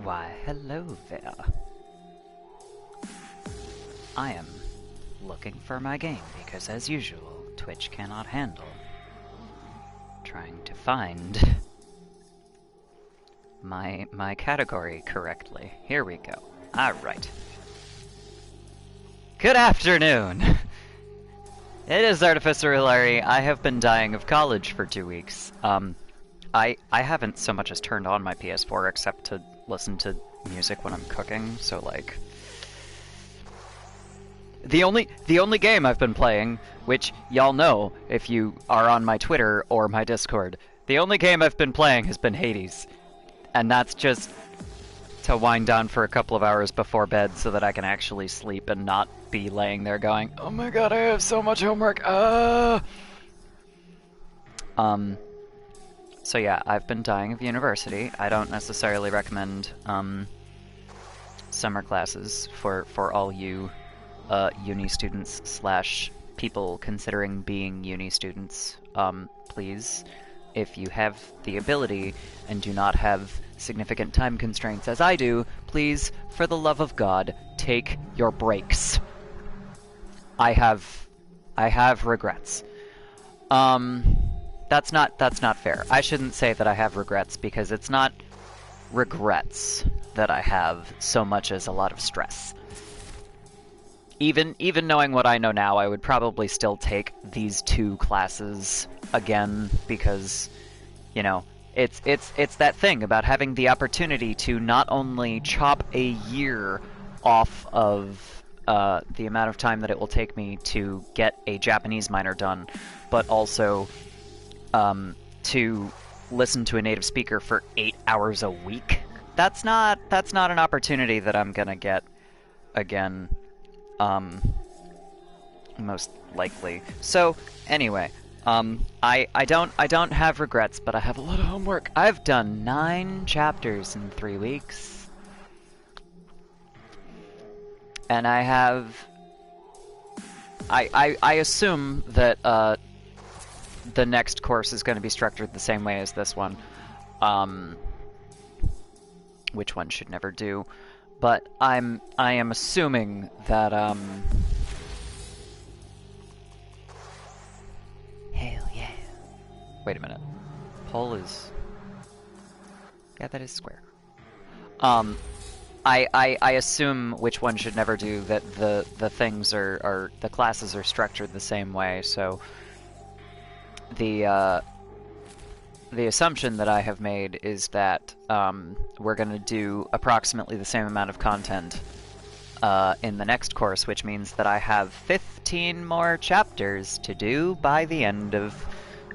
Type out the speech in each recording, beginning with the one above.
Why, hello there. I am looking for my game because, as usual, Twitch cannot handle trying to find my category correctly. Here we go. Alright. Good afternoon! It is Artificer Larry. I have been dying of college for 2 weeks. I haven't so much as turned on my PS4 except to listen to music when I'm cooking, so like... The only game I've been playing, which y'all know if you are on my Twitter or my Discord, the only game I've been playing has been Hades. And that's just to wind down for a couple of hours before bed so that I can actually sleep and not be laying there going, oh my god, I have so much homework, So yeah, I've been dying of university. I don't necessarily recommend, summer classes for all you, uni students slash people considering being uni students. Please, if you have the ability and do not have significant time constraints as I do, please, for the love of God, take your breaks. I have regrets. That's not fair. I shouldn't say that I have regrets because it's not regrets that I have so much as a lot of stress. Even knowing what I know now, I would probably still take these 2 classes again because, you know, it's that thing about having the opportunity to not only chop a year off of the amount of time that it will take me to get a Japanese minor done, but also to listen to a native speaker for 8 hours a week. That's not an opportunity that I'm gonna get again. Most likely. So, anyway, I don't have regrets, but I have a lot of homework. I've done 9 chapters in 3 weeks. And I have... I assume that, the next course is going to be structured the same way as this one. Which one should never do. But I am assuming that, hell yeah. Wait a minute. Pole is... Yeah, that is square. I assume which one should never do that the things are the classes are structured the same way, so the assumption that I have made is that we're going to do approximately the same amount of content in the next course, which means that I have 15 more chapters to do by the end of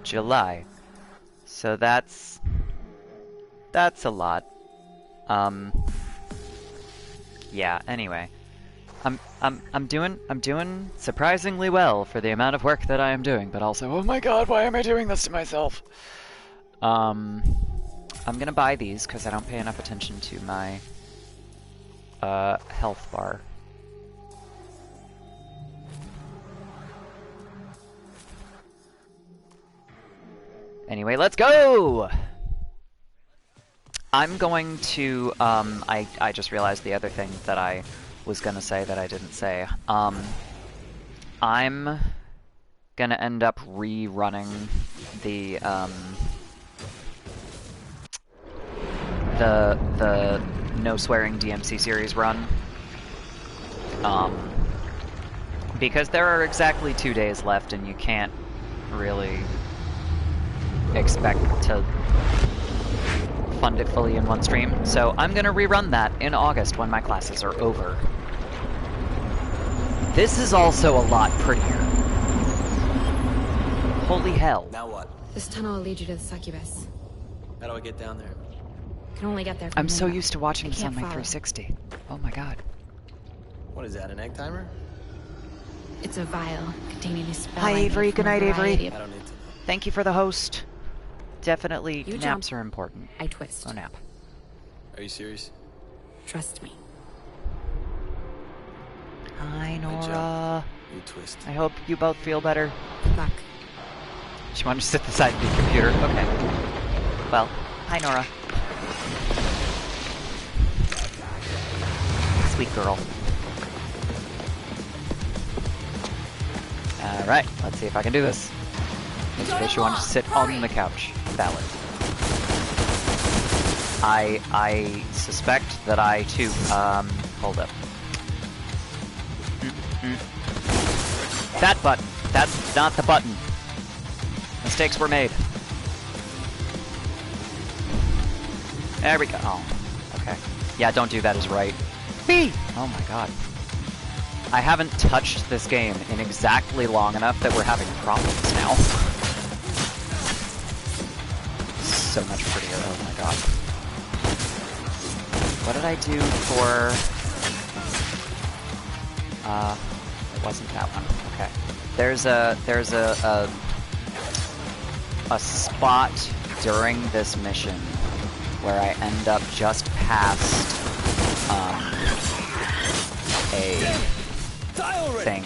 July. So that's a lot. Yeah, anyway. I'm doing surprisingly well for the amount of work that I am doing, but also, oh my god, why am I doing this to myself? I'm gonna buy these because I don't pay enough attention to my health bar. Anyway, let's go! I'm going to, I just realized the other thing that I was gonna say that I didn't say. I'm gonna end up rerunning the no swearing DmC series run. Because there are exactly 2 days left and you can't really expect to fund it fully in one stream. So I'm gonna rerun that in August when my classes are over. This is also a lot prettier. Holy hell. Now what? This tunnel will lead you to the succubus. How do I get down there? Can only get there from I'm so here. used to watching I this on can't my follow. 360. Oh my god. What is that, an egg timer? It's a vial containing a spell. Hi, I made Avery. from Good a night, Avery. variety of- I don't need to know. Thank you for the host. Definitely, You naps jump. are important. I twist. Oh, nap. Are you serious? Trust me. Hi, I Nora. jump, you twist. I hope you both feel better. Good luck. She wanted to sit beside the computer. Okay. Well, hi, Nora. sweet girl. Alright, let's see if I can do this. Mr. Fish, you want to sit on the couch. Valid. I suspect that I too, hold up. That button. That's not the button. Mistakes were made. There we go. Oh, okay. Yeah, don't do that is right. B! Oh my god. I haven't touched this game in exactly long enough that we're having problems now. So much prettier. Oh my god. What did I do for... it wasn't that one. Okay. There's a spot during this mission where I end up just past a thing.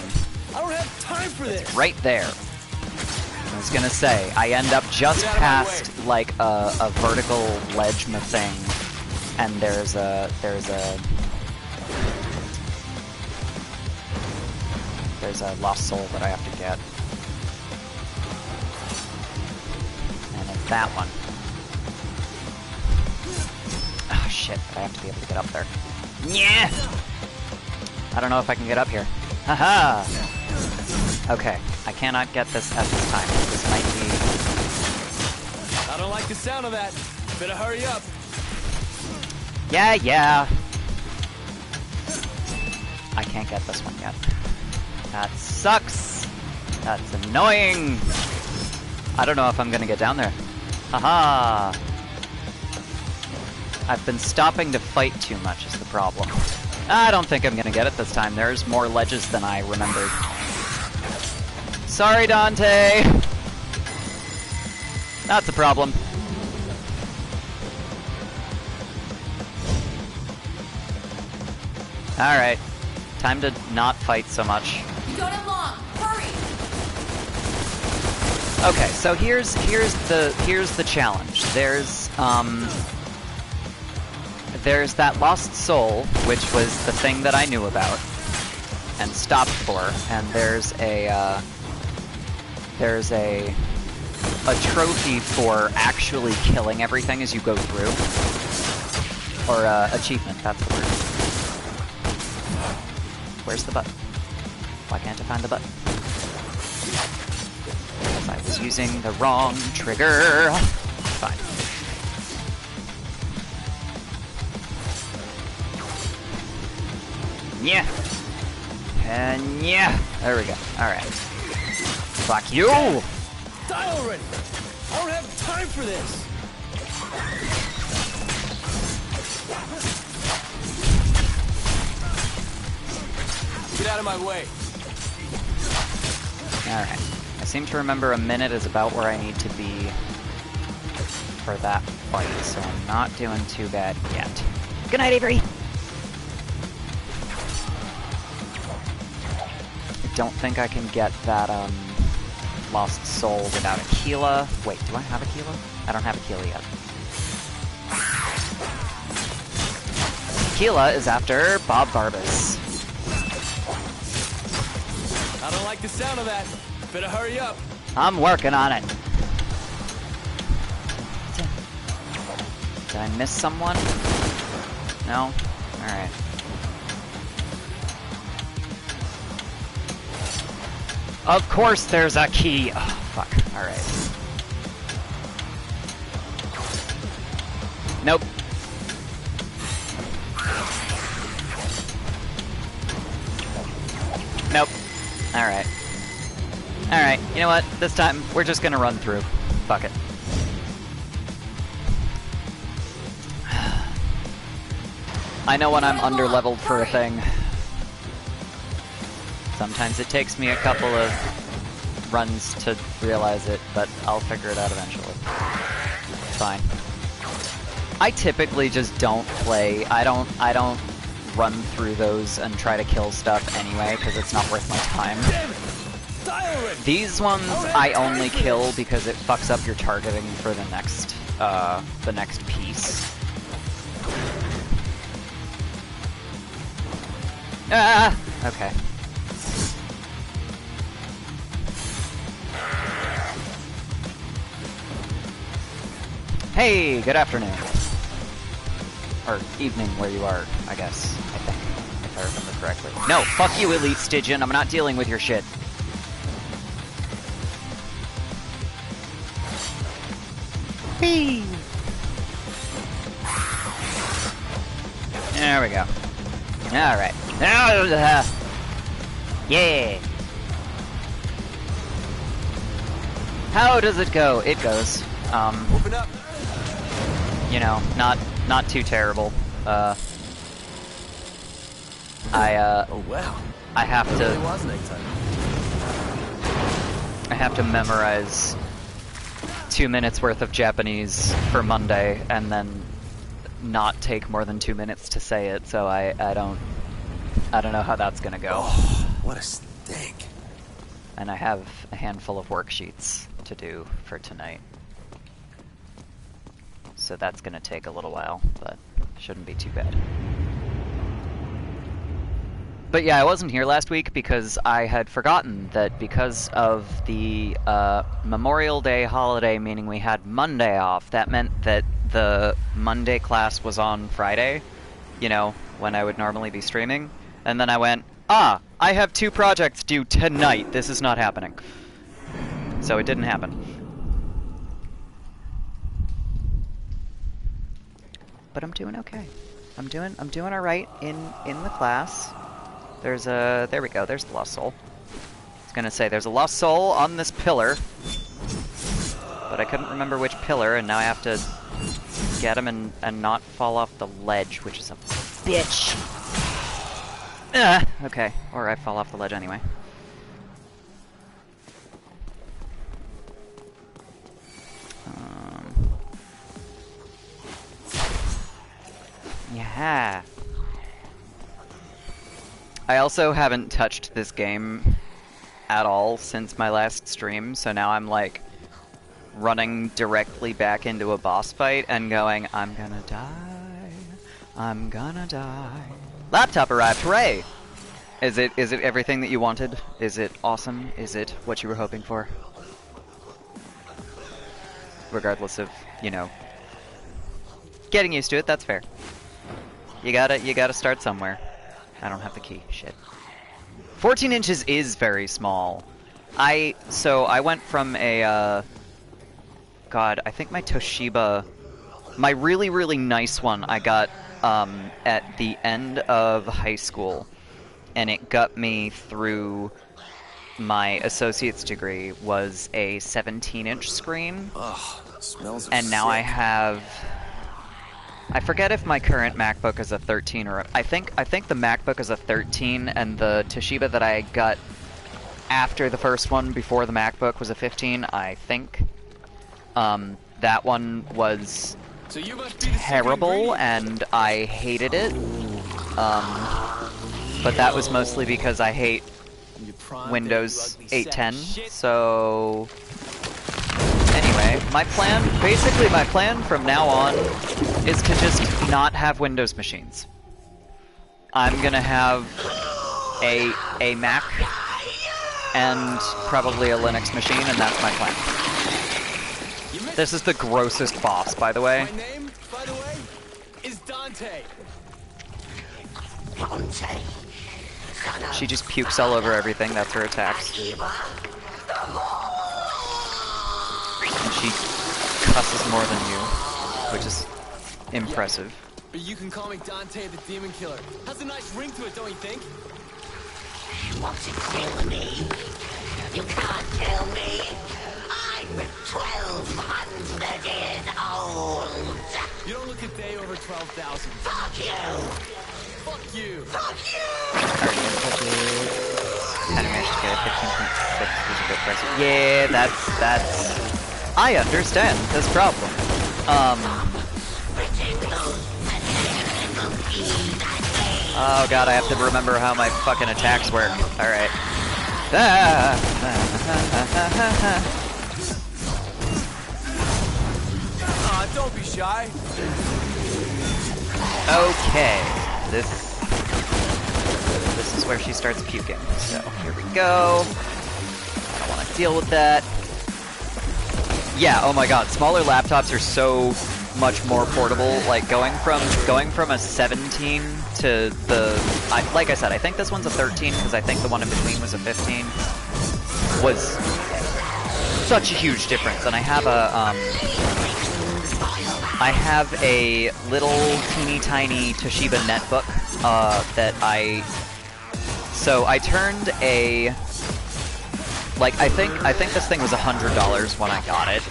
I don't have time for this. Right there. I was gonna say, I end up just past like a vertical ledge thing, and there's a lost soul that I have to get. And it's that one. Oh shit, but I have to be able to get up there. Yeah! I don't know if I can get up here. Haha! Okay, I cannot get this at this time. This might be... I don't like the sound of that. Better hurry up. Yeah. I can't get this one yet. That sucks! That's annoying! I don't know if I'm gonna get down there. Haha! I've been stopping to fight too much is the problem. I don't think I'm gonna get it this time. There's more ledges than I remembered. Sorry, Dante! That's a problem. Alright. Time to not fight so much. You don't have long. Hurry! Okay, so here's the challenge. There's that lost soul, which was the thing that I knew about and stopped for, and there's a trophy for actually killing everything as you go through, or achievement. That's the word. Where's the button? Why can't I find the button? Because I was using the wrong trigger. Fine. Yeah. And yeah. There we go. Alright. Fuck you! Die already! I don't have time for this! Get out of my way. Alright. I seem to remember a minute is about where I need to be for that fight, so I'm not doing too bad yet. Good night, Avery! I don't think I can get that, lost soul without a Keela. Wait, do I have a Keela? I don't have a Keela yet. Keela is after Bob Barbas. I don't like the sound of that. Better hurry up. I'm working on it. Did I miss someone? No? Alright. Of course there's a key! Oh, fuck. Alright. Nope. Nope. Alright. Alright, you know what? This time, we're just gonna run through. Fuck it. I know when I'm underleveled for a thing. Sometimes it takes me a couple of runs to realize it, but I'll figure it out eventually. It's fine. I typically just don't play. I don't run through those and try to kill stuff anyway, because it's not worth my time. These ones I only kill because it fucks up your targeting for the next piece. Ah! Okay. Hey, good afternoon. Or evening where you are, I guess. I think, if I remember correctly. No, fuck you, Elite Stygian. I'm not dealing with your shit. Whee! There we go. Alright. Yeah! How does it go? It goes. Open up. You know, not too terrible. Oh wow. I have It to was nighttime. I have to memorize 2 minutes worth of Japanese for Monday and then not take more than 2 minutes to say it, so I don't know how that's gonna go. Oh, what a stink. And I have a handful of worksheets to do for tonight. So that's gonna take a little while, but shouldn't be too bad. But yeah, I wasn't here last week because I had forgotten that because of the Memorial Day holiday, meaning we had Monday off, that meant that the Monday class was on Friday, you know, when I would normally be streaming. And then I went, I have 2 projects due tonight. This is not happening. So it didn't happen. But I'm doing okay. I'm doing all right in the class. There we go. There's the lost soul. I was gonna say there's a lost soul on this pillar, but I couldn't remember which pillar, and now I have to get him and not fall off the ledge, which is a bitch. Okay, or I fall off the ledge anyway. Yeah. I also haven't touched this game at all since my last stream, so now I'm like running directly back into a boss fight and going, I'm gonna die. I'm gonna die. Laptop arrived, hooray! Is it everything that you wanted? Is it awesome? Is it what you were hoping for? Regardless of, you know, getting used to it, that's fair. You gotta start somewhere. I don't have the key. Shit. 14 inches is very small. So I went from a God, I think my Toshiba, my really, really nice one I got at the end of high school, and it got me through my associate's degree, was a 17-inch screen. Ugh, smells and now sick. I have, I forget if my current MacBook is a 13 or I think the MacBook is a 13, and the Toshiba that I got after the first one before the MacBook was a 15, I think. That one was So you must be the terrible and I hated it. But that was mostly because I hate Windows 8.10, so anyway, my plan from now on is to just not have Windows machines. I'm gonna have a Mac and probably a Linux machine, and that's my plan. This is the grossest boss, by the way. My name, by the way, is Dante. She just pukes all over everything, that's her attacks. And she cusses more than you, which is impressive. But you can call me Dante the Demon Killer. Has a nice ring to it, don't you think? You want to kill me? You can't kill me. I'm 1,200 years old. You don't look a day over 12,000. Fuck you. Fuck you. Fuck you. Kind of managed to get a 15.6, which is a bit pricey. Yeah, that's... I understand this problem. Oh god, I have to remember how my fucking attacks work. Alright. Aw, don't be shy. Okay. This this is where she starts puking. So here we go. I don't want to deal with that. Yeah, oh my god, smaller laptops are so much more portable. Like going from a 17 to the like I said, I think this one's a 13 because I think the one in between was a 15. Was such a huge difference. And I have a little teeny tiny Toshiba netbook that so I turned a, like, I think this thing was $100 when I got it,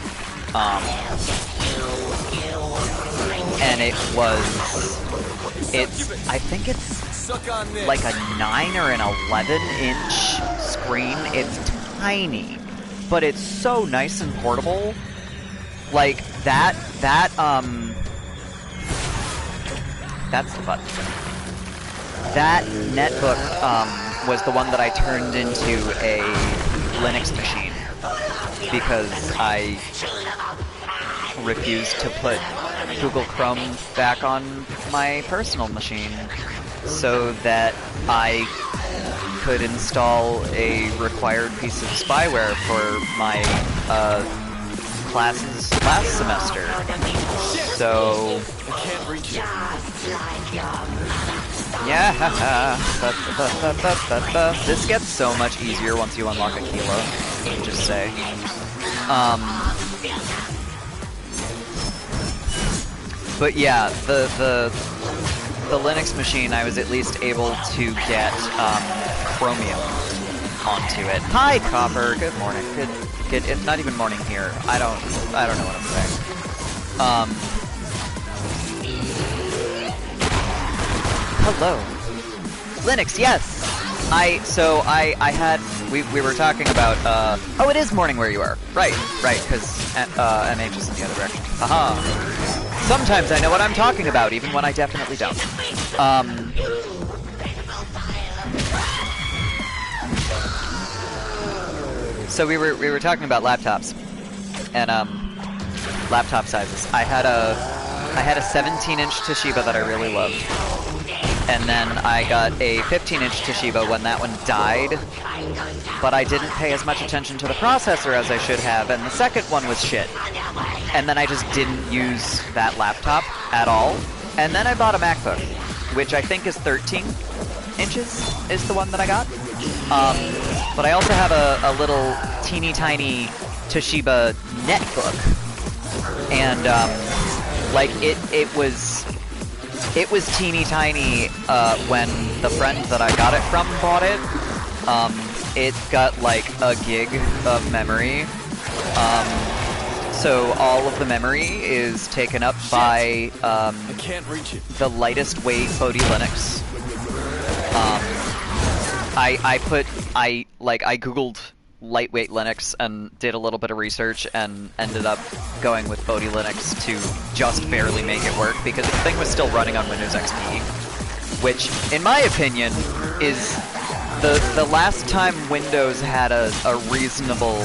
and I think it's like a 9 or an 11-inch screen. It's tiny, but it's so nice and portable. Like that's the button. That netbook was the one that I turned into a Linux machine because I refused to put Google Chrome back on my personal machine so that I could install a required piece of spyware for my classes last semester. So I can't reach it. yeah, this gets so much easier once you unlock a kilo. Let me just say. But yeah, the Linux machine, I was at least able to get Chromium onto it. Hi, Copper. Good morning. Good. It's not even morning here. I don't know what I'm saying. Hello. Linux, yes. We were talking about oh, it is morning where you are. Right, because MH is in the other direction. Haha. Sometimes I know what I'm talking about, even when I definitely don't. So we were talking about laptops and laptop sizes. I had a 17-inch Toshiba that I really loved, and then I got a 15-inch Toshiba when that one died, but I didn't pay as much attention to the processor as I should have, and the second one was shit. And then I just didn't use that laptop at all. And then I bought a MacBook, which I think is 13 inches is the one that I got. But I also have a little teeny tiny Toshiba netbook. And like it was teeny tiny when the friend that I got it from bought it. It got like a gig of memory. So all of the memory is taken up by I can't reach it. the lightest weight Bodhi Linux. I googled lightweight Linux and did a little bit of research and ended up going with Bodhi Linux to just barely make it work because the thing was still running on Windows XP, which, in my opinion, is the last time Windows had a reasonable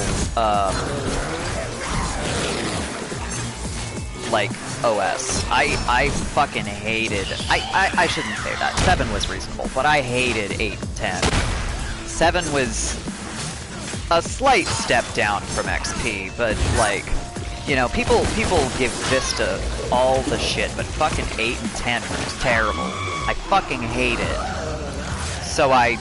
like OS. I fucking hated. I shouldn't say that. 7 was reasonable, but I hated 8 and 10. 7 was a slight step down from XP, but like, you know, people give Vista all the shit, but fucking 8 and 10 was terrible. I fucking hate it. So I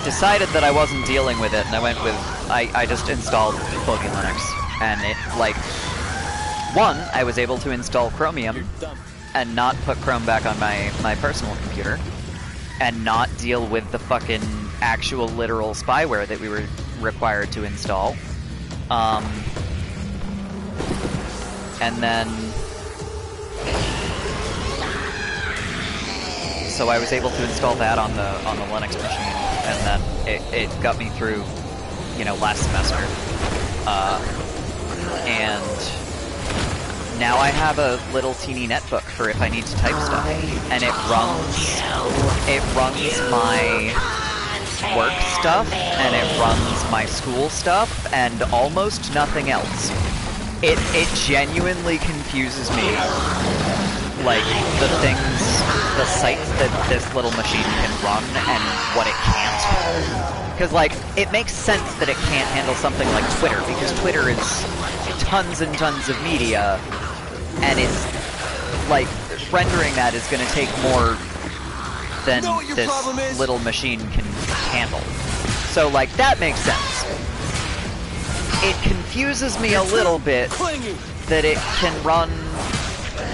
decided that I wasn't dealing with it, and I went with I just installed Boogie Linux, and it like. One, I was able to install Chromium and not put Chrome back on my personal computer and not deal with the fucking actual literal spyware that we were required to install. And then so I was able to install that on the Linux machine, and then it got me through, you know, last semester. And now I have a little teeny netbook for if I need to type stuff, and it runs my work stuff, and it runs my school stuff, and almost nothing else. It genuinely confuses me like, the things, the sites that this little machine can run and what it can't. Because, like, it makes sense that it can't handle something like Twitter, because Twitter is tons and tons of media, and it's, like, rendering that is going to take more than this little machine can handle. So, like, that makes sense. It confuses me a little bit that it can run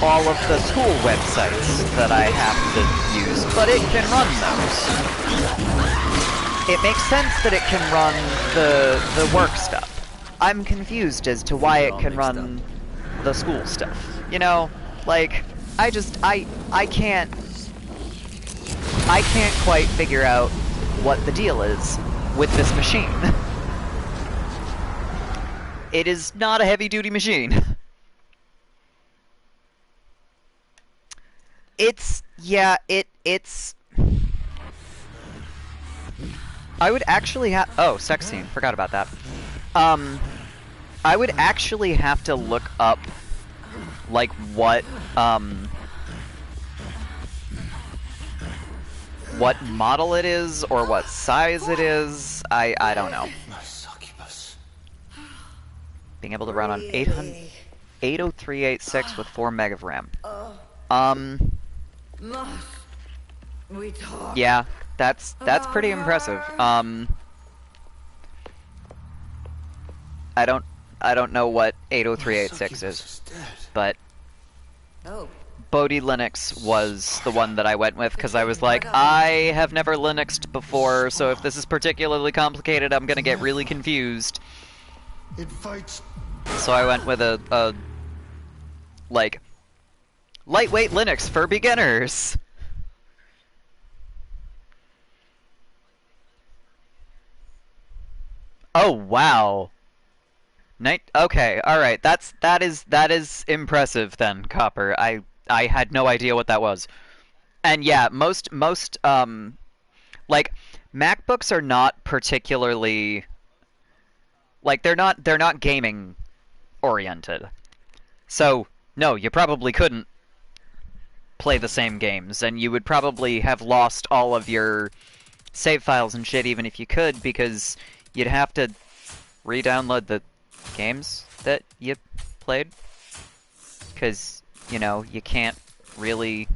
all of the school websites that I have to use, but it can run those. It makes sense that it can run the work stuff. I'm confused as to why it can run the school stuff. You know, like, I can't quite figure out what the deal is with this machine. It is not a heavy-duty machine. It's I would actually have... Oh, sex scene. Forgot about that. I would actually have to look up, like, what model it is, or what size it is. I don't know. Being able to run on 80386 with 4 meg of RAM. Yeah, that's pretty impressive. I don't know what 80386 is, but Bodhi Linux was the one that I went with because I was like, I have never Linuxed before, so if this is particularly complicated, I'm gonna get really confused. It fights. So I went with a like, lightweight Linux for beginners. Oh wow. Okay, all right. That is impressive then, Copper. I had no idea what that was. And yeah, most like, MacBooks are not particularly, like, they're not gaming oriented. So, no, you probably couldn't play the same games, and you would probably have lost all of your save files and shit even if you could, because you'd have to re-download the games that you played, because, you know, you can't really,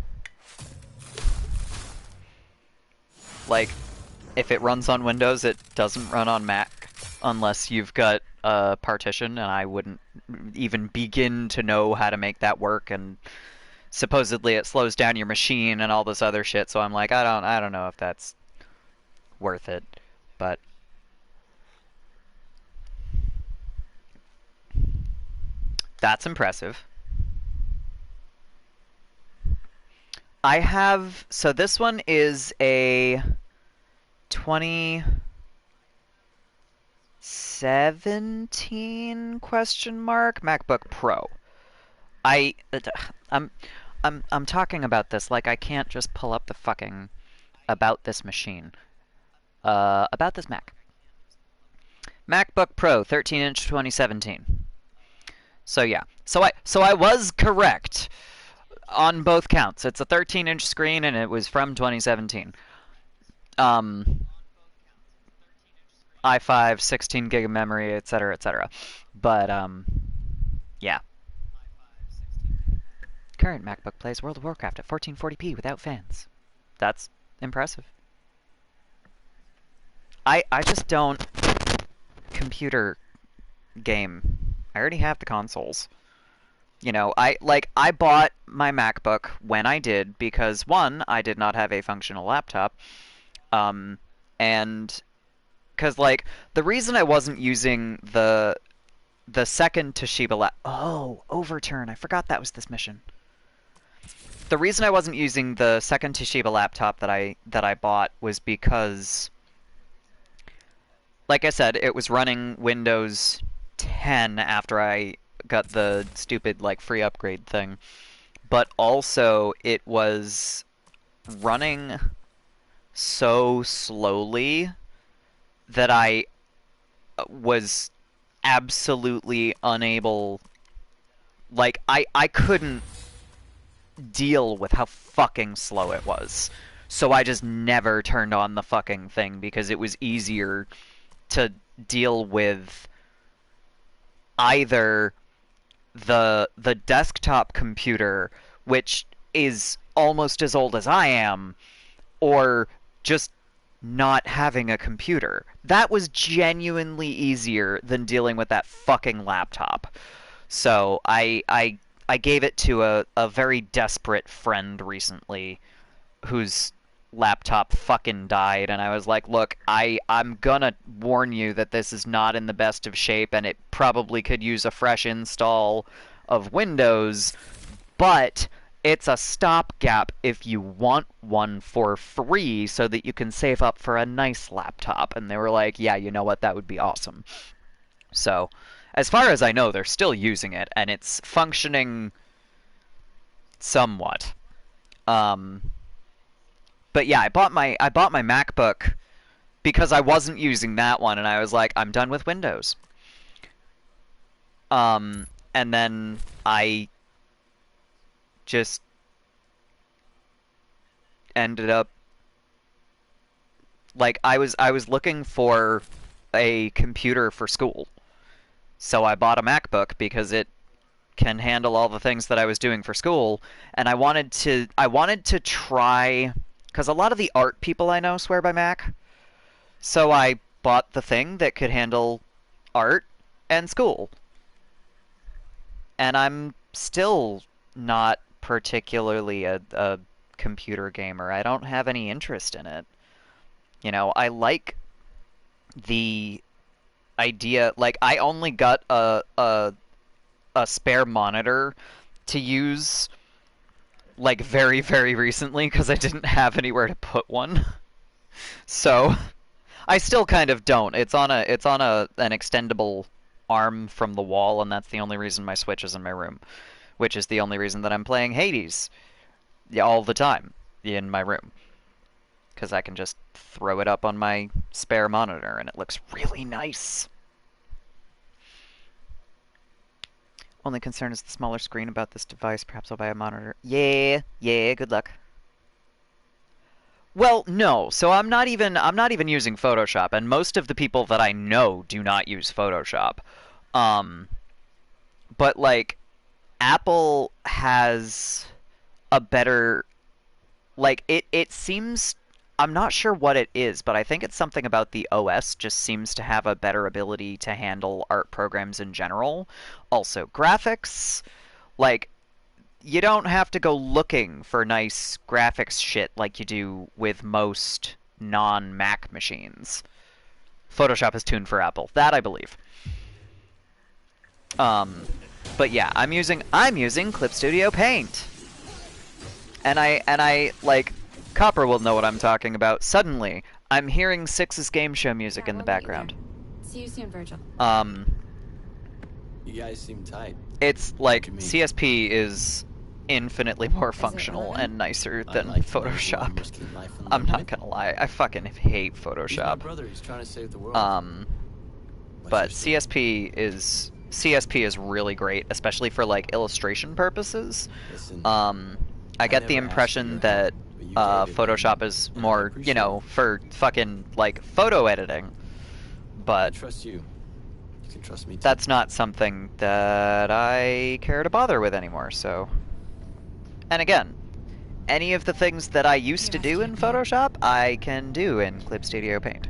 like, if it runs on Windows, it doesn't run on Mac unless you've got a partition, and I wouldn't even begin to know how to make that work, and supposedly it slows down your machine and all this other shit, so I'm like, I don't know if that's worth it, but that's impressive. I have, so this one is a 2017 question mark MacBook Pro. I'm talking about this like I can't just pull up the fucking about this machine. About this Mac. MacBook Pro 13-inch 2017. So yeah. So I was correct on both counts. It's a 13-inch screen and it was from 2017. i5, 16 gig of memory, etc., etc. But yeah. Current MacBook plays World of Warcraft at 1440p without fans. That's impressive. I just don't computer game. I already have the consoles. You know, I bought my MacBook when I did because, one, I did not have a functional laptop, and because, like, the reason I wasn't using the second Toshiba overturn. I forgot that was this mission. The reason I wasn't using the second Toshiba laptop that I bought was because, like I said, it was running Windows 10 after I got the stupid, like, free upgrade thing. But also, it was running so slowly that I was absolutely unable, like, I couldn't deal with how fucking slow it was. So I just never turned on the fucking thing because it was easier to deal with either the desktop computer, which is almost as old as I am, or just not having a computer. That was genuinely easier than dealing with that fucking laptop. So I gave it to a very desperate friend recently whose laptop fucking died, and I was like, look, I'm gonna warn you that this is not in the best of shape and it probably could use a fresh install of Windows, but it's a stopgap if you want one for free so that you can save up for a nice laptop. And they were like, yeah, you know what, that would be awesome. So, as far as I know, they're still using it, and it's functioning somewhat. But yeah, I bought my MacBook because I wasn't using that one, and I was like, I'm done with Windows. And then I just ended up like I was looking for a computer for school. So I bought a MacBook because it can handle all the things that I was doing for school, and I wanted to try, because a lot of the art people I know swear by Mac. So I bought the thing that could handle art and school. And I'm still not particularly a computer gamer. I don't have any interest in it. You know, I like the idea, like, I only got a spare monitor to use, like, very, very recently because I didn't have anywhere to put one. So I still kind of don't. It's on an extendable arm from the wall, and that's the only reason my Switch is in my room, which is the only reason that I'm playing Hades all the time in my room, because I can just throw it up on my spare monitor and it looks really nice. Only concern is the smaller screen about this device. Perhaps I'll buy a monitor. Yeah, good luck. Well, no. So I'm not even using Photoshop, and most of the people that I know do not use Photoshop. But like Apple has a better, like, it seems, I'm not sure what it is, but I think it's something about the OS just seems to have a better ability to handle art programs in general. Also, graphics, like, you don't have to go looking for nice graphics shit like you do with most non-Mac machines. Photoshop is tuned for Apple. That I believe. But yeah, I'm using Clip Studio Paint. And I like, Copper will know what I'm talking about. Suddenly, I'm hearing Six's game show music in the background. See you soon, Virgil. You guys seem tight. It's like CSP is infinitely more functional and nicer than Photoshop. I'm not gonna lie, I fucking hate Photoshop. My brother, he's trying to save the world. But CSP is really great, especially for like illustration purposes. I get the impression that Photoshop is more, you know, for fucking like photo editing, but I trust you. You can trust me too. that's not something that I care to bother with anymore. So, and again, any of the things that I used to do in Photoshop, I can do in Clip Studio Paint.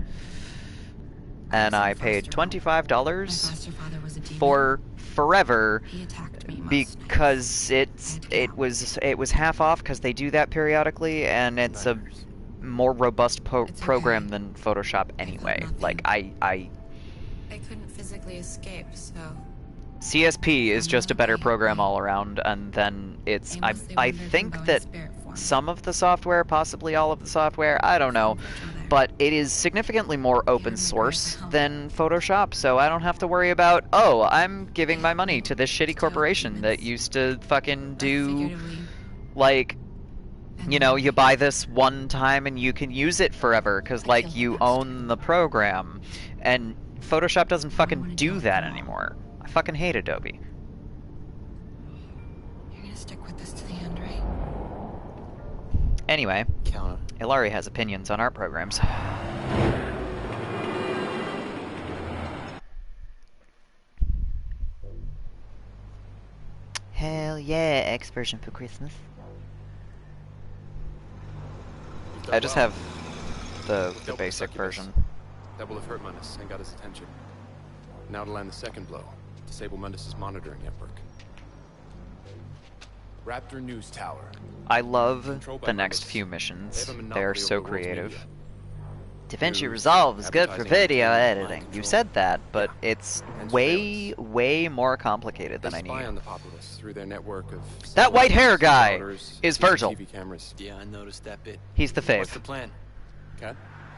And I paid $25 for forever because it was half off because they do that periodically, and it's a more robust program than Photoshop anyway. Like I couldn't physically escape, so CSP is just a better program all around, and then it's I think that some of the software, possibly all of the software, I don't know, but it is significantly more open source than Photoshop, so I don't have to worry about, oh, I'm giving my money to this shitty corporation that used to fucking do, like, you know, you buy this one time and you can use it forever because, like, you own the program. And Photoshop doesn't fucking do that anymore. I fucking hate Adobe. You're gonna stick with this to the end, right? Anyway, Counter. Ilari has opinions on art programs. Hell yeah, X version for Christmas. I just have the basic version. That will have hurt Mundus and got his attention. Now to land the second blow. Disable Mundus's monitoring network. Raptor News Tower. I love Controlled by the next Mundus. few missions. They have a They monopoly are over so the world's creative. media. DaVinci News, Resolve is good for advertising, video mind editing. You control. said that, but it's And way, way more complicated They than I spy need. on the populace through their network of That white hair guy routers, is Virgil. CCTV cameras. Yeah, I noticed that bit. He's the What's the fave. plan? Cat?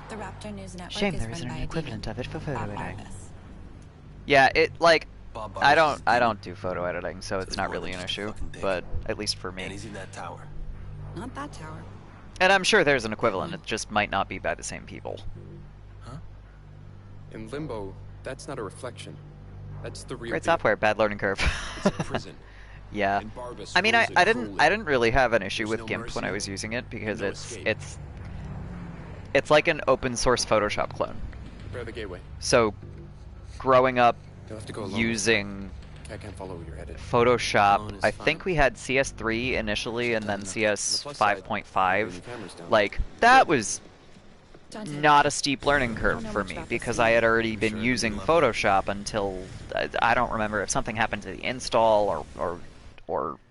The Raptor News Network Shame is there run isn't by an a equivalent demon, of it for photo Bob editing. Barnabas. Yeah, it like Bob I Barnes is don't do photo editing, so it's he's not more really than an just a issue. fucking dick. But at least for And me, he's in that tower. Not that tower. and I'm sure there's an equivalent. It just might not be by the same people. In Limbo, that's not a reflection. That's the real Great deal. software, bad learning curve. It's a prison. Yeah. And Barbas I mean, rules it I didn't cruelly. really have an issue There's with no GIMP when I mercy, was using it because no it's escape. it's like an open source Photoshop clone. Prepare the gateway. So growing up You'll have to go alone. using Cat can't follow where you're headed. Photoshop, Alone is I fine. think we had CS3 initially and then CS On the plus side, 5.5. moving cameras down. Like that was Dante, not a steep learning curve don't know for much me about because this I had game. already I'm been sure using you love Photoshop until I don't remember if something happened to the install or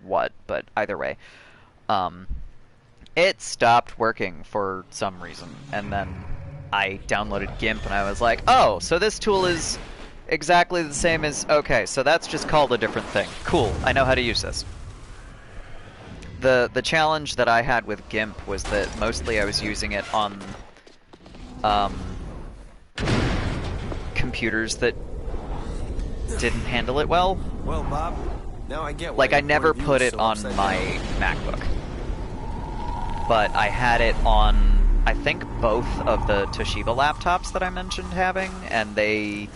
what, but either way, it stopped working for some reason, and then I downloaded GIMP and I was like, oh, so this tool is exactly the same as okay, so that's just called a different thing. Cool, I know how to use this. The challenge that I had with GIMP was that mostly I was using it on computers that didn't handle it well. Well, Bob, now I get Like why I your never point of view put is it so on upside my down. MacBook. But I had it on, I think, both of the Toshiba laptops that I mentioned having, and they...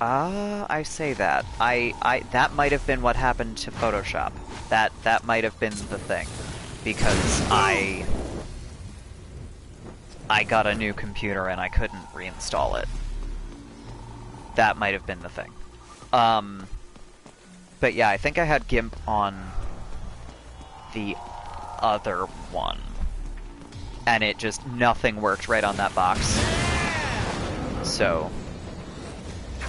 I say that. That might have been what happened to Photoshop. That might have been the thing. Because I got a new computer and I couldn't reinstall it. That might have been the thing. But yeah, I think I had GIMP on the other one. And it just, nothing worked right on that box. So,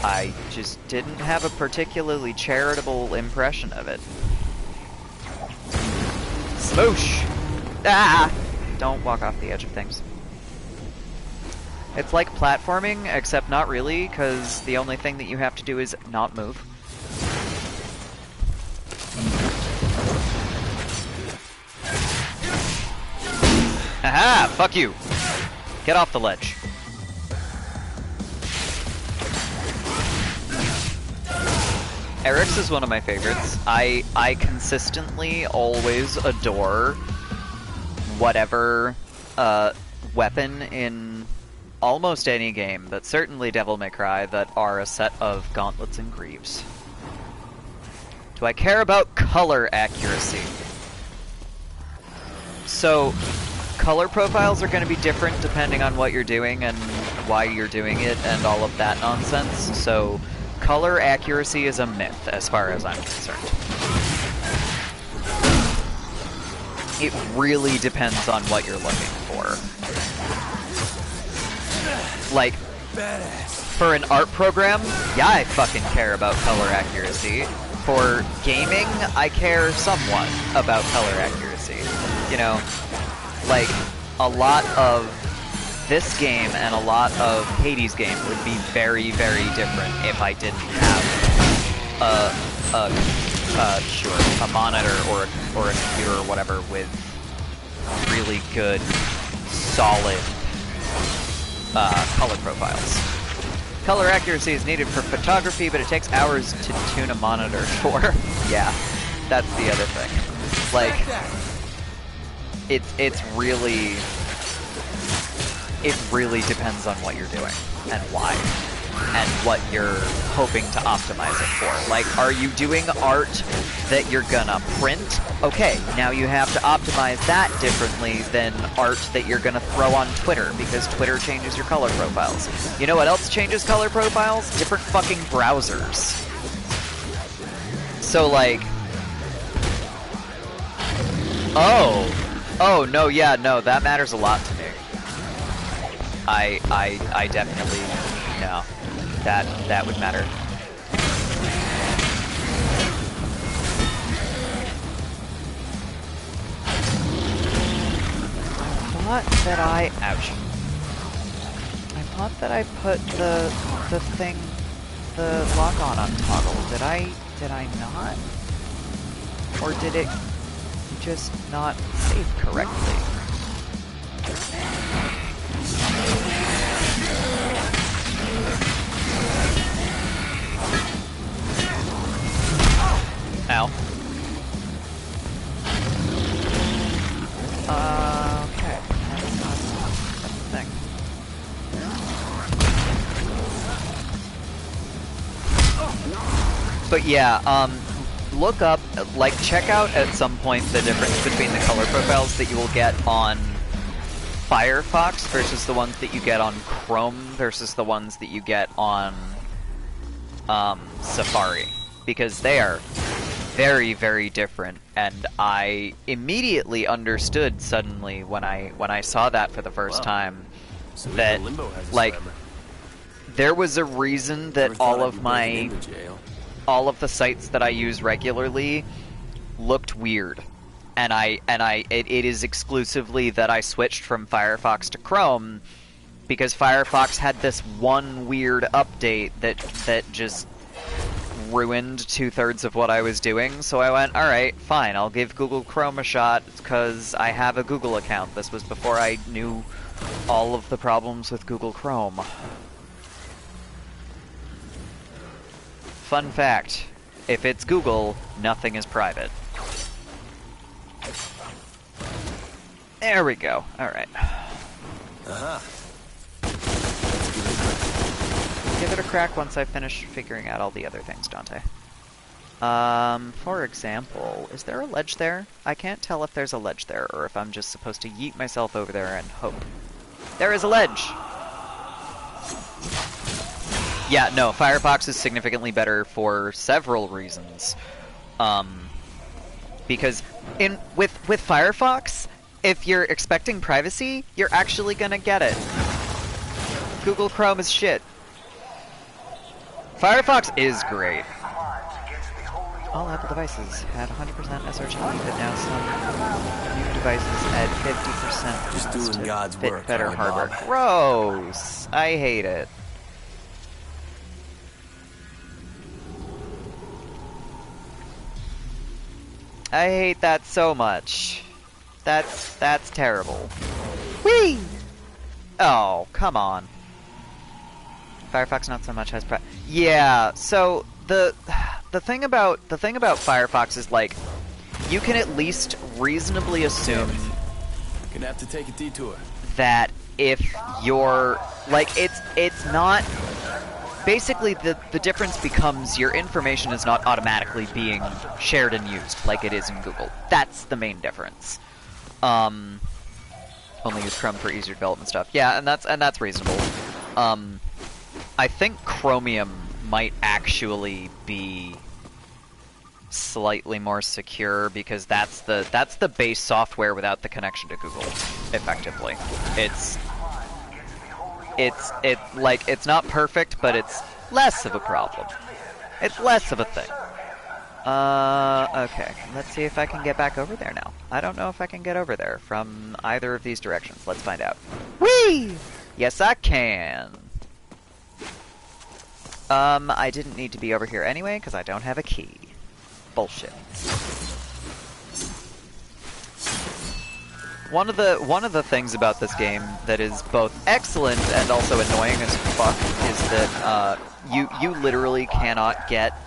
I just didn't have a particularly charitable impression of it. Smoosh! Ah! Don't walk off the edge of things. It's like platforming, except not really, because the only thing that you have to do is not move. Aha! Fuck you! Get off the ledge. Eric's is one of my favorites. I consistently always adore whatever weapon in almost any game, but certainly Devil May Cry, that are a set of gauntlets and greaves. Do I care about color accuracy? So, color profiles are going to be different depending on what you're doing and why you're doing it and all of that nonsense, so color accuracy is a myth as far as I'm concerned. It really depends on what you're looking for. Like, for an art program, yeah, I fucking care about color accuracy. For gaming, I care somewhat about color accuracy. You know, like, a lot of this game and a lot of Hades' game would be very, very different if I didn't have a monitor or a computer or whatever with really good, solid color profiles. Color accuracy is needed for photography, but it takes hours to tune a monitor for. Yeah, that's the other thing. Like, it really depends on what you're doing and why. and what you're hoping to optimize it for. Like, are you doing art that you're gonna print? Okay, now you have to optimize that differently than art that you're gonna throw on Twitter, because Twitter changes your color profiles. You know what else changes color profiles? Different fucking browsers. So, like... Oh, no, yeah, no, that matters a lot to me. I definitely... No. That would matter. I thought that ouch. I thought that I put the thing, the lock on toggle. Did I not? Or did it just not save correctly? Ow. Okay. That's the thing. But yeah, look up, like, check out at some point the difference between the color profiles that you will get on Firefox versus the ones that you get on Chrome versus the ones that you get on Safari, because they are very, very different, and I immediately understood suddenly when I saw that for the first time that, like, there was a reason that all of the sites that I use regularly looked weird, and it is exclusively that I switched from Firefox to Chrome because Firefox had this one weird update that just ruined 2/3 of what I was doing, so I went, alright, fine, I'll give Google Chrome a shot, because I have a Google account. This was before I knew all of the problems with Google Chrome. Fun fact, if it's Google, nothing is private. There we go, alright. Give it a crack once I finish figuring out all the other things, Dante. For example, is there a ledge there? I can't tell if there's a ledge there, or if I'm just supposed to yeet myself over there and hope. There is a ledge! Yeah, no, Firefox is significantly better for several reasons. Because with Firefox, if you're expecting privacy, you're actually gonna get it. Google Chrome is shit. Firefox is great. All Apple devices had 100% SRT, but now some new devices add 50% Just doing God's fit work, better right, hardware. Bob? Gross! I hate it. I hate that so much. That's terrible. Whee! Oh, come on. Firefox not so much has yeah, so the thing about Firefox is, like, you can at least reasonably assume Gonna have to take a detour. that if you're, like, it's not, basically the difference becomes your information is not automatically being shared and used like it is in Google. That's the main difference. Only use Chrome for easier development stuff. Yeah, and that's reasonable. I think Chromium might actually be slightly more secure, because that's the base software without the connection to Google, effectively. It's not perfect, but it's less of a problem. It's less of a thing. Okay. Let's see if I can get back over there now. I don't know if I can get over there from either of these directions. Let's find out. Whee! Yes, I can. I didn't need to be over here anyway, because I don't have a key. Bullshit. One of the things about this game that is both excellent and also annoying as fuck is that you literally cannot get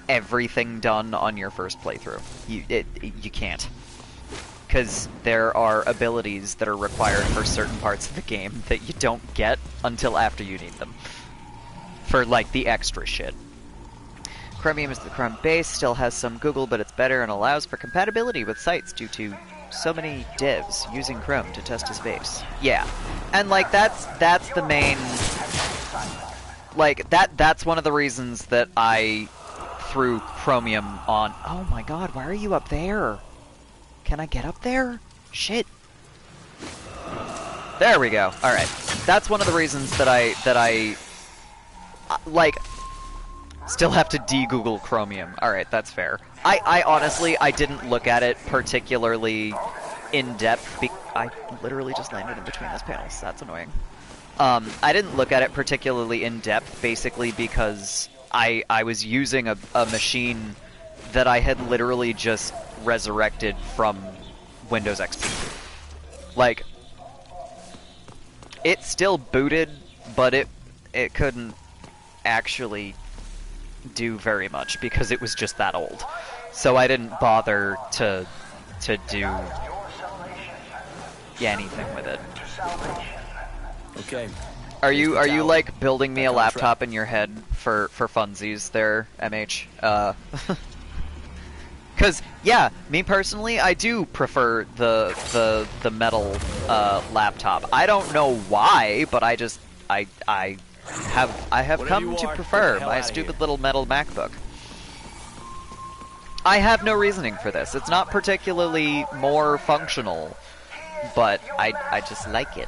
everything done on your first playthrough. You can't, because there are abilities that are required for certain parts of the game that you don't get until after you need them. for like the extra shit. Chromium is the Chrome base, still has some Google, but it's better and allows for compatibility with sites due to so many devs using Chrome to test his base. Yeah, and like that's the main, like that's one of the reasons that I threw Chromium on. Oh my god, why are you up there? Can I get up there? Shit. There we go. All right, that's one of the reasons that I like still have to de-Google Chromium. All right, that's fair. I honestly I didn't look at it particularly in depth. I literally just landed in between those panels. That's annoying. I didn't look at it particularly in depth, basically because I was using a machine that I had literally just resurrected from Windows XP. Like, it still booted, but it couldn't actually do very much because it was just that old. So I didn't bother to do anything with it. Okay. Are you like building me a laptop in your head for funsies there, MH? Cause yeah, me personally, I do prefer the metal laptop. I don't know why, but I have come to prefer my stupid little metal MacBook. I have no reasoning for this. It's not particularly more functional, but I just like it.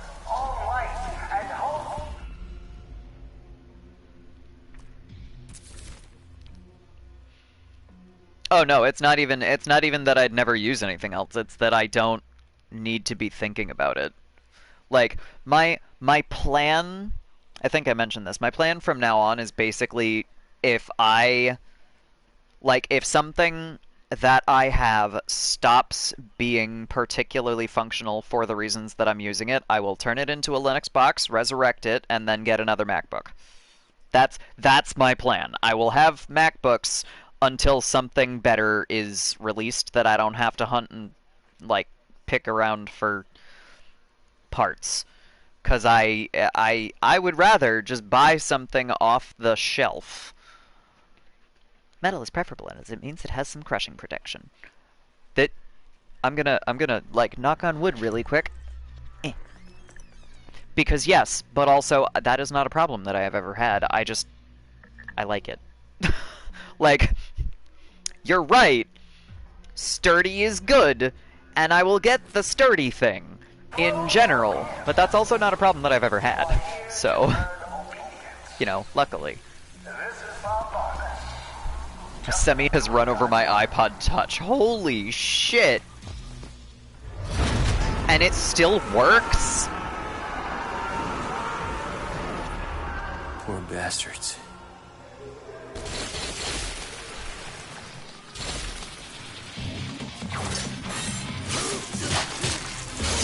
Oh no, it's not even that I'd never use anything else. It's that I don't need to be thinking about it. Like my plan, I think I mentioned this. My plan from now on is basically if something that I have stops being particularly functional for the reasons that I'm using it, I will turn it into a Linux box, resurrect it, and then get another MacBook. That's my plan. I will have MacBooks until something better is released that I don't have to hunt and like pick around for parts. Cause I would rather just buy something off the shelf. Metal is preferable as it means it has some crushing protection. That I'm gonna like knock on wood really quick. Because yes, but also that is not a problem that I have ever had. I like it. Like, you're right. Sturdy is good, and I will get the sturdy thing in general, but that's also not a problem that I've ever had. So, you know, luckily. Semi has run over my iPod Touch. Holy shit! And it still works? Poor bastards.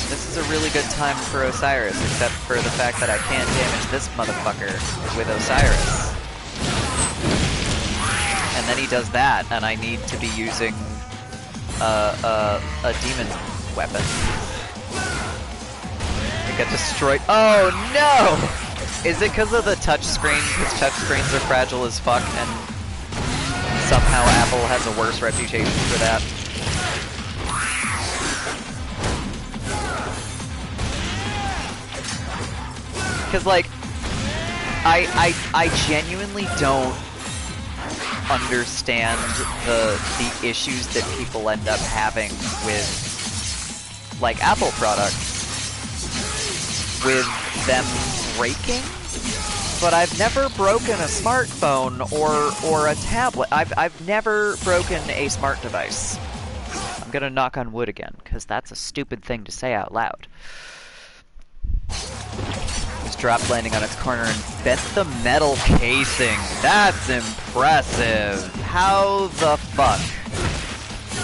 This is a really good time for Osiris, except for the fact that I can't damage this motherfucker with Osiris. And then he does that, and I need to be using a demon weapon. I get destroyed. Oh no! Is it because of the touchscreen? Because touchscreens are fragile as fuck, and somehow Apple has a worse reputation for that. Because, like, I genuinely don't understand the issues that people end up having with, like, Apple products. With them breaking? But I've never broken a smartphone or a tablet. I've never broken a smart device. I'm gonna knock on wood again, because that's a stupid thing to say out loud. Just dropped landing on its corner and bent the metal casing. That's impressive. How the fuck?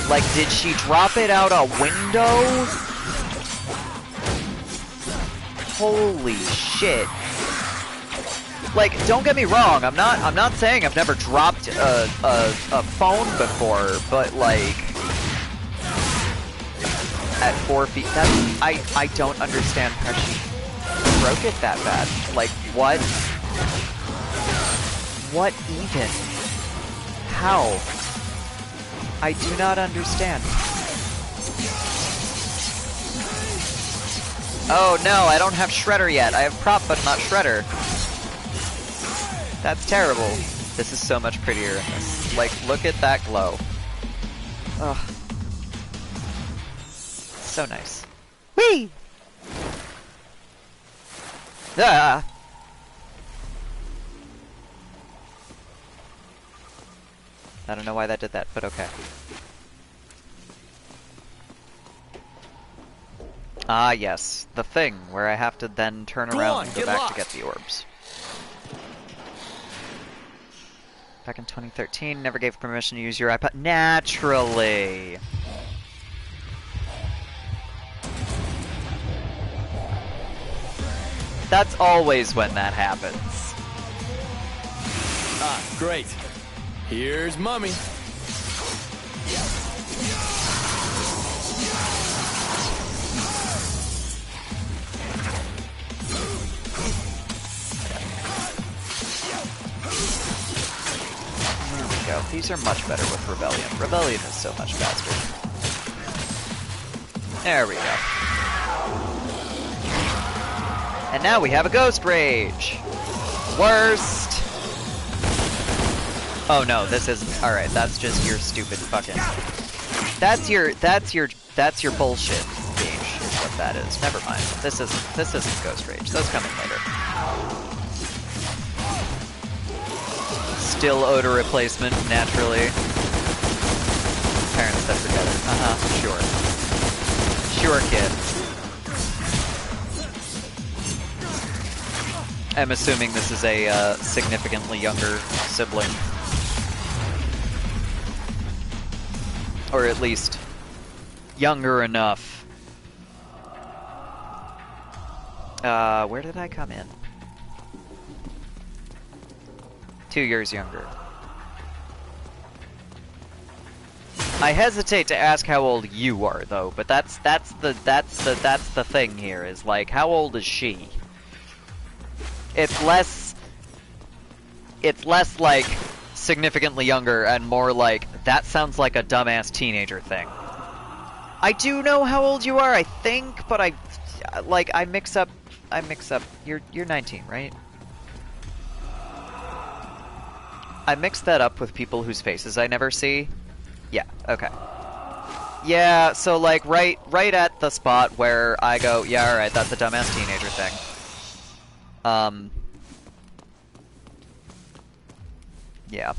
Like, did she drop it out a window? Holy shit. Like, don't get me wrong, I'm not saying I've never dropped a phone before, but like at 4 feet, that's I don't understand how she broke it that bad. Like, what? What even? How? I do not understand. Oh no, I don't have Shredder yet. I have Prop, but not Shredder. That's terrible. This is so much prettier in this. Like, look at that glow. Ugh. So nice. Whee! Ah! I don't know why that did that, but okay. Ah, yes. The thing where I have to then turn around and go back to get the orbs. Back in 2013, never gave permission to use your iPod. Naturally! That's always when that happens. Ah, great. Here's Mummy. There we go. These are much better with Rebellion. Rebellion is so much faster. There we go. And now we have a Ghost Rage! Worst! Oh no, this isn't. Alright, that's just your stupid fucking... That's your bullshit gauge, is what that is. Never mind. This isn't Ghost Rage. Those come in later. Still odor replacement, naturally. Parents that forget it. Sure. Sure, kid. I'm assuming this is a significantly younger sibling. Or at least younger enough. Where did I come in? 2 years younger. I hesitate to ask how old you are though, but that's the thing here, is like, how old is she? It's less like significantly younger and more like, that sounds like a dumbass teenager thing. I do know how old you are, I think, but I mix up. You're 19, right? I mix that up with people whose faces I never see. Yeah, okay. Yeah, so like right at the spot where I go, yeah, alright, that's a dumbass teenager thing. Yeah.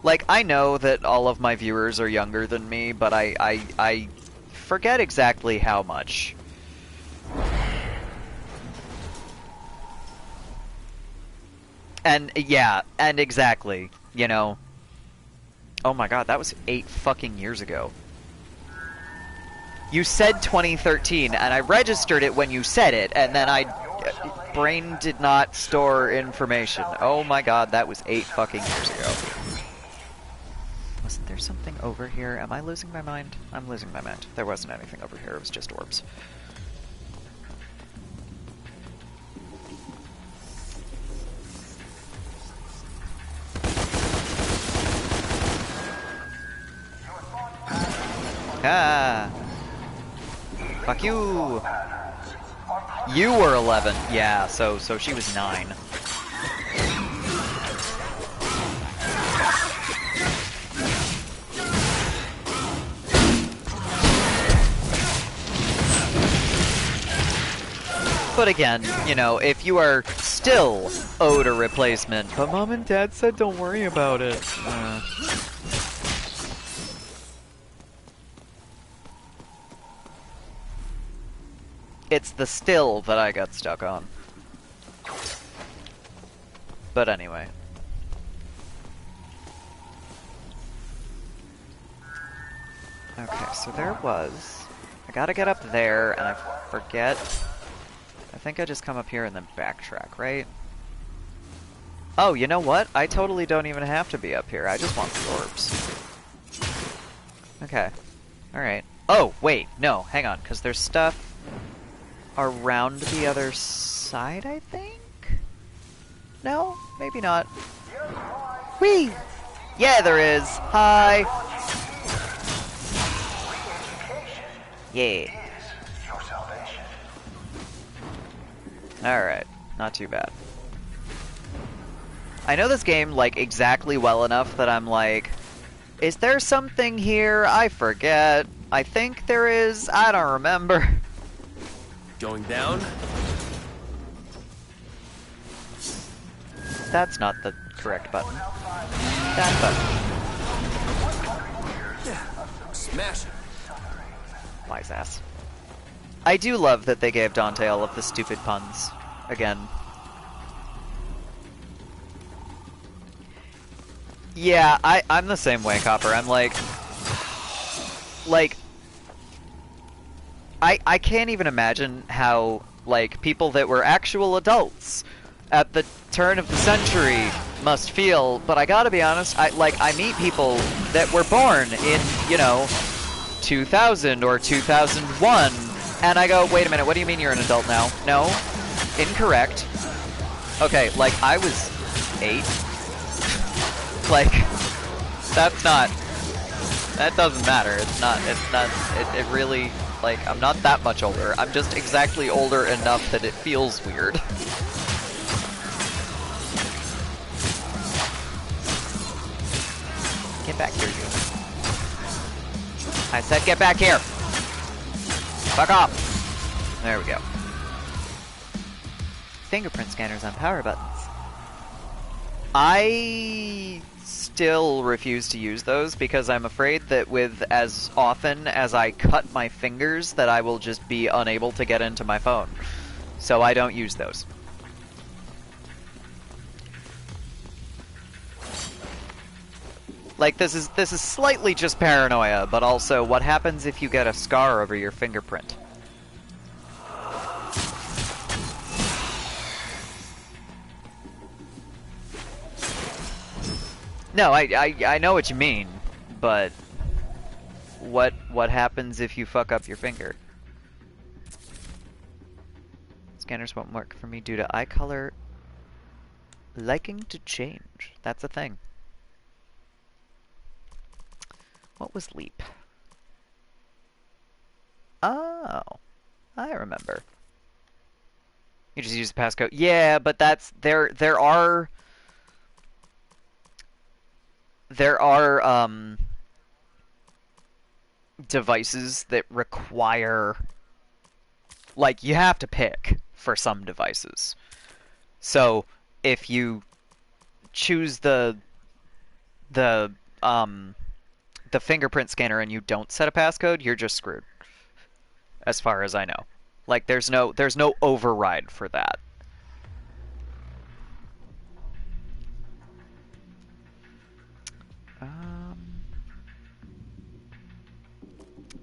Like, I know that all of my viewers are younger than me, but I forget exactly how much. And, yeah, and exactly, you know. Oh my god, that was 8 fucking years ago. You said 2013, and I registered it when you said it, and then brain did not store information. Oh my god, that was 8 fucking years ago. Wasn't there something over here? Am I losing my mind? I'm losing my mind. There wasn't anything over here, it was just orbs. Ah! Fuck you! You were 11. Yeah, so she was 9. But again, you know, if you are still owed a replacement, but Mom and Dad said don't worry about it. It's the still that I got stuck on. But anyway. Okay, so there was... I gotta get up there, and I forget... I think I just come up here and then backtrack, right? Oh, you know what? I totally don't even have to be up here. I just want the orbs. Okay. Alright. Oh, wait. No, hang on, because there's stuff... around the other side, I think? No? Maybe not. Whee! Yeah, there is! Hi! Yeah. Alright, not too bad. I know this game, like, exactly well enough that I'm like, is there something here? I forget. I think there is. I don't remember. Going down? That's not the correct button. That button. Smash it. Wise ass. I do love that they gave Dante all of the stupid puns. Again. Yeah, I'm the same way, Copper. I'm like... I can't even imagine how, like, people that were actual adults at the turn of the century must feel, but I gotta be honest, I meet people that were born in, you know, 2000 or 2001, and I go, wait a minute, what do you mean you're an adult now? No, incorrect. Okay, like, I was 8. Like, that's not, that doesn't matter, it really, like, I'm not that much older, I'm just exactly older enough that it feels weird. Get back here, you. I said get back here! Fuck off! There we go. Fingerprint scanners on power buttons. I still refuse to use those because I'm afraid that with as often as I cut my fingers that I will just be unable to get into my phone. So I don't use those. Like, this is slightly just paranoia, but also what happens if you get a scar over your fingerprint? No, I know what you mean, but what happens if you fuck up your finger? Scanners won't work for me due to eye color liking to change. That's a thing. What was leap? Oh, I remember. You just use the passcode. Yeah, but that's there are devices that require, like, you have to pick for some devices. So if you choose the fingerprint scanner and you don't set a passcode, you're just screwed. As far as I know. Like, there's no override for that.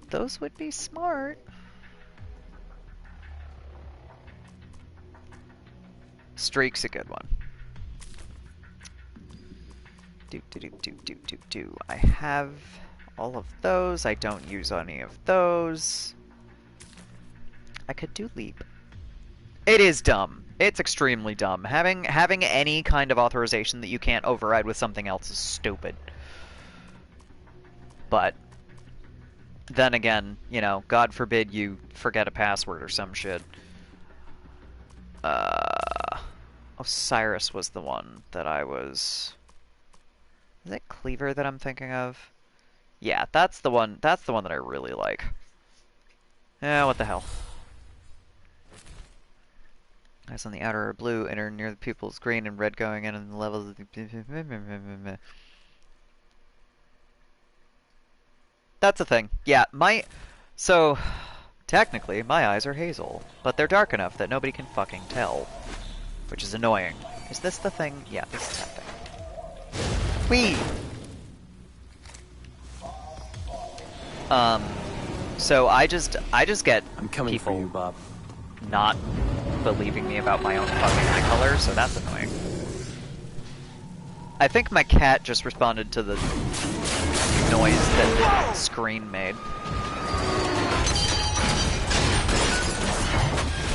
Those would be smart. Streak's a good one. I have all of those. I don't use any of those. I could do leap. It is dumb. It's extremely dumb. Having any kind of authorization that you can't override with something else is stupid. But then again, you know, God forbid you forget a password or some shit. Osiris was the one that I was... Is it Cleaver that I'm thinking of? Yeah, that's the one that I really like. Yeah, what the hell. Eyes on the outer are blue, inner near the pupils green, and red going in and the levels of the... That's a thing. Yeah, so, technically, my eyes are hazel, but they're dark enough that nobody can fucking tell. Which is annoying. Is this the thing? Yeah, this is that thing. Whee! So I just get I'm coming people for you, Bob. not believing me about my own fucking eye color, so that's annoying. I think my cat just responded to the noise that the screen made.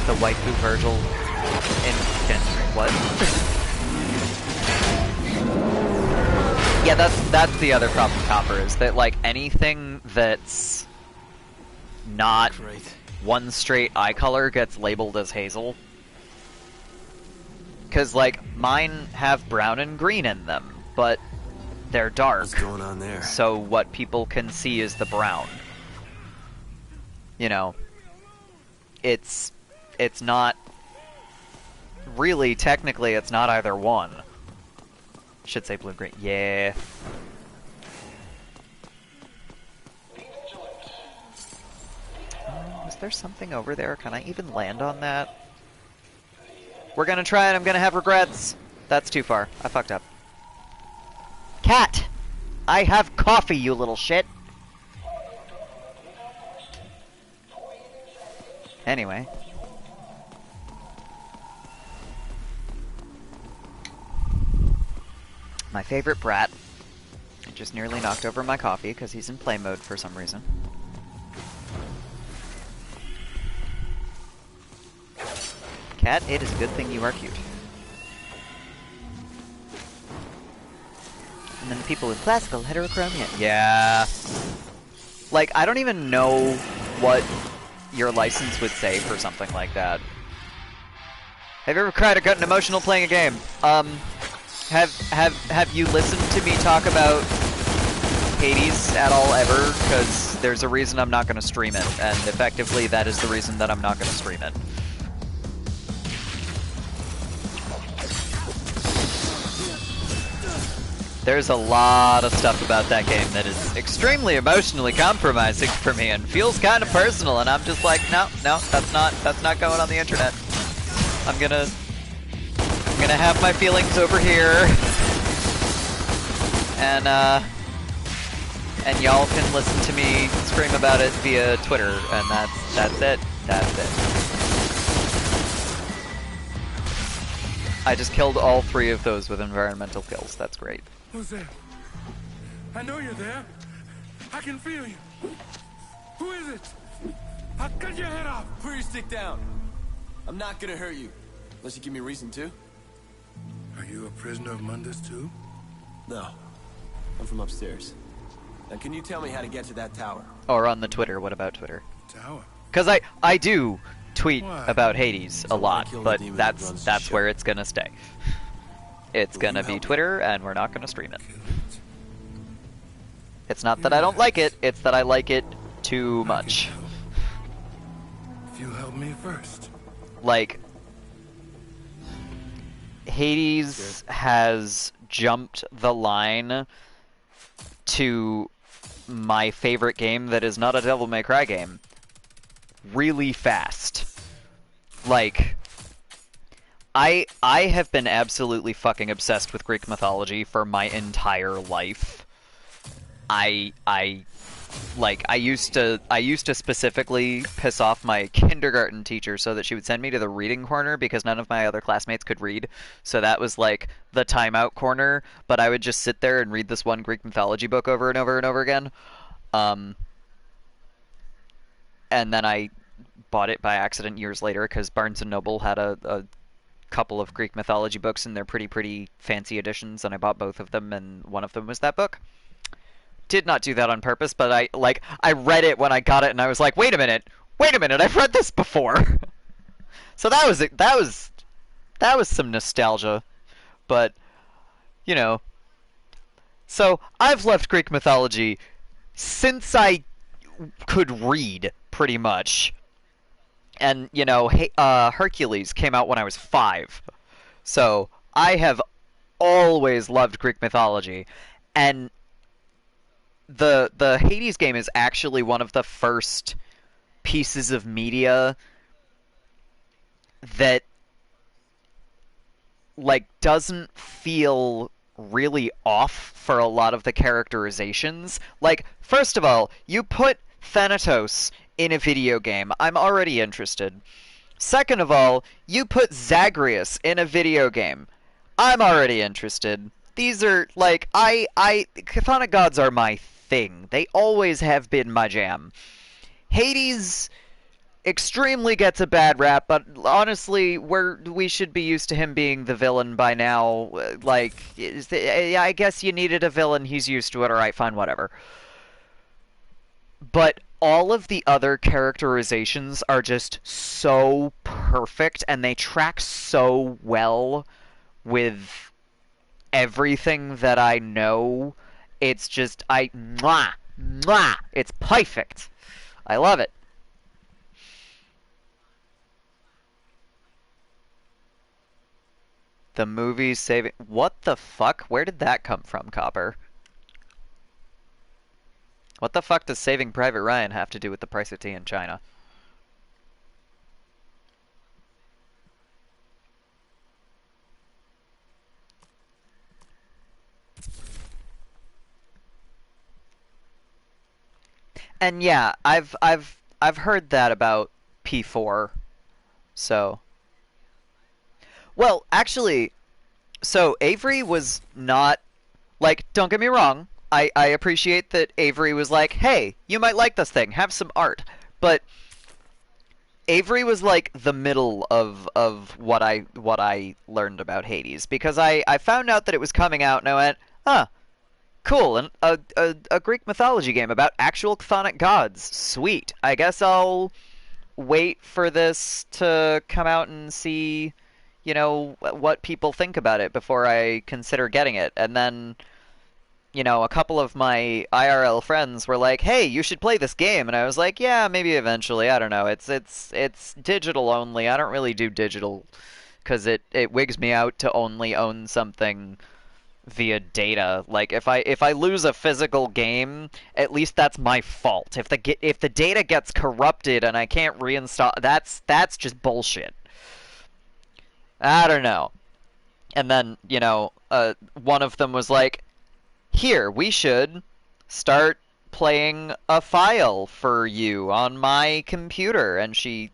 The waifu Virgil in what? Yeah, that's the other problem with Copper, is that, like, anything that's not Great. one straight eye color gets labeled as hazel. Because, like, mine have brown and green in them, but they're dark. What's going on there? So what people can see is the brown. You know, it's not... Really, technically, it's not either one. Should say blue-green. Yeah. Is there something over there? Can I even land on that? We're gonna try it. I'm gonna have regrets. That's too far. I fucked up. Cat! I have coffee, you little shit! Anyway. My favorite brat. I just nearly knocked over my coffee because he's in play mode for some reason. Cat, it is a good thing you are cute. And then the people with classical heterochromia. Yeah. Like, I don't even know what your license would say for something like that. Have you ever cried or gotten emotional playing a game? Have you listened to me talk about Hades at all ever? Because there's a reason I'm not going to stream it, and effectively that is the reason that I'm not going to stream it. There's a lot of stuff about that game that is extremely emotionally compromising for me and feels kind of personal, and I'm just like, no, that's not going on the internet. I'm gonna have my feelings over here, and y'all can listen to me scream about it via Twitter, and that's it. That's it. I just killed all 3 of those with environmental kills. That's great. Who's there? I know you're there. I can feel you. Who is it? I'll cut your head off. Put your stick down. I'm not gonna hurt you. Unless you give me a reason to. Are you a prisoner of Mundus too? No. I'm from upstairs. Now can you tell me how to get to that tower? Or on the Twitter. What about Twitter? Tower? Because I do tweet Why? about Hades a lot, kill the but demon that runs the that's ship. where it's gonna stay. It's Will gonna you be help me? Twitter, and we're not gonna stream it. Kill it. It's not that I don't like it, it's that I like it too I much. can help. If you help me first. Like, Hades has jumped the line to my favorite game that is not a Devil May Cry game really fast. Like, I have been absolutely fucking obsessed with Greek mythology for my entire life. I used to specifically piss off my kindergarten teacher so that she would send me to the reading corner because none of my other classmates could read. So that was like the timeout corner, but I would just sit there and read this one Greek mythology book over and over and over again. And then I bought it by accident years later because Barnes & Noble had a couple of Greek mythology books in their pretty fancy editions, and I bought both of them, and one of them was that book. Did not do that on purpose, but I read it when I got it, and I was like, wait a minute, I've read this before. So that was some nostalgia, but you know. So I've loved Greek mythology since I could read, pretty much. And you know, Hercules came out when I was 5, so I have always loved Greek mythology, and the Hades game is actually one of the first pieces of media that like doesn't feel really off for a lot of the characterizations. Like, first of all, you put Thanatos in a video game, I'm already interested. Second of all, you put Zagreus in a video game, I'm already interested. These are, like, Chthonic gods are my thing. They always have been my jam. Hades, extremely gets a bad rap, but honestly, we should be used to him being the villain by now. Like, I guess you needed a villain. He's used to it. All right, fine, whatever. But all of the other characterizations are just so perfect, and they track so well with everything that I know. It's just mwah, mwah. It's perfect. I love it. The movie saving... What the fuck? Where did that come from, Copper? What the fuck does Saving Private Ryan have to do with the price of tea in China? And yeah, I've heard that about P4. So, well, actually, so Avery was not like, don't get me wrong. I appreciate that Avery was like, hey, you might like this thing, have some art. But Avery was like the middle of what I learned about Hades, because I found out that it was coming out and I went, huh, cool, and a Greek mythology game about actual chthonic gods. Sweet. I guess I'll wait for this to come out and see, what people think about it before I consider getting it. And then, a couple of my IRL friends were like, "Hey, you should play this game." And I was like, "Yeah, maybe eventually. I don't know. It's digital only. I don't really do digital because it wigs me out to only own something via data. Like if I lose a physical game, at least that's my fault. If the data gets corrupted and I can't reinstall, that's just bullshit. I don't know. And then, one of them was like, "Here, we should start playing a file for you on my computer." And she,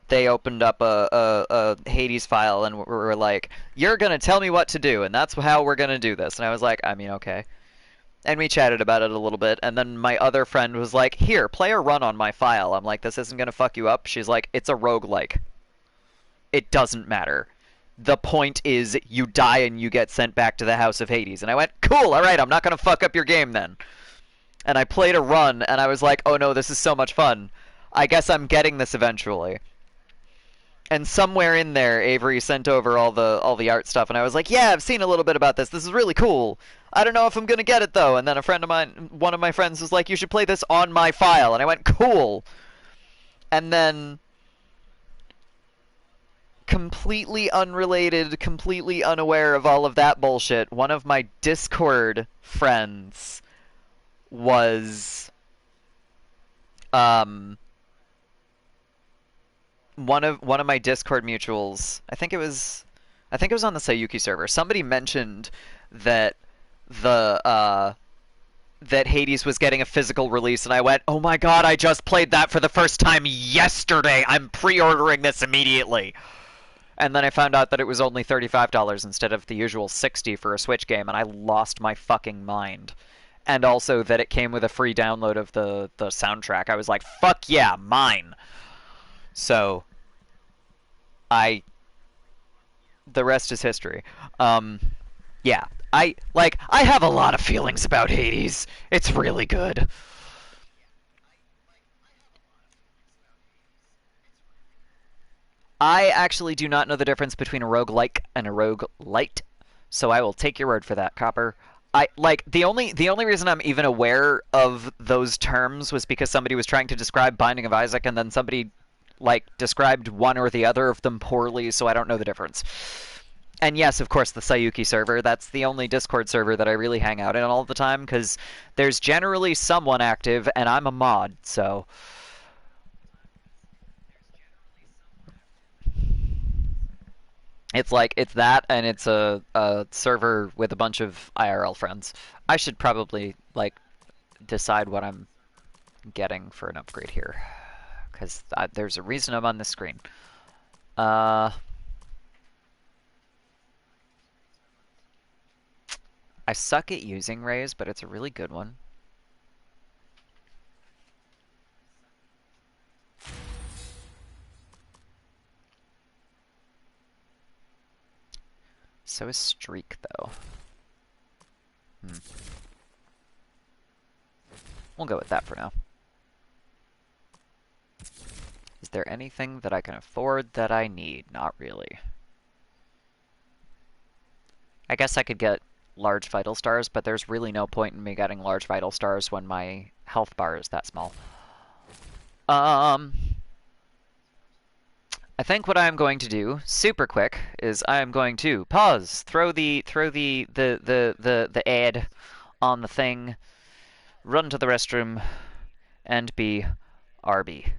they opened up a Hades file and were like, "You're gonna tell me what to do, and that's how we're gonna do this." And I was like, I mean, okay. And we chatted about it a little bit, and then my other friend was like, "Here, play a run on my file." I'm like, "This isn't gonna fuck you up." She's like, "It's a roguelike. It doesn't matter. The point is you die and you get sent back to the House of Hades." And I went, "Cool, alright, I'm not gonna fuck up your game then." And I played a run, and I was like, "Oh no, this is so much fun. I guess I'm getting this eventually." And somewhere in there, Avery sent over all the art stuff, and I was like, "Yeah, I've seen a little bit about this. This is really cool. I don't know if I'm gonna get it though." And then one of my friends was like, "You should play this on my file." And I went, "Cool." And then, completely unrelated, completely unaware of all of that bullshit, one of my Discord friends was um one of my Discord mutuals. I think it was on the Sayuki server. Somebody mentioned that the that Hades was getting a physical release, and I went, "Oh my god, I just played that for the first time yesterday. I'm pre-ordering this immediately." And then I found out that it was only $35 instead of the usual $60 for a Switch game, and I lost my fucking mind. And also that it came with a free download of the soundtrack. I was like, "Fuck yeah, mine." So, I the rest is history. Yeah, I have a lot of feelings about Hades. It's really good. I actually do not know the difference between a roguelike and a roguelite, so I will take your word for that, Copper. I like the only reason I'm even aware of those terms was because somebody was trying to describe Binding of Isaac, and then somebody described one or the other of them poorly, so I don't know the difference. And yes, of course, the Sayuki server. That's the only Discord server that I really hang out in all the time, because there's generally someone active, and I'm a mod, so. It's that, and it's a server with a bunch of IRL friends. I should probably, decide what I'm getting for an upgrade here, because there's a reason I'm on this screen. I suck at using Raise, but it's a really good one. So is Streak, though. We'll go with that for now. Is there anything that I can afford that I need? Not really. I guess I could get large vital stars, but there's really no point in me getting large vital stars when my health bar is that small. I think what I'm going to do, super quick, is I am going to pause, throw the ad on the thing, run to the restroom, and be RB.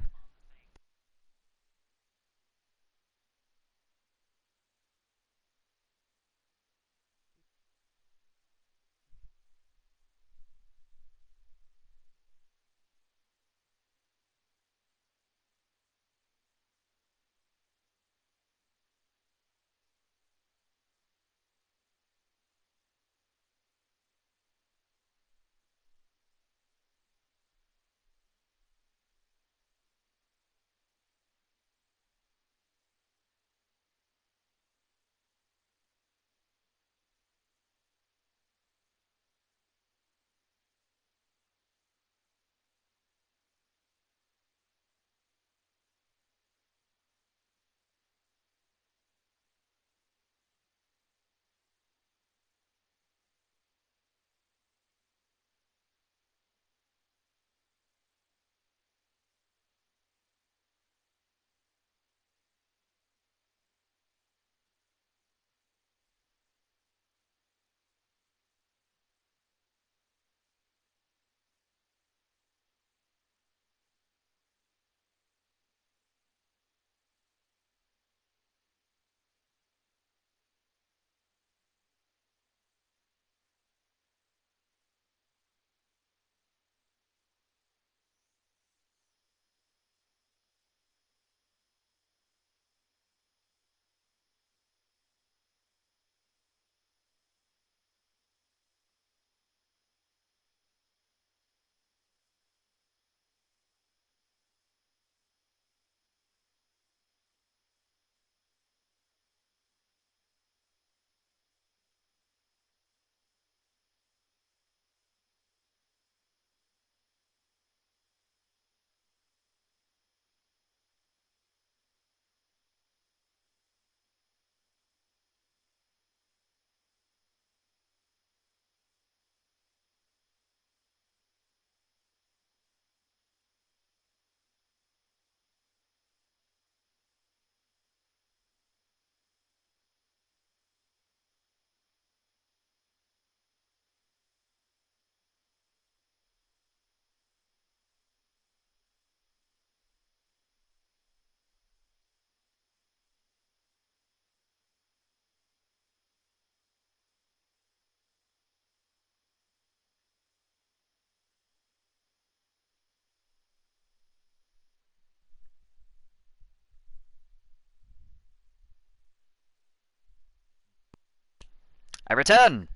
I return!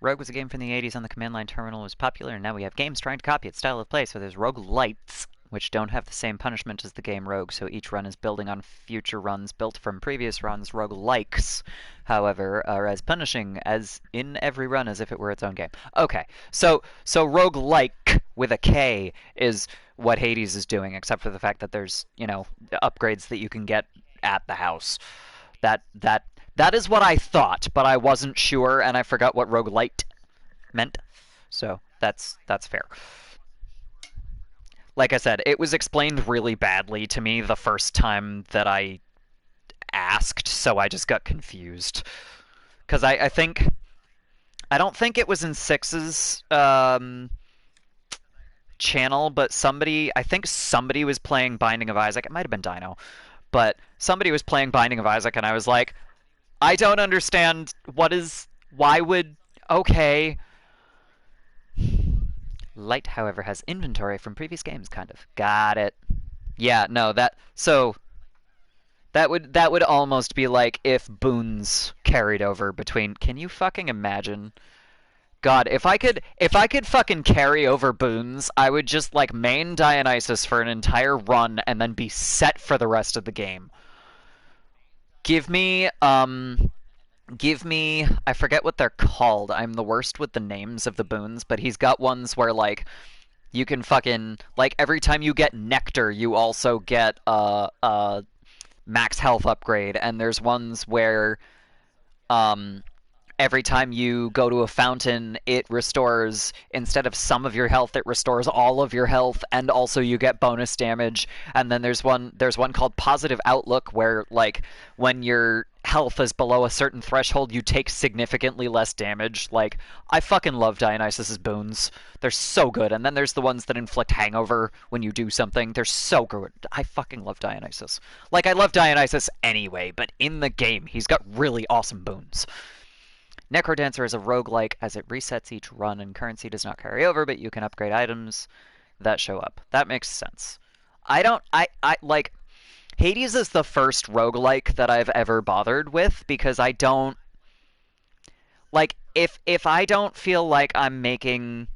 Rogue was a game from the 80s on the command line terminal. It was popular, and now we have games trying to copy its style of play. So there's Rogue Lights, which don't have the same punishment as the game Rogue, so each run is building on future runs built from previous runs. Rogue Likes, however, are as punishing as in every run as if it were its own game. Okay, so Rogue Like with a K is what Hades is doing, except for the fact that there's, you know, upgrades that you can get at the house. That is what I thought, but I wasn't sure, and I forgot what roguelite meant. So that's fair. Like I said, it was explained really badly to me the first time that I asked, so I just got confused. Because I don't think it was in Six's channel, but I think somebody was playing Binding of Isaac. It might have been Dino. But somebody was playing Binding of Isaac, and I was like, I don't understand okay. Light, however, has inventory from previous games, kind of. Got it. Yeah, no, that would almost be like if boons carried over between. Can you fucking imagine? God, if I could fucking carry over boons, I would just like main Dionysus for an entire run and then be set for the rest of the game. Give me, I forget what they're called. I'm the worst with the names of the boons, but he's got ones where, like, you can fucking, like, every time you get nectar, you also get a max health upgrade, and there's ones where, every time you go to a fountain, it restores, instead of some of your health, it restores all of your health, and also you get bonus damage. And then there's one called Positive Outlook, where, like, when your health is below a certain threshold, you take significantly less damage. Like, I fucking love Dionysus's boons. They're so good. And then there's the ones that inflict hangover when you do something. They're so good. I fucking love Dionysus. Like, I love Dionysus anyway, but in the game, he's got really awesome boons. Necrodancer is a roguelike as it resets each run and currency does not carry over, but you can upgrade items that show up. That makes sense. I like, Hades is the first roguelike that I've ever bothered with, because I don't, like, if I don't feel like I'm making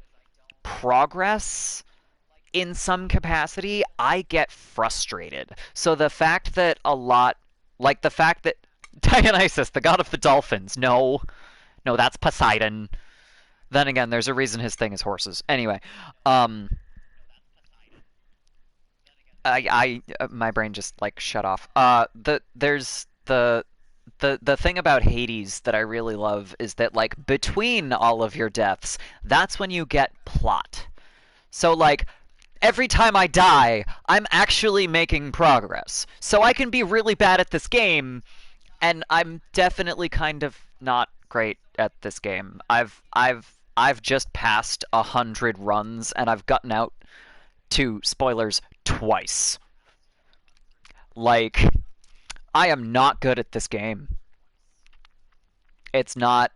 progress in some capacity, I get frustrated. So the fact that Dionysus, the god of the dolphins, no, that's Poseidon. Then again, there's a reason his thing is horses. Anyway, my brain just, like, shut off. There's the thing about Hades that I really love is that, like, between all of your deaths, that's when you get plot. So, like, every time I die, I'm actually making progress. So I can be really bad at this game, and I'm definitely kind of not great at this game. I've just passed 100 runs, and I've gotten out to, spoilers, twice. Like, I am not good at this game. It's not.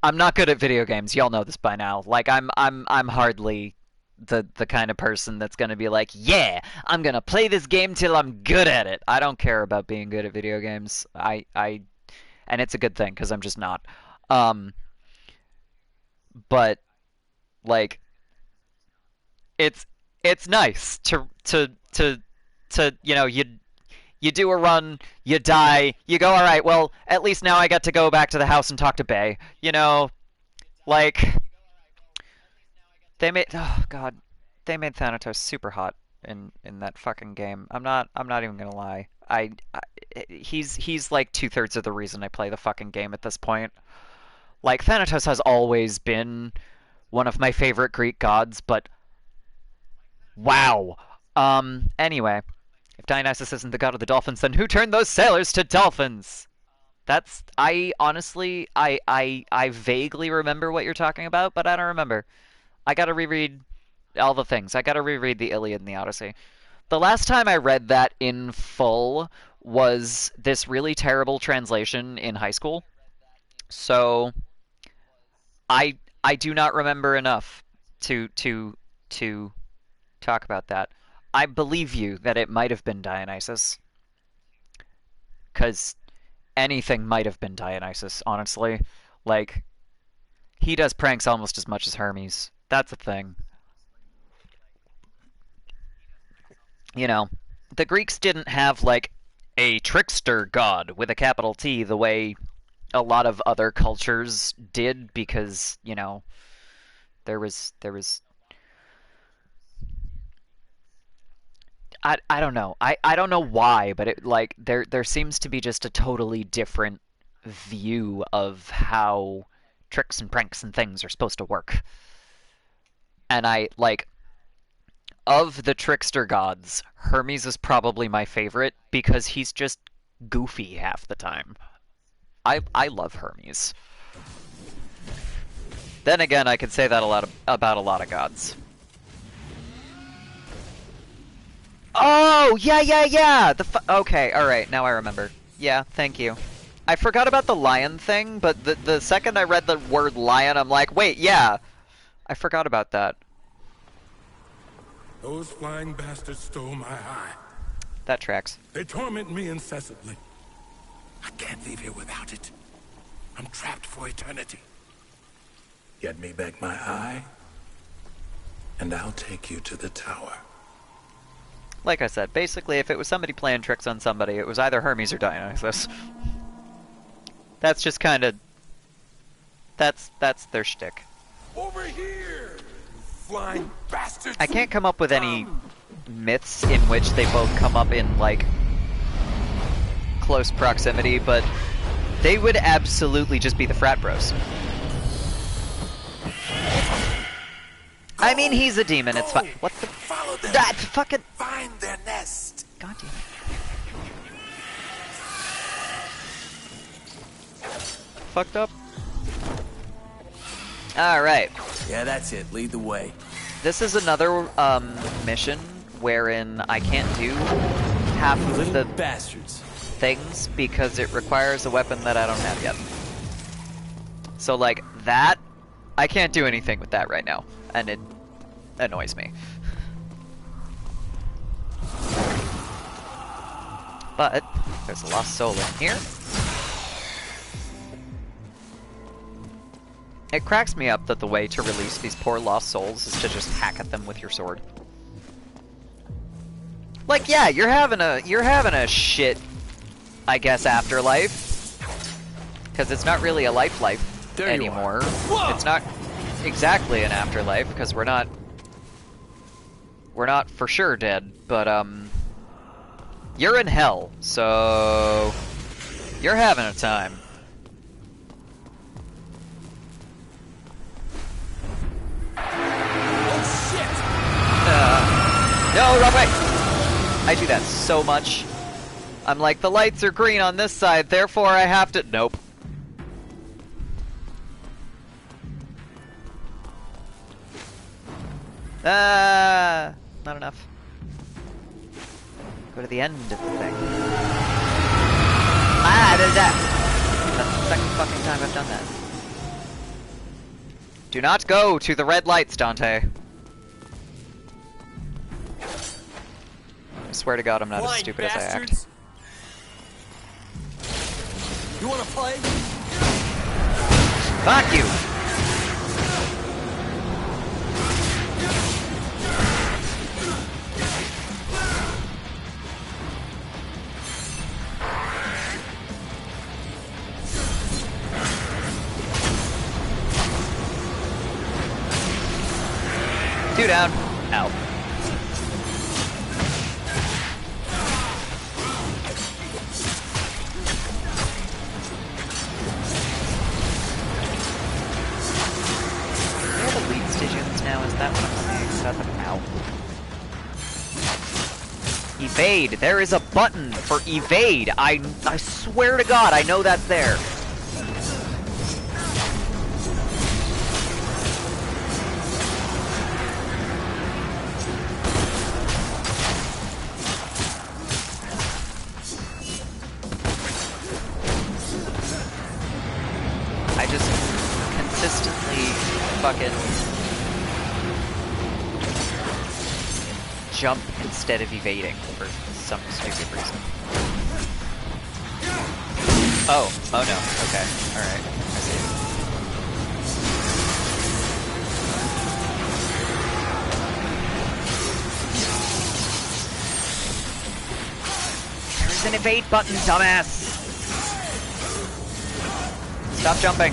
I'm not good at video games. Y'all know this by now. Like, I'm hardly the kind of person that's gonna be like, yeah, I'm gonna play this game till I'm good at it. I don't care about being good at video games. And it's a good thing, because I'm just not. But, like, it's nice to you know, you do a run, you die, you go, all right, well, at least now I get to go back to the house and talk to Bae. You know, like, they made Thanatos super hot in that fucking game. I'm not even gonna lie. He's like 2/3 of the reason I play the fucking game at this point. Like, Thanatos has always been one of my favorite Greek gods, but wow. Anyway, if Dionysus isn't the god of the dolphins, then who turned those sailors to dolphins? I honestly, I vaguely remember what you're talking about, but I don't remember. I gotta reread all the things. I gotta reread the Iliad and the Odyssey. The last time I read that in full was this really terrible translation in high school. So I do not remember enough to talk about that. I believe you that it might have been Dionysus. Because anything might have been Dionysus, honestly. Like, he does pranks almost as much as Hermes. That's a thing. You know, the Greeks didn't have, like, a trickster god with a capital T the way a lot of other cultures did, because, you know, there was I don't know. I don't know why, but it, like, there seems to be just a totally different view of how tricks and pranks and things are supposed to work. And of the trickster gods, Hermes is probably my favorite because he's just goofy half the time. I love Hermes. Then again, I could say that about a lot of gods. Oh, yeah! Okay, alright, now I remember. Yeah, thank you. I forgot about the lion thing, but the second I read the word lion, I'm like, wait, yeah! I forgot about that. Those flying bastards stole my eye. That tracks. They torment me incessantly. I can't leave here without it. I'm trapped for eternity. Get me back my eye, and I'll take you to the tower. Like I said, basically, if it was somebody playing tricks on somebody, it was either Hermes or Dionysus. That's just kind of... That's their shtick. Over here! Flying bastards! I can't come up with any myths in which they both come up in, like, close proximity, but they would absolutely just be the frat bros. I mean, he's a demon, it's fine. What the... Follow them! That fucking... Find their nest! God damn it. Fucked up. Alright. Yeah, that's it. Lead the way. This is another mission wherein I can't do half of Little the bastards. things because it requires a weapon that I don't have yet. So like that, I can't do anything with that right now, and it annoys me. But there's a lost soul in here. It cracks me up that the way to release these poor lost souls is to just hack at them with your sword. Like, yeah, you're having a shit, I guess, afterlife, because it's not really a life anymore. It's not exactly an afterlife because we're not for sure dead, but you're in hell, so you're having a time. No, wrong way! I do that so much. I'm like, the lights are green on this side, therefore I have to... Nope. Not enough. Go to the end of the thing. There's that! That's the second fucking time I've done that. Do not go to the red lights, Dante. I swear to God, I'm not as stupid as I act. You wanna play? Fuck you! Two down. Ow. Now, is that what I'm saying? Is that the ow? Evade! There is a button for evade! I swear to God, I know that's there. I just consistently fucking jump instead of evading for some stupid reason. Oh no. Okay. Alright. I see. There's an evade button, dumbass! Stop jumping.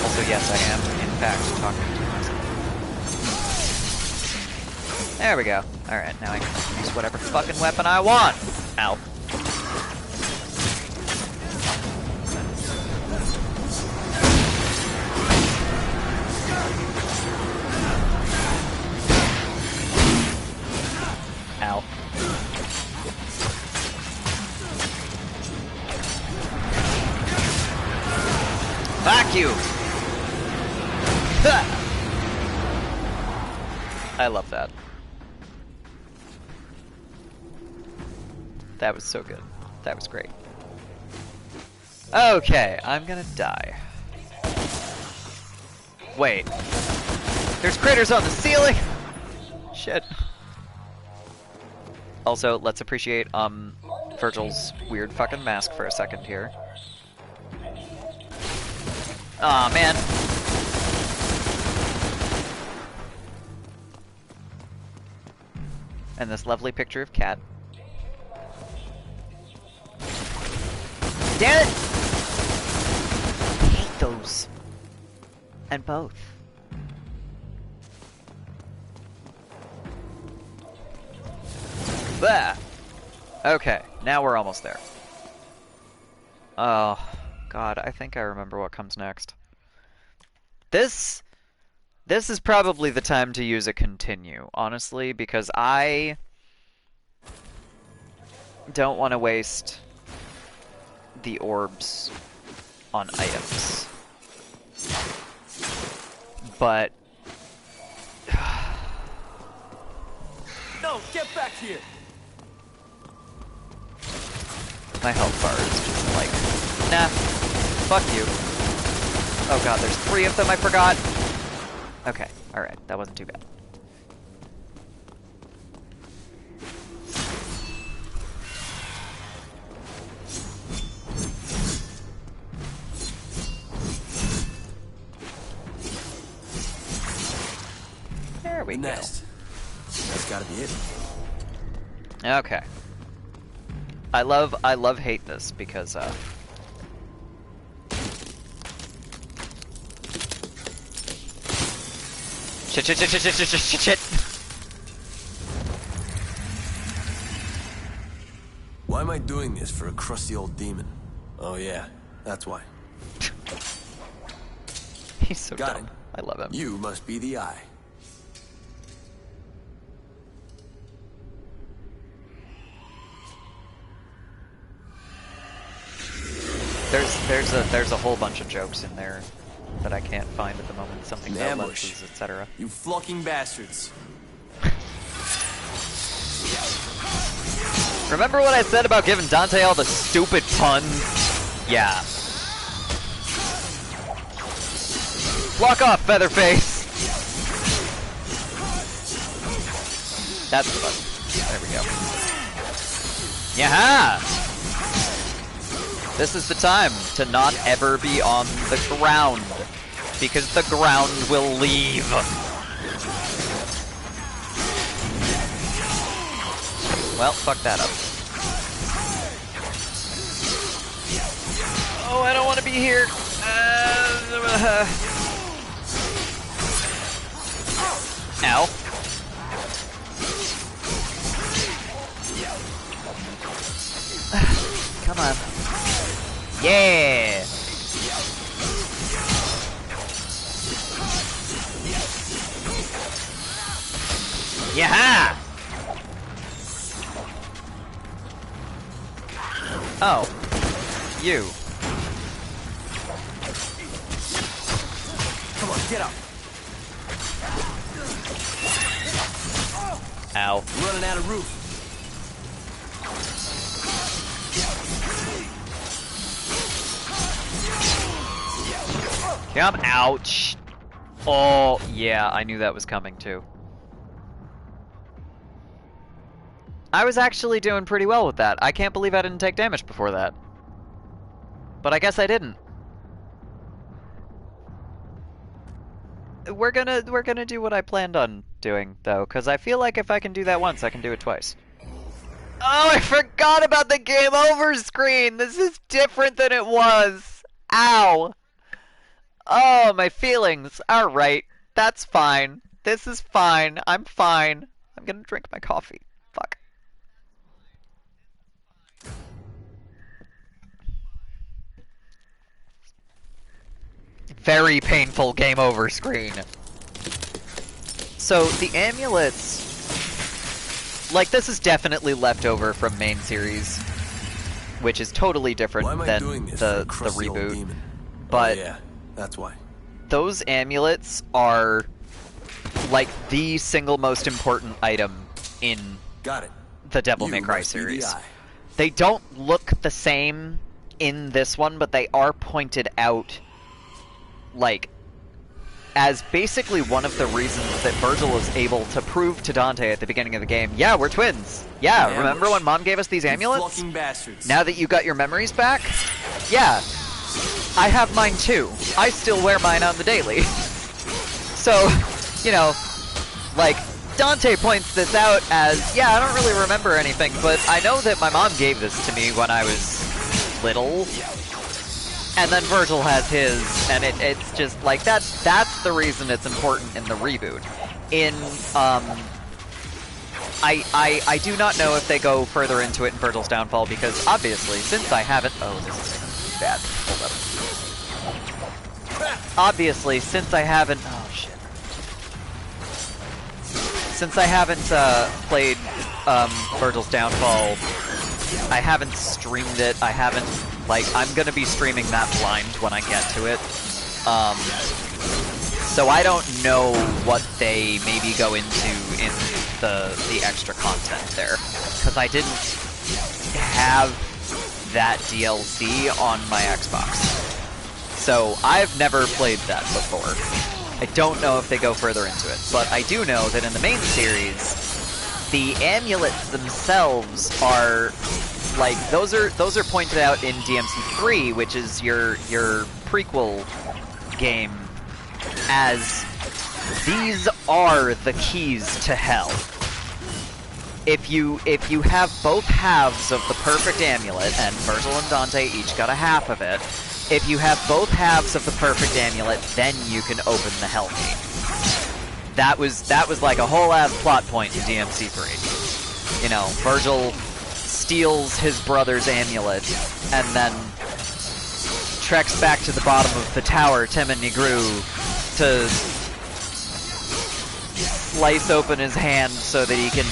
Also, yes, I am, in fact, talking to myself. There we go. Alright, now I can use whatever fucking weapon I want! Ow. Ow. Fuck you! I love that. That was so good. That was great. Okay, I'm gonna die. Wait. There's critters on the ceiling! Shit. Also, let's appreciate, Virgil's weird fucking mask for a second here. Aw, man. And this lovely picture of Cat. Damn it! I hate those. And both. Bah! Okay, now we're almost there. Oh, God, I think I remember what comes next. This is probably the time to use a continue, honestly, because I don't want to waste the orbs on items. But... No, get back here! My health bar is just like, nah, fuck you. Oh god, there's 3 of them, I forgot. Okay, alright, that wasn't too bad. There we go. Nest. That's gotta be it. Okay. I love hate this because shit. Why am I doing this for a crusty old demon? Oh yeah, that's why. He's so Got dumb. it. I love him. You must be the eye. There's a whole bunch of jokes in there that I can't find at the moment. Something An about ambush. lenses, etc. You flunking bastards. Remember what I said about giving Dante all the stupid puns? Yeah. Block off, Featherface! That's the button. There we go. Yaha! This is the time to not ever be on the ground, because the ground will leave. Well, fuck that up. Oh, I don't want to be here. Ow. Come on. Yeah! Yaha! Oh. You. Come on, get up. Ow. I'm running out of roof. Come, ouch. Oh, yeah, I knew that was coming too. I was actually doing pretty well with that. I can't believe I didn't take damage before that. But I guess I didn't. We're gonna do what I planned on doing, though, because I feel like if I can do that once, I can do it twice. Oh, I forgot about the game over screen! This is different than it was! Ow! Oh, my feelings. Alright, that's fine. This is fine. I'm fine. I'm gonna drink my coffee. Fuck. Very painful game over screen. So, the amulets... Like, this is definitely leftover from main series, which is totally different than the reboot. But oh, yeah, that's why. Those amulets are like the single most important item in Got it. the Devil May Cry series. They don't look the same in this one, but they are pointed out like as basically one of the reasons that Virgil is able to prove to Dante at the beginning of the game, yeah, we're twins. Yeah, remember when Mom gave us these amulets? Now that you got your memories back? Yeah, I have mine too. I still wear mine on the daily. So, you know, like, Dante points this out as, yeah, I don't really remember anything, but I know that my mom gave this to me when I was little. And then Virgil has his, and it's just like that's the reason it's important in the reboot. In I do not know if they go further into it in Virgil's Downfall, because obviously since I haven't this is gonna be bad. Hold up. Obviously since I haven't since I haven't played Virgil's Downfall, I haven't streamed it. I haven't, like, I'm gonna be streaming that blind when I get to it. So I don't know what they maybe go into in the extra content there, because I didn't have that DLC on my Xbox. So I've never played that before. I don't know if they go further into it, but I do know that in the main series, the amulets themselves are, like, those are pointed out in DmC 3, which is your prequel game, as these are the keys to hell. If you have both halves of the perfect amulet, and Virgil and Dante each got a half of it, if you have both halves of the perfect amulet, then you can open the Hell Gate. That was like a whole ass plot point in DmC 3. You know, Virgil steals his brother's amulet, and then treks back to the bottom of the tower, Tim and Nigru, to slice open his hand so that he can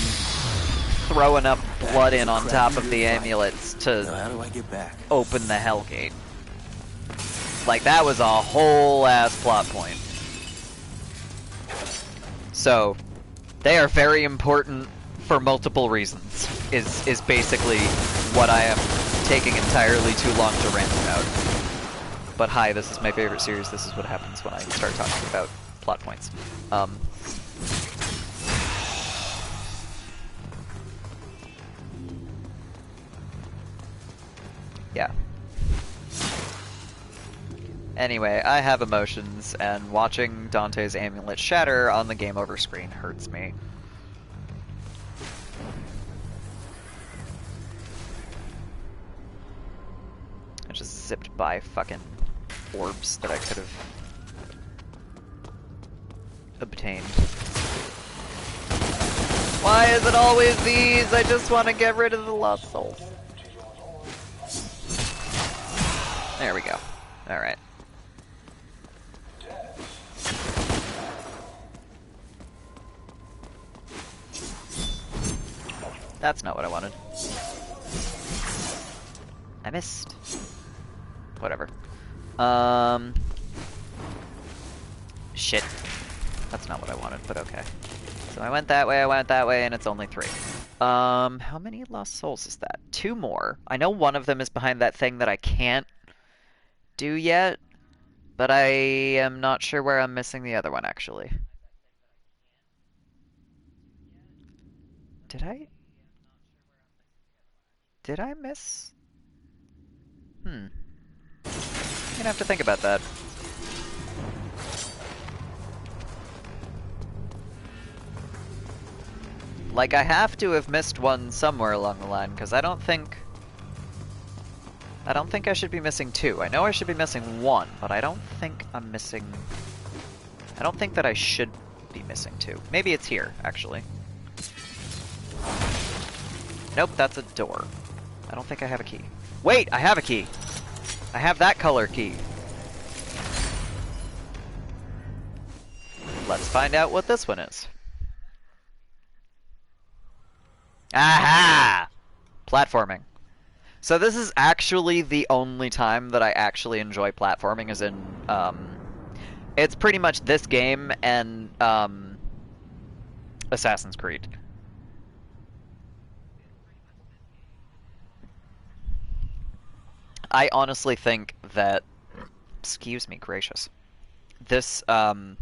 throw enough blood in on top of the amulets to How do I get back? open the Hell Gate. Like, that was a whole ass plot point. So, they are very important for multiple reasons, is basically what I am taking entirely too long to rant about. But hi, this is my favorite series. This is what happens when I start talking about plot points. Yeah. Anyway, I have emotions, and watching Dante's amulet shatter on the game over screen hurts me. I just zipped by fucking orbs that I could have obtained. Why is it always these? I just want to get rid of the lost souls. There we go. Alright. That's not what I wanted. I missed. Whatever. Shit. That's not what I wanted, but okay. So I went that way, and it's only 3. How many lost souls is that? 2 more. I know one of them is behind that thing that I can't do yet, but I am not sure where I'm missing the other one, actually. Did I miss? I'm gonna have to think about that. Like, I have to have missed one somewhere along the line, because I don't think I should be missing 2. I know I should be missing 1, but I don't think I'm missing... I don't think that I should be missing 2. Maybe it's here, actually. Nope, that's a door. I don't think I have a key. Wait, I have a key! I have that color key. Let's find out what this one is. Aha! Platforming. So this is actually the only time that I actually enjoy platforming, is in, it's pretty much this game and, Assassin's Creed. I honestly think that, excuse me, gracious, this, the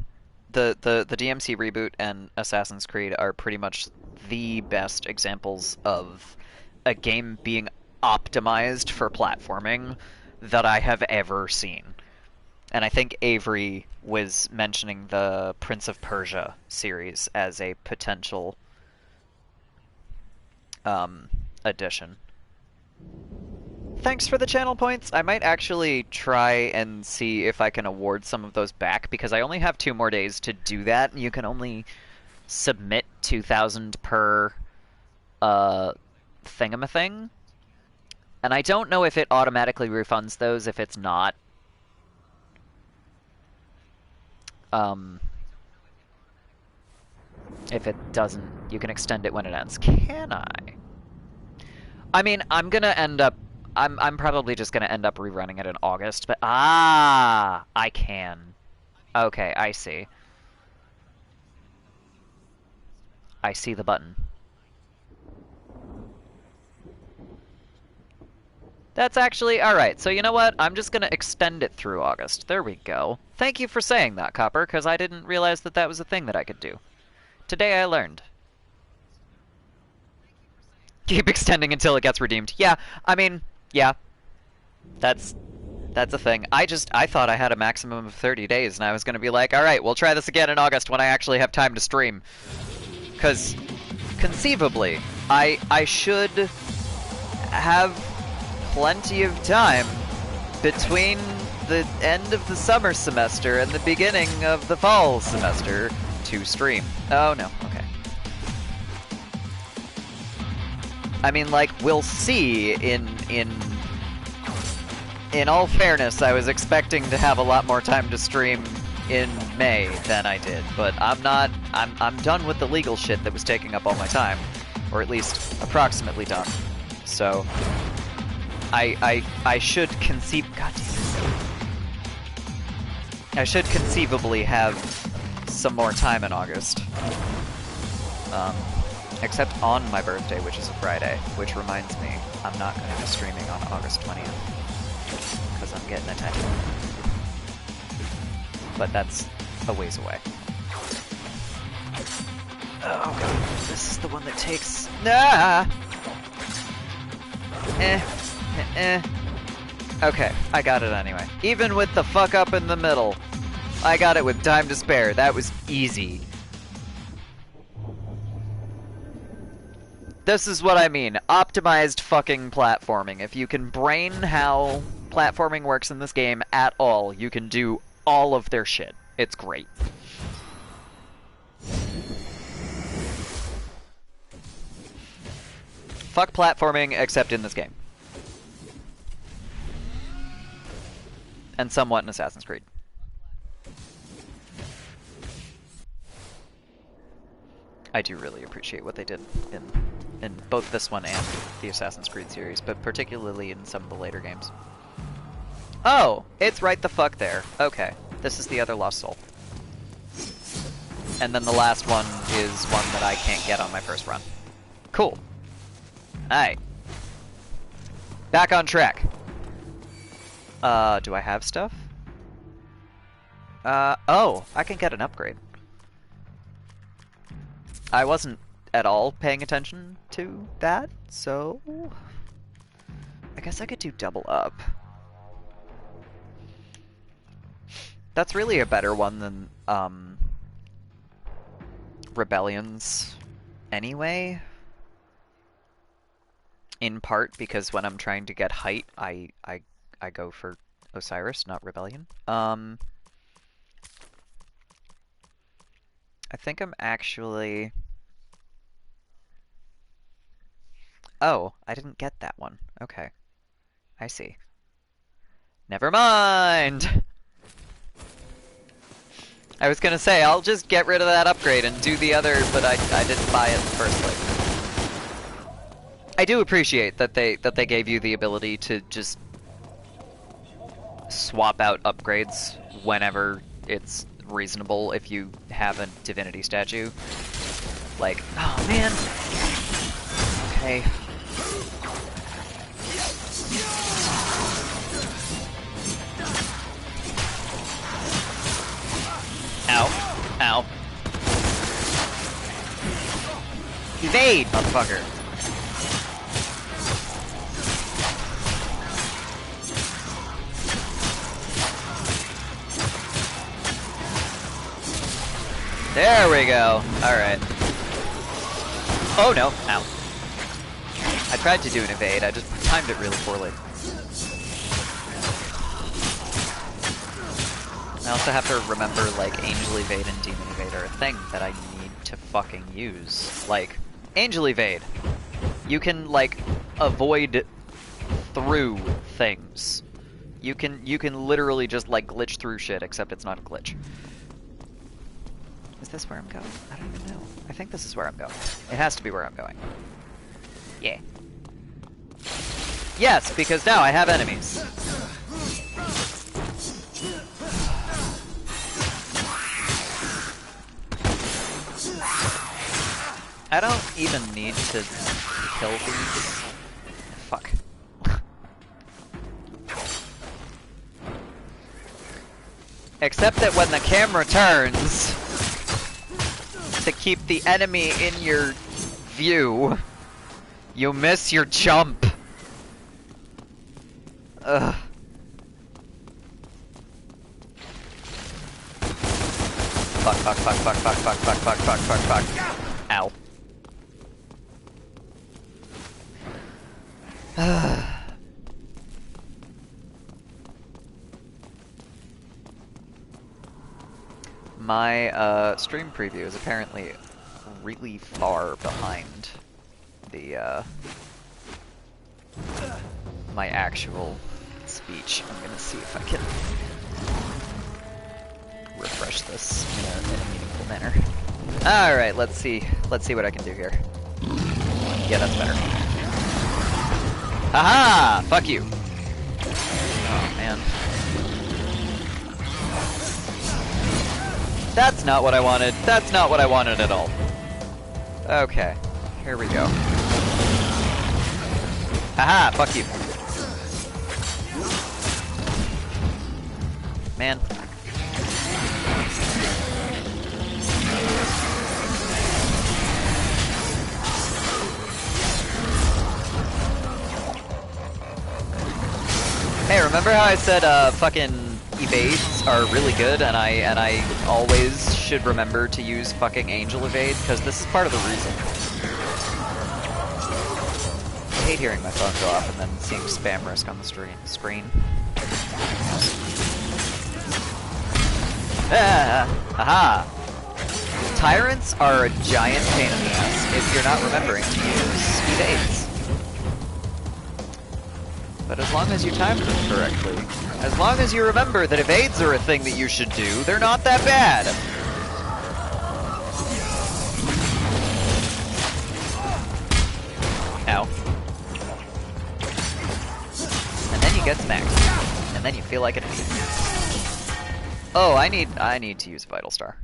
DmC reboot and Assassin's Creed are pretty much the best examples of a game being optimized for platforming that I have ever seen. And I think Avery was mentioning the Prince of Persia series as a potential addition. Thanks for the channel points. I might actually try and see if I can award some of those back, because I only have 2 more days to do that, and you can only submit 2,000 per thingamathing. And I don't know if it automatically refunds those if it's not. If it doesn't, you can extend it when it ends. Can I? I mean, I'm gonna end up... I'm probably just gonna end up rerunning it in August, but... Ah! I can. Okay, I see. I see the button. That's actually... Alright, so you know what? I'm just gonna extend it through August. There we go. Thank you for saying that, Copper, because I didn't realize that that was a thing that I could do. Today I learned. Keep extending until it gets redeemed. Yeah, I mean, yeah. That's a thing. I thought I had a maximum of 30 days, and I was gonna be like, alright, we'll try this again in August when I actually have time to stream. Because, conceivably, I should have plenty of time between the end of the summer semester and the beginning of the fall semester to stream. Oh no, okay. I mean, like, we'll see. In all fairness, I was expecting to have a lot more time to stream in May than I did, but I'm done with the legal shit that was taking up all my time, or at least approximately done. So I should conceive... God damn it. I should conceivably have some more time in August. Except on my birthday, which is a Friday, which reminds me, I'm not going to be streaming on August 20th, because I'm getting a tattoo. But that's a ways away. Oh god, this is the one that takes... Ah! Okay, I got it anyway. Even with the fuck up in the middle, I got it with time to spare. That was easy. This is what I mean. Optimized fucking platforming. If you can brain how platforming works in this game at all, you can do all of their shit. It's great. Fuck platforming, except in this game. And somewhat in Assassin's Creed. I do really appreciate what they did in both this one and the Assassin's Creed series, but particularly in some of the later games. Oh! It's right the fuck there. Okay. This is the other Lost Soul. And then the last one is one that I can't get on my first run. Cool. Alright. Back on track. Do I have stuff? Oh! I can get an upgrade. I wasn't at all paying attention to that, so... I guess I could do double up. That's really a better one than, Rebellions anyway. In part because when I'm trying to get height, I go for Osiris, not Rebellion. I think I'm actually... Oh, I didn't get that one. Okay. I see. Never mind! I was gonna say, I'll just get rid of that upgrade and do the other, but I didn't buy it in the first place. I do appreciate that they gave you the ability to just swap out upgrades whenever it's reasonable if you have a divinity statue. Like, oh man. Okay. Ow. Ow. Evade, motherfucker. There we go. Alright. Oh no. Ow. I tried to do an evade, I just timed it really poorly. I also have to remember, like, Angel Evade and Demon Evade are a thing that I need to fucking use. Like, Angel Evade. You can, like, avoid through things. You can literally just, like, glitch through shit, except it's not a glitch. Is this where I'm going? I don't even know. I think this is where I'm going. It has to be where I'm going. Yeah. Yes, because now I have enemies. I don't even need to kill these. Fuck. Except that when the camera turns to keep the enemy in your view, you miss your jump. Ugh. Fuck, fuck, fuck, fuck, fuck, fuck, fuck, fuck, fuck, fuck, fuck. Ow. My stream preview is apparently really far behind the my actual speech. I'm gonna see if I can refresh this in a meaningful manner. Alright, let's see what I can do here. Yeah, that's better. Haha! Fuck you! Oh, man. That's not what I wanted. That's not what I wanted at all. Okay. Here we go. Haha! Fuck you. Man. Hey, remember how I said fucking evades are really good, and I always should remember to use fucking Angel Evade, because this is part of the reason. I hate hearing my phone go off and then seeing spam risk on the screen. Ah, aha! Tyrants are a giant pain in the ass if you're not remembering to use evades. But as long as you time them correctly, as long as you remember that evades are a thing that you should do, they're not that bad! Ow. And then you get smacked. And then you feel like an idiot. Oh, I need to use Vital Star.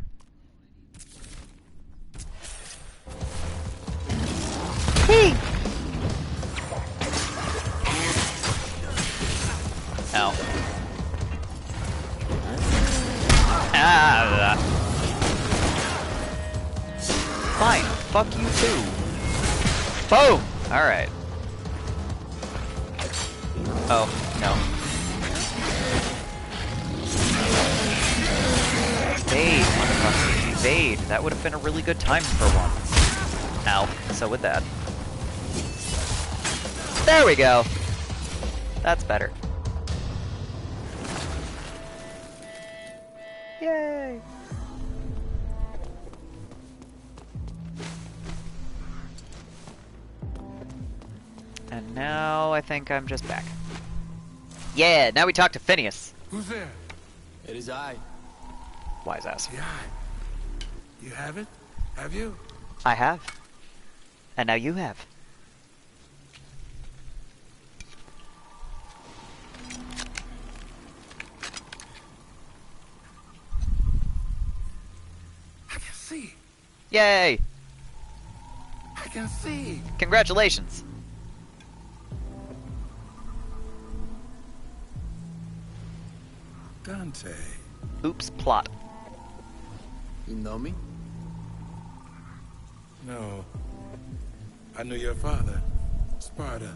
Whee! Ow. Ah! Fine, fuck you too. Boom! Alright. Oh, no. Evade, motherfucker. Evade. That would have been a really good time for once. Ow. So would that. There we go! That's better. Yay! And now I think I'm just back. Yeah, now we talk to Phineas. Who's there? It is I. Wise ass. Yeah. You have it? Have you? I have. And now you have. I can see. Yay! I can see. Congratulations. Dante. Oops, plot. You know me? No. I knew your father, Sparta.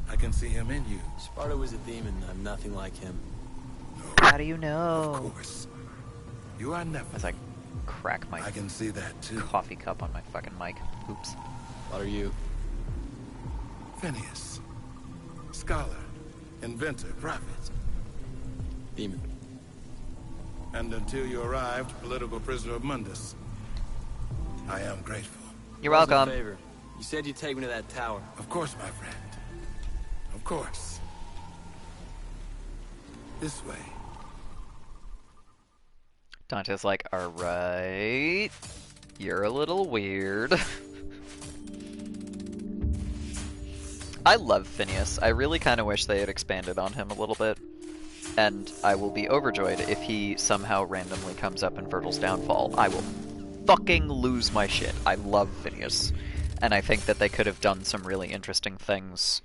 I can see him in you. Sparta was a demon. I'm nothing like him. How do you Of know? course. You are never. As I crack my I can see that too. coffee cup on my fucking mic. Oops. What are you? Phineas. Scholar. Inventor. Prophet. Demon. And until you arrived, political prisoner of Mundus. I am grateful. You're What's the welcome. favor? You said you'd take me to that tower. Of course, my friend. Of course. This way. Dante's like, alright. You're a little weird. I love Phineas. I really kind of wish they had expanded on him a little bit. And I will be overjoyed if he somehow randomly comes up in Virgil's downfall. I will fucking lose my shit. I love Phineas. And I think that they could have done some really interesting things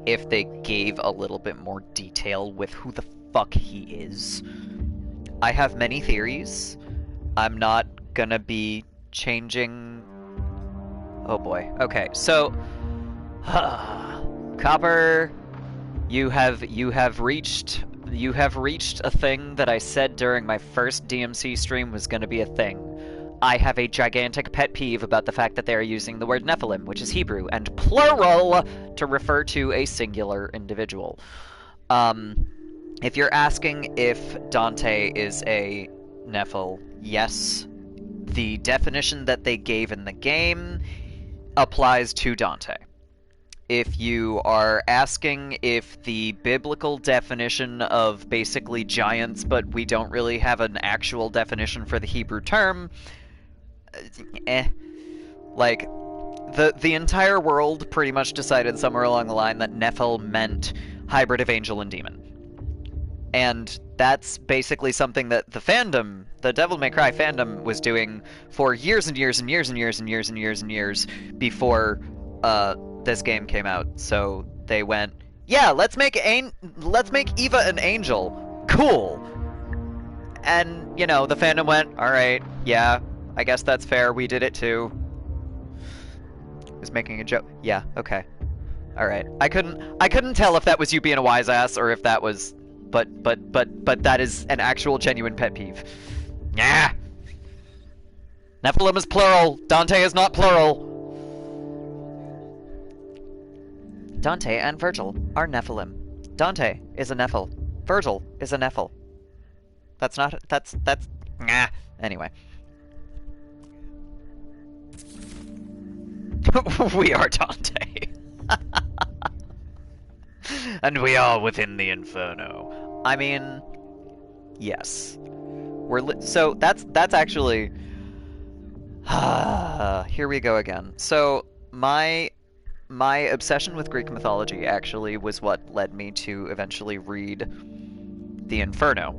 if they gave a little bit more detail with who the fuck he is. I have many theories. I'm not gonna be changing... Oh boy. Okay, so... Copper, you have reached a thing that I said during my first DmC stream was gonna be a thing. I have a gigantic pet peeve about the fact that they are using the word Nephilim, which is Hebrew, and plural to refer to a singular individual. If you're asking if Dante is a Nephil, yes. The definition that they gave in the game applies to Dante. If you are asking if the biblical definition of basically giants, but we don't really have an actual definition for the Hebrew term, Like, the entire world pretty much decided somewhere along the line that Nephil meant hybrid of angel and demon. And that's basically something that the fandom, the Devil May Cry fandom, was doing for years and years and years and years and years and years and years before this game came out. So they went, yeah, let's make Eva an angel. Cool. And, you know, the fandom went, alright, yeah, I guess that's fair, we did it too. Was making a joke. Yeah, okay. Alright. I couldn't tell if that was you being a wise ass or if that was... But that is an actual genuine pet peeve. Yeah. Nephilim is plural. Dante is not plural. Dante and Virgil are Nephilim. Dante is a Nephil. Virgil is a Nephil. That's... Nah. Anyway. We are Dante. And we are within the Inferno. I mean, yes. So that's actually... Here we go again. So my obsession with Greek mythology actually was what led me to eventually read the Inferno.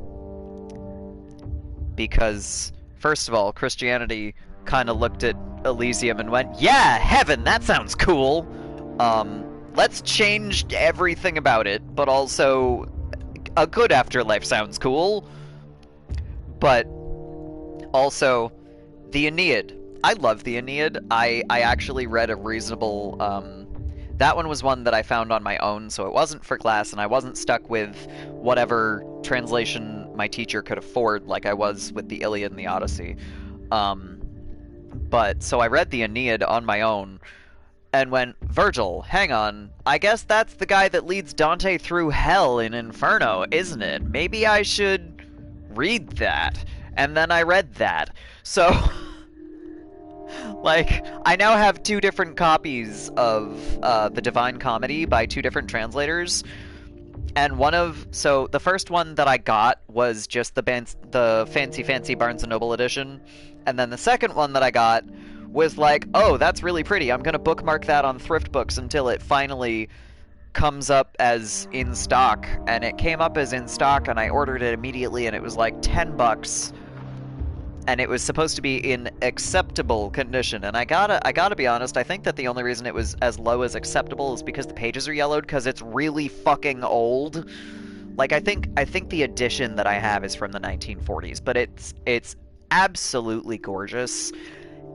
Because, first of all, Christianity kind of looked at Elysium and went, yeah, heaven, that sounds cool. Let's change everything about it, but also a good afterlife sounds cool. But also, the Aeneid. I love the Aeneid. I actually read a reasonable... that one was one that I found on my own, so it wasn't for class, and I wasn't stuck with whatever translation my teacher could afford, like I was with the Iliad and the Odyssey. But, so I read the Aeneid on my own, and went, Virgil, hang on, I guess that's the guy that leads Dante through hell in Inferno, isn't it? Maybe I should read that. And then I read that. So, like, I now have 2 different copies of the Divine Comedy by 2 different translators. And so the first one that I got was just the fancy Barnes & Noble edition. And then the second one that I got was like, oh, that's really pretty. I'm going to bookmark that on Thrift Books until it finally comes up as in stock. And it came up as in stock, and I ordered it immediately, and it was like $10. And it was supposed to be in acceptable condition. And I gotta be honest, I think that the only reason it was as low as acceptable is because the pages are yellowed, because it's really fucking old. Like, I think the edition that I have is from the 1940s, but it's absolutely gorgeous.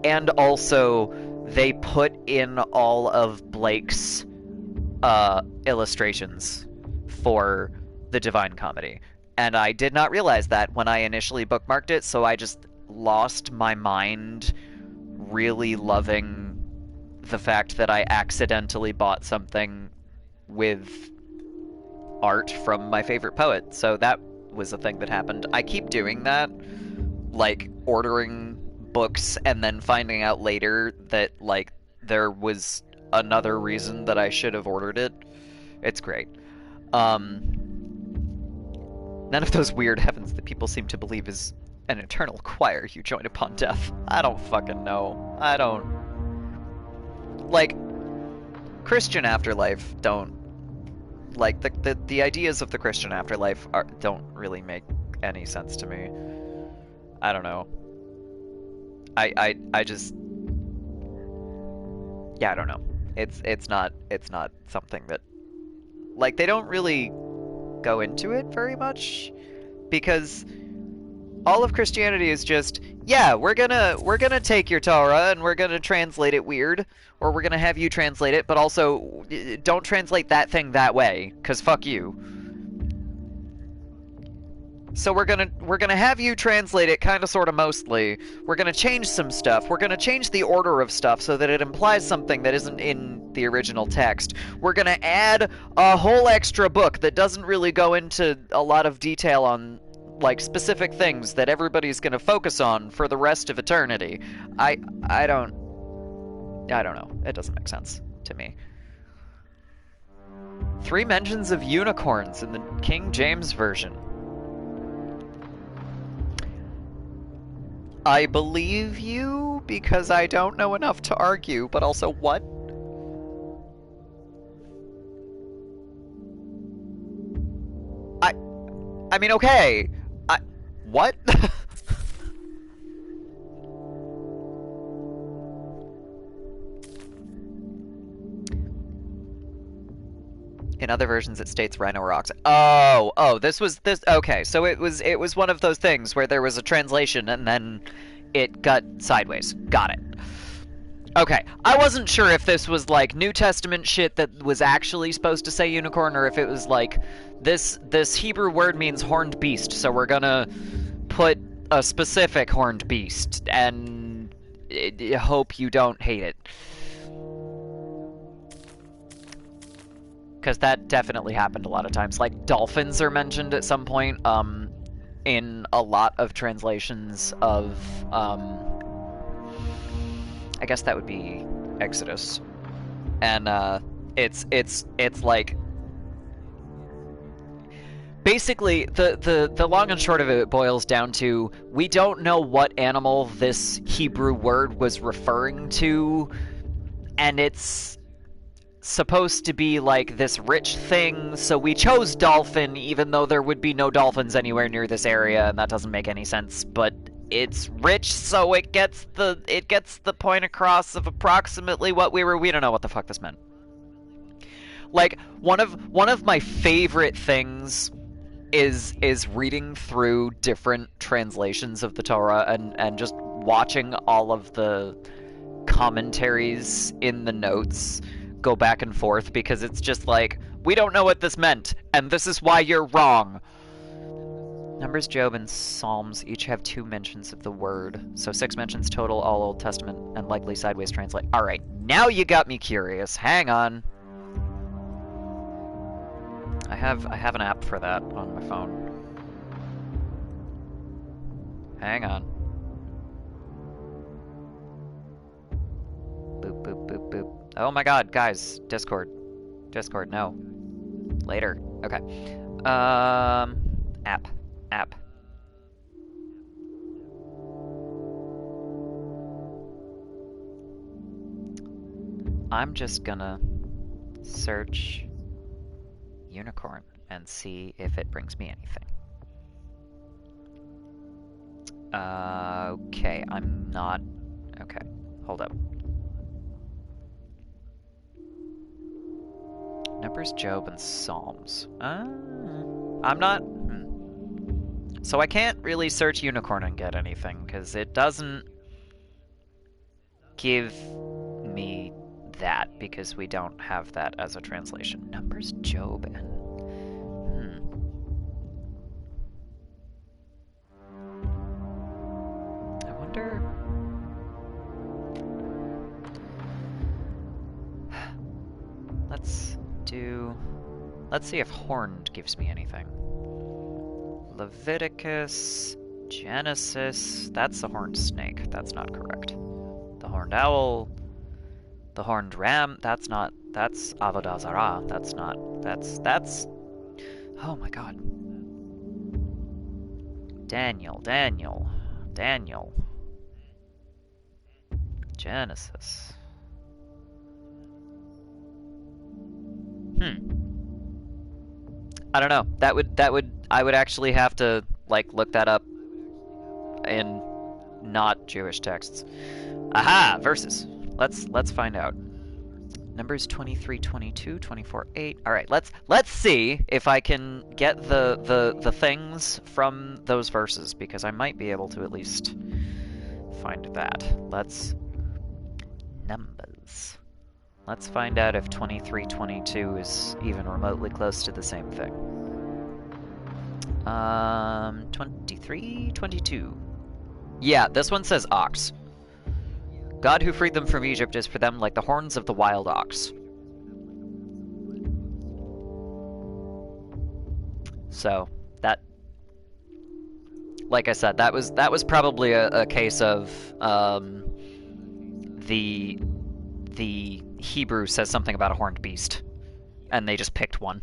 And also, they put in all of Blake's illustrations for the Divine Comedy. And I did not realize that when I initially bookmarked it, so I just lost my mind really loving the fact that I accidentally bought something with art from my favorite poet. So that was a thing that happened. I keep doing that, like ordering books and then finding out later that like there was another reason that I should have ordered it. It's great. None of those weird heavens that people seem to believe is an eternal choir you join upon death. I don't fucking know. I don't... Like, Christian afterlife don't... Like, the ideas of the Christian afterlife don't really make any sense to me. I don't know. I just... Yeah, I don't know. It's not something that... Like, they don't really go into it very much, because all of Christianity is just, yeah, we're gonna take your Torah and we're gonna translate it weird, or we're gonna have you translate it, but also don't translate that thing that way, cause fuck you. So we're gonna have you translate it kind of, sort of, mostly. We're gonna change some stuff. We're gonna change the order of stuff so that it implies something that isn't in the original text. We're gonna add a whole extra book that doesn't really go into a lot of detail on, like, specific things that everybody's gonna focus on for the rest of eternity. I don't know. It doesn't make sense to me. 3 mentions of unicorns in the King James Version. I believe you, because I don't know enough to argue, but also what? I mean, okay. What? In other versions, it states rhino or ox. Oh, this. Okay, so it was one of those things where there was a translation and then it got sideways. Got it. Okay, I wasn't sure if this was like New Testament shit that was actually supposed to say unicorn, or if it was like this Hebrew word means horned beast, so we're gonna put a specific horned beast, and hope you don't hate it. Because that definitely happened a lot of times. Like, dolphins are mentioned at some point, in a lot of translations of, I guess that would be Exodus. And, it's like... Basically, the long and short of it boils down to, we don't know what animal this Hebrew word was referring to, and it's supposed to be like this rich thing, so we chose dolphin even though there would be no dolphins anywhere near this area, and that doesn't make any sense, but it's rich, so it gets the point across of approximately what we don't know what the fuck this meant. Like, one of my favorite things is reading through different translations of the Torah and just watching all of the commentaries in the notes go back and forth, because it's just like, we don't know what this meant, and this is why you're wrong. Numbers, Job, and Psalms each have 2 mentions of the word, so 6 mentions total, all Old Testament, and likely sideways translate. Alright, now you got me curious. Hang on. I have an app for that on my phone. Hang on. Boop, boop, boop, boop. Oh my god, guys. Discord, no. Later. Okay. App. I'm just gonna search unicorn and see if it brings me anything. Okay, I'm not... Okay, hold up. Numbers, Job, and Psalms. I'm not... So I can't really search unicorn and get anything, because it doesn't give me that, because we don't have that as a translation. Numbers, Job, and... commander? Let's see if Horned gives me anything. Leviticus, Genesis, that's the horned snake, that's not correct. The horned owl, the horned ram, that's Avodah Zarah, that's, oh my god. Daniel. Genesis. I don't know. I would actually have to, like, look that up in not Jewish texts. Aha! Verses. Let's find out. Numbers 23, 22, 24, 8. Alright, let's see if I can get the things from those verses, because I might be able to at least find that. Numbers. Let's find out if 23, 22 is even remotely close to the same thing. 23, 22. Yeah, this one says ox. God who freed them from Egypt is for them like the horns of the wild ox. So, that... Like I said, that was probably a case of, the Hebrew says something about a horned beast, and they just picked one.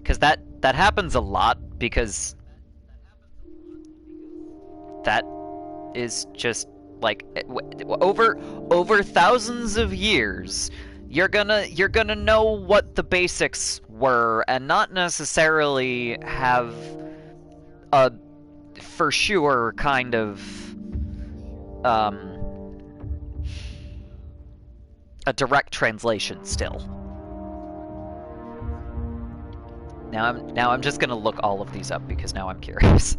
Because that happens a lot, because that is just, like, over thousands of years, you're gonna know what the basics were, and not necessarily have a for sure kind of a direct translation still. Now I'm just gonna look all of these up because now I'm curious.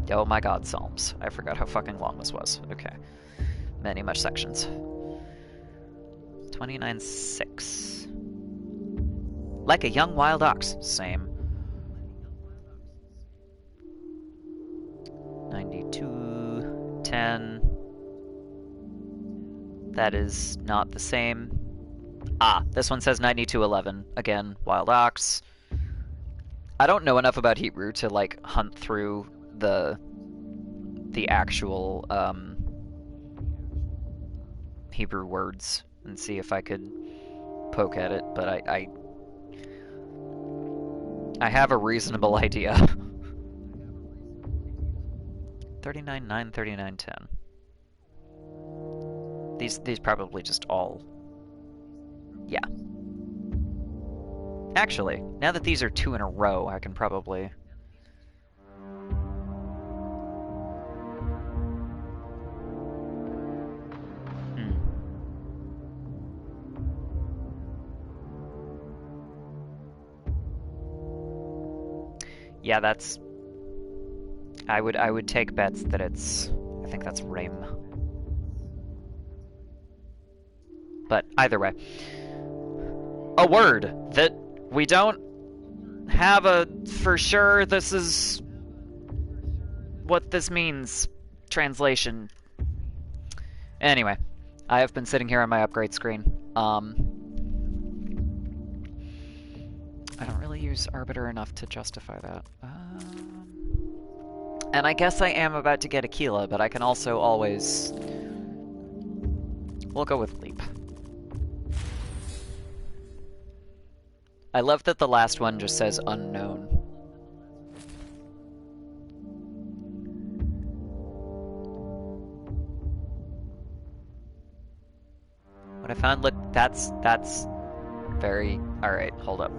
Oh my god, Psalms. I forgot how fucking long this was. Okay. Much sections. 29:6. Like a young wild ox. Same. 92:10. That is not the same. Ah, this one says 92:11. Again, wild ox. I don't know enough about Hebrew to, like, hunt through the actual Hebrew words and see if I could poke at it, but I have a reasonable idea. 39:9, 39:10. These probably just all... Yeah. Actually, now that these are 2 in a row, I can probably... Yeah, that's... I would take bets that it's... I think that's Rim. But either way. A word that we don't have a for sure this is what this means translation. Anyway, I have been sitting here on my upgrade screen. I don't really use Arbiter enough to justify that. And I guess I am about to get Aquila, but I can also always... We'll go with Leap. I love that the last one just says unknown. What I found, look, that's very... Alright, hold up.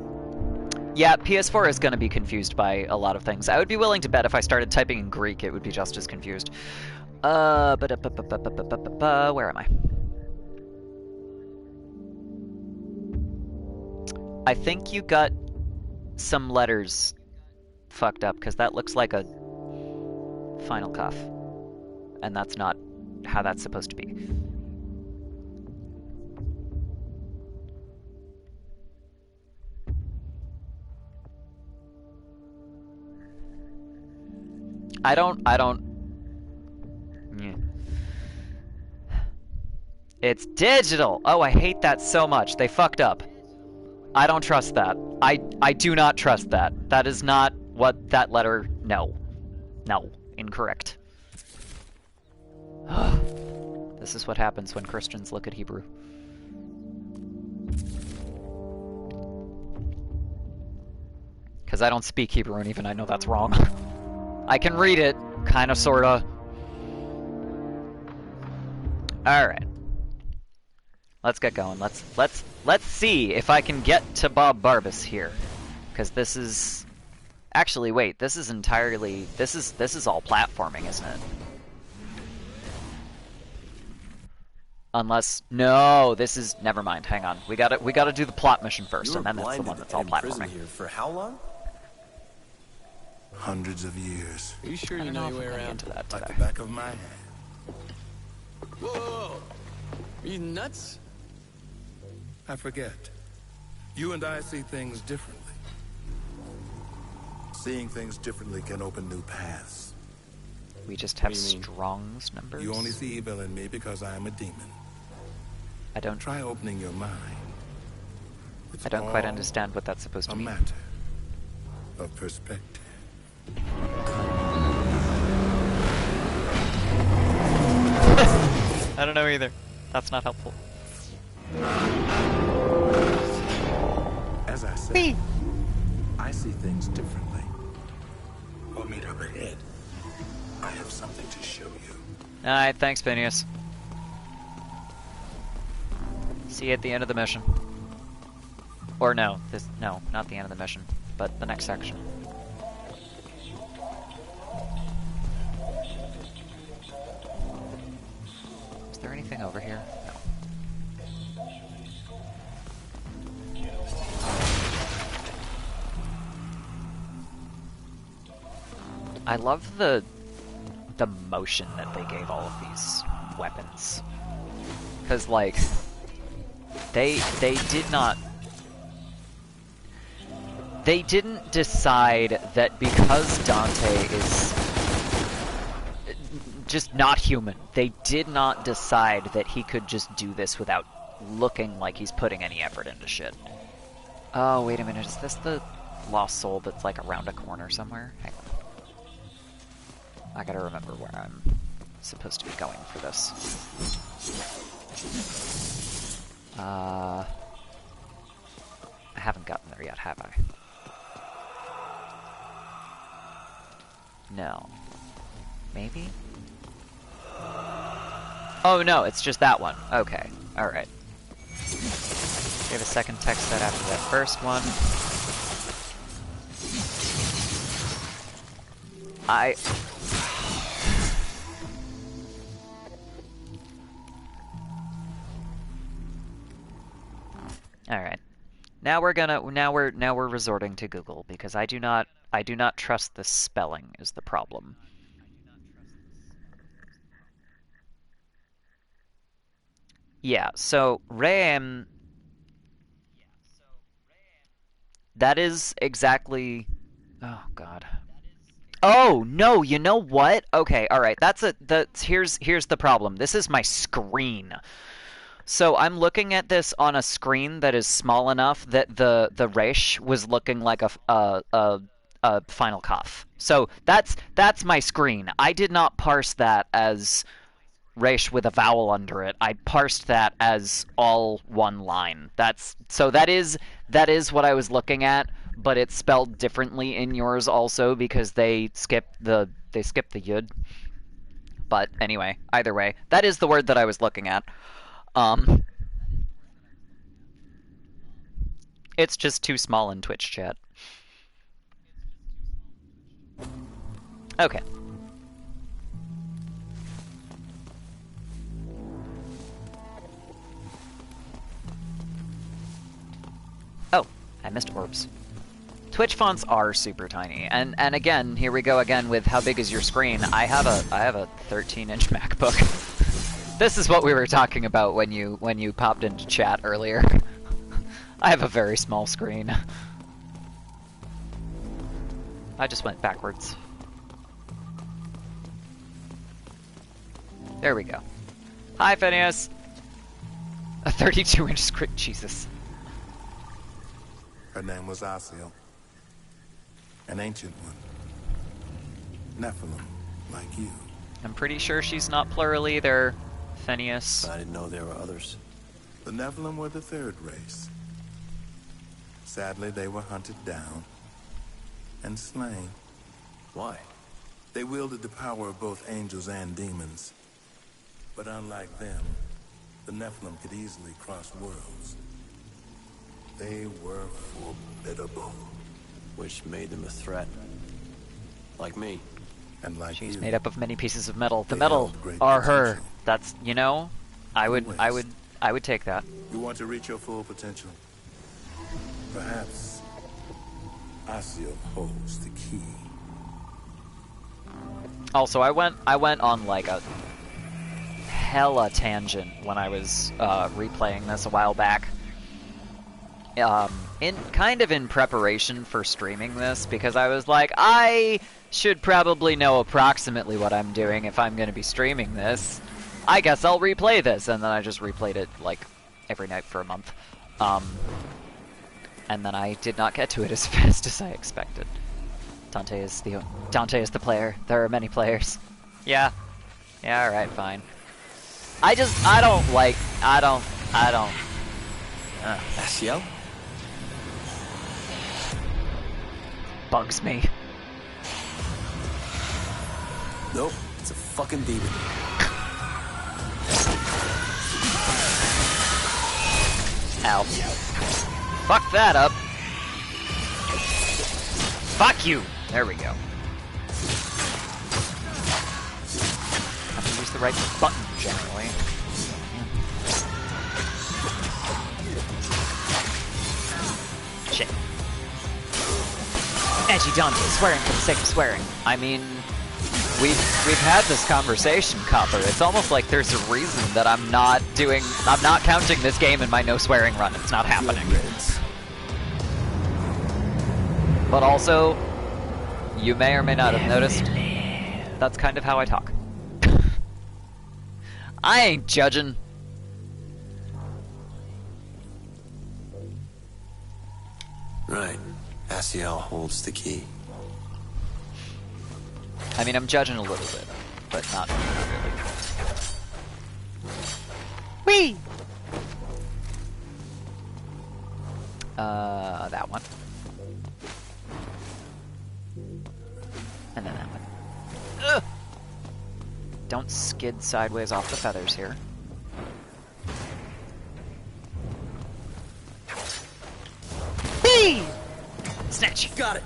Yeah, PS4 is going to be confused by a lot of things. I would be willing to bet if I started typing in Greek, it would be just as confused. Where am I? I think you got some letters fucked up, because that looks like a final cuff. And that's not how that's supposed to be. I don't... Yeah. It's digital! Oh, I hate that so much. They fucked up. I don't trust that. I do not trust that. That is not what that letter... No. No. Incorrect. This is what happens when Christians look at Hebrew. Because I don't speak Hebrew, and even I know that's wrong. I can read it, kinda, sorta. Alright. Let's get going. Let's see if I can get to Bob Barbas here. Because this is... Actually, wait, this is entirely... This is all platforming, isn't it? Unless... No, this is... Never mind, hang on. We gotta do the plot mission first, and then that's the one that's all platforming. Here for how long? Hundreds of years. Are you sure I you don't know know your if way I'm around? into that Like today. the back of my hand. Whoa! Are you nuts? I forget. You and I see things differently. Seeing things differently can open new paths. We just have What do you mean? Strong's numbers? You only see evil in me because I am a demon. I don't Try opening your mind. It's I don't quite all understand what that's supposed a to mean. matter of perspective. I don't know either. That's not helpful. As I said, I see things differently. We'll meet up ahead. I have something to show you. Alright, thanks, Phineas. See you at the end of the mission. Or no, no, not the end of the mission, but the next section. Is there anything over here? No. I love the motion that they gave all of these weapons. Cause like they didn't decide that because Dante is just not human, they did not decide that he could just do this without looking like he's putting any effort into shit. Oh, wait a minute, is this the lost soul that's like around a corner somewhere? Hang on. I gotta remember where I'm supposed to be going for this. I haven't gotten there yet, have I? No. Maybe? Oh no, it's just that one. Okay, alright. We have a second text set after that first one. Alright. Now we're resorting to Google because I do not trust the spelling is the problem. Yeah, so Reem, that is exactly, oh god. Oh no, you know what? Okay, alright, here's the problem. This is my screen. So I'm looking at this on a screen that is small enough that the Resh was looking like a Final Cough. So that's my screen. I did not parse that as Resh with a vowel under it. I parsed that as all one line. That is what I was looking at, but it's spelled differently in yours also because they skipped the yud. But anyway, either way, that is the word that I was looking at. It's just too small in Twitch chat. Okay. Oh, I missed orbs. Twitch fonts are super tiny, and again, here we go again with how big is your screen. I have a 13-inch MacBook. This is what we were talking about when you popped into chat earlier. I have a very small screen. I just went backwards. There we go. Hi, Phineas! A 32-inch script, Jesus. Her name was Asiel. An ancient one. Nephilim, like you. I'm pretty sure she's not plural either, Phineas. I didn't know there were others. The Nephilim were the third race. Sadly, they were hunted down and slain. Why? They wielded the power of both angels and demons. But unlike them, the Nephilim could easily cross worlds. They were formidable. Which made them a threat. Like me. And like She's you, made up of many pieces of metal. The They metal held great are her. potential. That's, you know, I would take that. you want to reach your full potential. Perhaps Asiel holds the key. Also, I went on like a hella tangent when I was replaying this a while back. In preparation for streaming this, because I was like, I should probably know approximately what I'm doing if I'm going to be streaming this. I guess I'll replay this, and then I just replayed it like every night for a month. And then I did not get to it as fast as I expected. Dante is the player. There are many players. Yeah, alright, fine. I don't. Asiel? Bugs me. Nope, it's a fucking demon. Ow. Fuck that up. Fuck you! There we go. Have to use the right button, generally. Shit. Edgy Dante, swearing for the sake of swearing. I mean, we've had this conversation, Copper. It's almost like there's a reason that I'm not counting this game in my no swearing run. It's not happening. But also, you may or may not have noticed, that's kind of how I talk. I ain't judging. Right. Asiel holds the key. I mean, I'm judging a little bit, but not really. Whee! That one. And then that one. Ugh! Don't skid sideways off the feathers here. Whee! Snatch! Got it!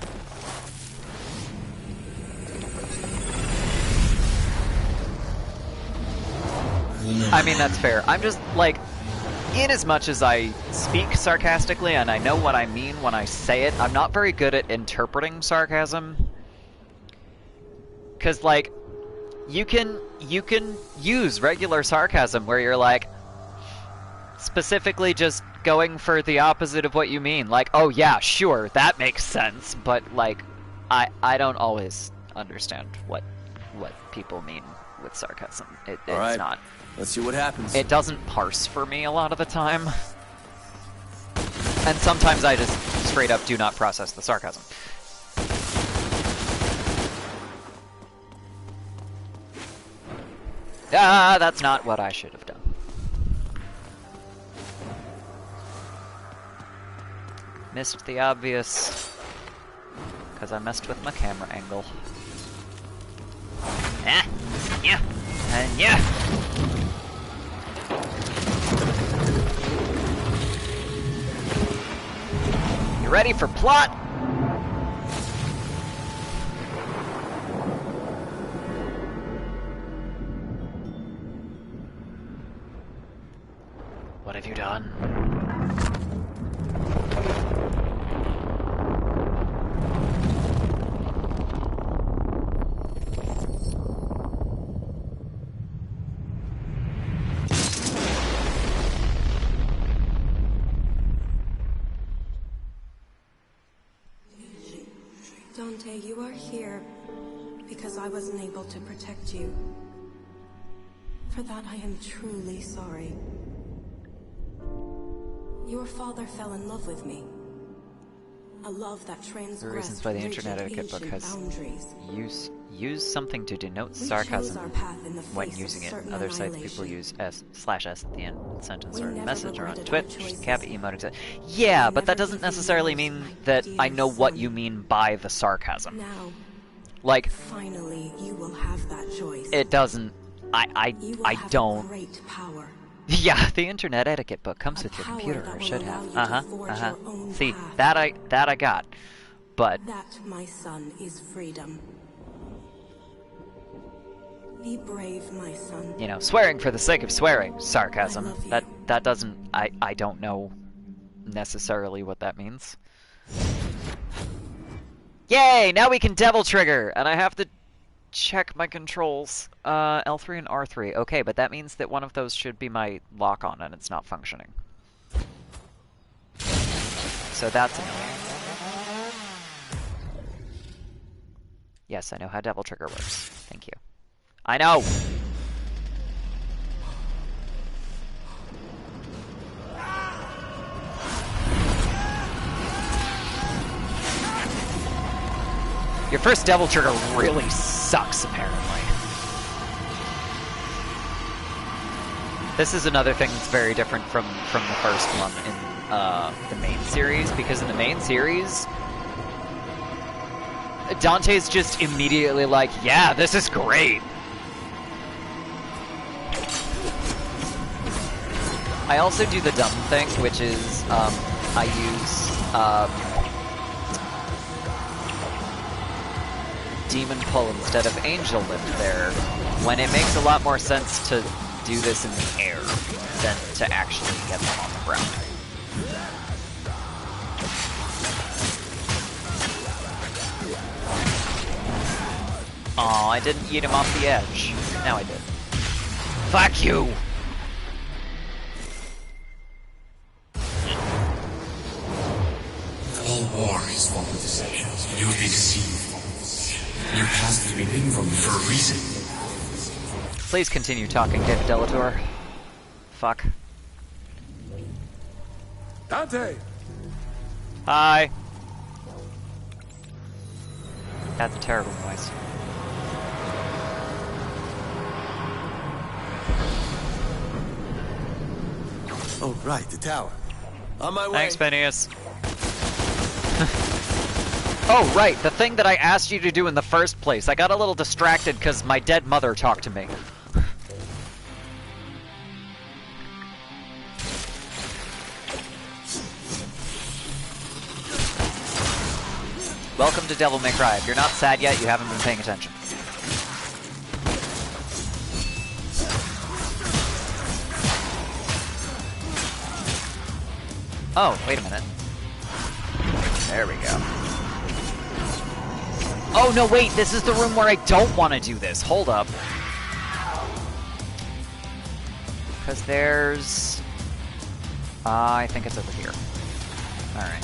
I mean, that's fair. I'm just, like, in as much as I speak sarcastically, and I know what I mean when I say it, I'm not very good at interpreting sarcasm. Because, like, you can use regular sarcasm where you're, like, specifically just going for the opposite of what you mean. Like, oh yeah, sure, that makes sense, but, like, I don't always understand what people mean with sarcasm. It's right. not. Let's see what happens. It doesn't parse for me a lot of the time. And sometimes I just straight up do not process the sarcasm. Ah, that's not what I should have done. Missed the obvious, because I messed with my camera angle. Ah, yeah, and yeah. You ready for plot? What have you done? Dante, you are here because I wasn't able to protect you For that I am truly sorry. Your father fell in love with me. A love that transgressed The reasons why the Internet rigid Etiquette book ancient has boundaries. use something to denote We chose sarcasm our path in the when face of using it. certain Other sites people annihilation. use s/s at the end of the sentence We or never message or on regretted our Twitch, choices. cap emote, etc. Yeah, We but that never doesn't gave you necessarily yours, mean my that I dear know what son. you mean by the sarcasm. Now, Like, finally, you will have that choice. it doesn't. You will I have don't. a great power. Yeah, the Internet Etiquette book comes A with your power computer, that or will should allow have. you to forge your own See, path. that I got, but That, my son, is freedom. Be brave, my son. you know, swearing for the sake of swearing, sarcasm. I love you. That doesn't. I don't know necessarily what that means. Yay! Now we can devil trigger, and I have to check my controls. L3 and R3. Okay, but that means that one of those should be my lock on, and it's not functioning. So that's annoying. Yes, I know how devil trigger works. Thank you. I know! Your first devil trigger really sucks, apparently. This is another thing that's very different from the first one in the main series, because in the main series, Dante's just immediately like, yeah, this is great. I also do the dumb thing, which is I use Demon Pull instead of Angel Lift there, when it makes a lot more sense to do this in the air than to actually get them on the ground. Aw, I didn't eat him off the edge. Now I did. Fuck you! All war is fought with deception. You've been deceived. Your past has been hidden from you for a reason. Please continue talking, David Delator. Fuck. Dante! Hi! That's a terrible noise. Oh, right, the tower. On my way. Thanks, Phineas. Oh, right, the thing that I asked you to do in the first place. I got a little distracted because my dead mother talked to me. Welcome to Devil May Cry. If you're not sad yet, you haven't been paying attention. Oh, wait a minute. There we go. Oh, no, wait, this is the room where I don't want to do this. Hold up. Because there's... I think it's over here. Alright.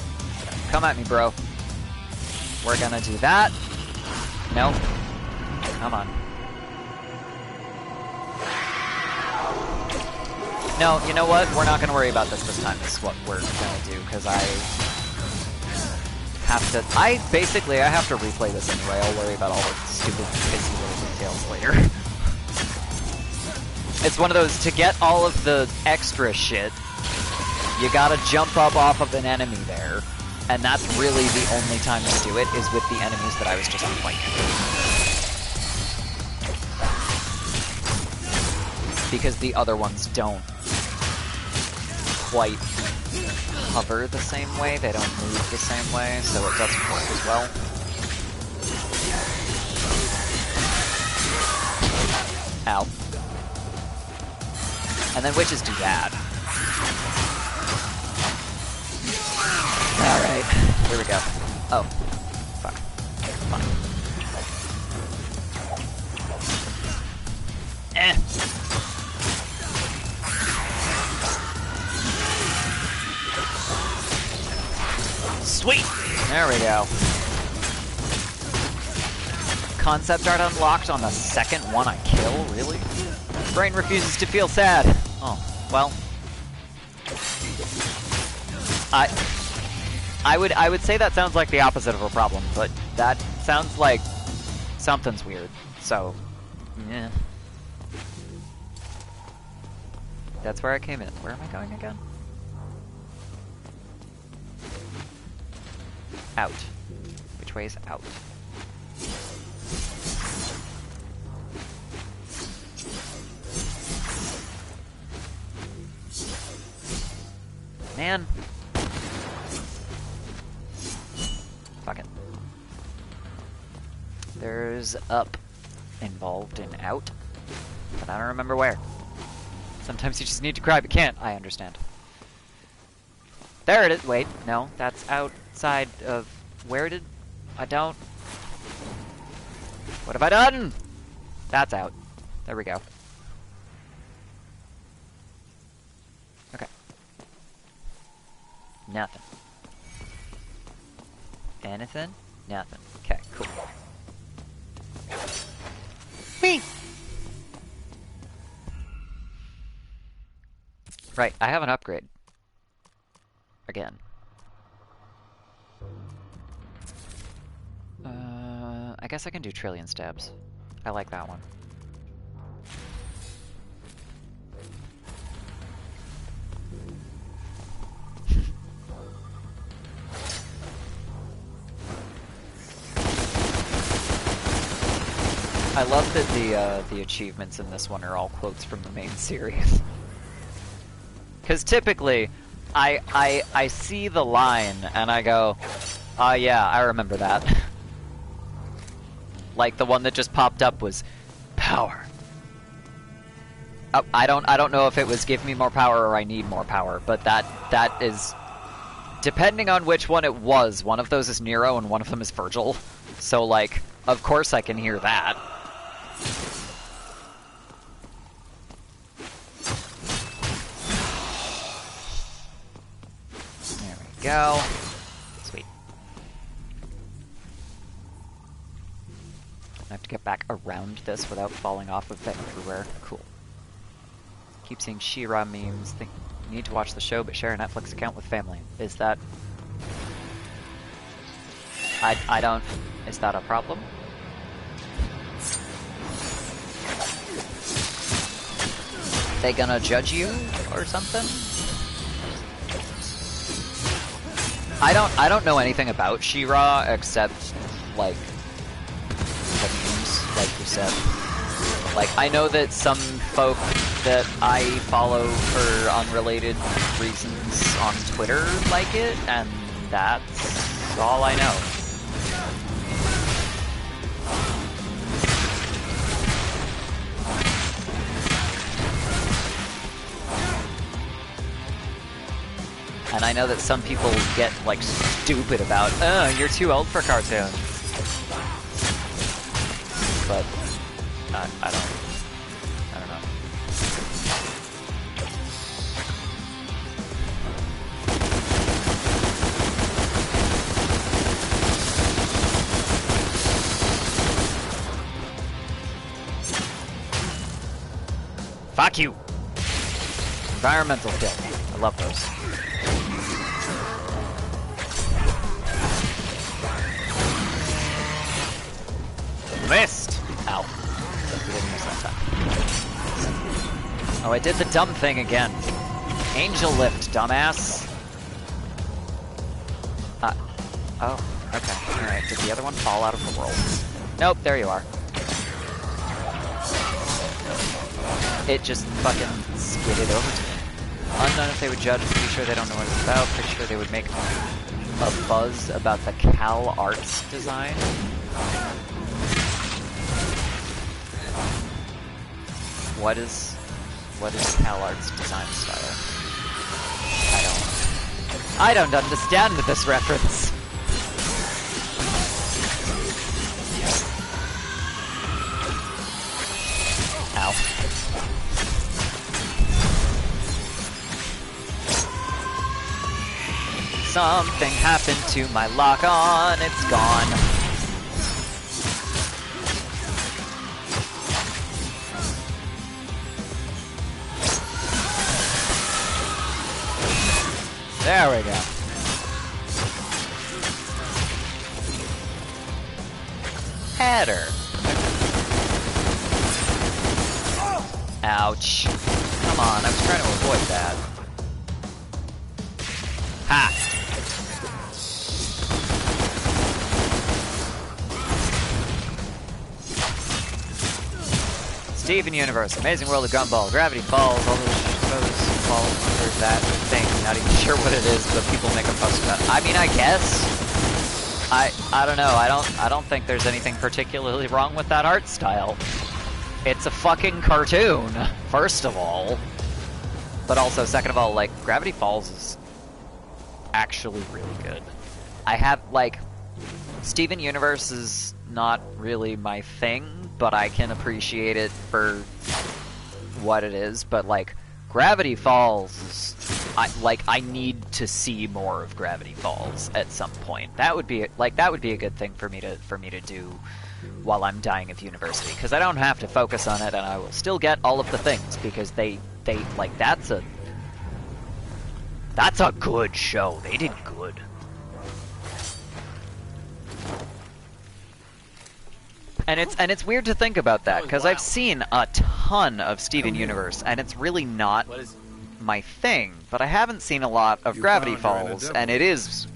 Come at me, bro. We're gonna do that. Nope. Come on. No, you know what? We're not gonna worry about this time. This is what we're gonna do, because I have to... I have to replay this anyway. I'll worry about all the stupid, pissy little details later. It's one of those, to get all of the extra shit, you gotta jump up off of an enemy there, and that's really the only time to do it, is with the enemies that I was just fighting. Because the other ones don't quite hover the same way, they don't move the same way, so it doesn't work as well. Ow. And then witches do that. Alright, here we go. Oh. Fuck. Fine. Eh. Sweet! There we go. Concept art unlocked on the second one I kill? Really? Brain refuses to feel sad. Oh, well. I would say that sounds like the opposite of a problem, but that sounds like something's weird. So, yeah. That's where I came in. Where am I going again? Out. Which way is out? Man. Fuck it. There's up involved in out, but I don't remember where. Sometimes you just need to cry, but can't. I understand. There it is. Wait, no, that's outside of... Where did... I don't... What have I done? That's out. There we go. Okay. Nothing. Anything? Nothing. Okay, cool. Whee! Right, I have an upgrade. Again. I guess I can do trillion stabs. I like that one. I love that the achievements in this one are all quotes from the main series. Because typically, I see the line and I go, yeah, I remember that. Like the one that just popped up was power. I don't know if it was give me more power or I need more power, but that is, depending on which one it was, one of those is Nero and one of them is Virgil. So like, of course I can hear that. There we go. Sweet. I have to get back around this without falling off of it everywhere. Cool. Keep seeing She-Ra memes. Think need to watch the show, but share a Netflix account with family. Is that... I don't... Is that a problem? They gonna judge you or something? I don't know anything about She-Ra except like the memes, like you said. Like I know that some folk that I follow for unrelated reasons on Twitter like it, and that's all I know. And I know that some people get, like, stupid about, oh, you're too old for cartoons. But, I don't know. Fuck you! Environmental kill. I love those. Missed! Ow. We didn't miss that time. Oh, I did the dumb thing again. Angel lift, dumbass. Oh, okay. Alright, did the other one fall out of the world? Nope, there you are. It just fucking skidded over to me. Unknown if they would judge, pretty sure they don't know what it's about, pretty sure they would make a buzz about the Cal Arts design. What is Cal Arts design style? I don't understand this reference. Ow. Something happened to my lock-on, it's gone. There we go. Header. Ouch. Come on, I was trying to avoid that. Ha! Steven Universe, Amazing World of Gumball, Gravity Falls, all those fall under that thing. Not even sure what it is, but people make a fuss about it. I mean, I guess. I don't know. I don't think there's anything particularly wrong with that art style. It's a fucking cartoon, first of all. But also, second of all, like, Gravity Falls is actually really good. I have, like, Steven Universe is not really my thing, but I can appreciate it for what it is. But, like, Gravity Falls is, I need to see more of Gravity Falls at some point. That would be, like, that would be a good thing for me to do while I'm dying of university, because I don't have to focus on it, and I will still get all of the things, because they like, that's a good show. They did good. And it's weird to think about that, because I've seen a ton of Steven Universe, and it's really not my thing, but I haven't seen a lot of Gravity Falls, and it is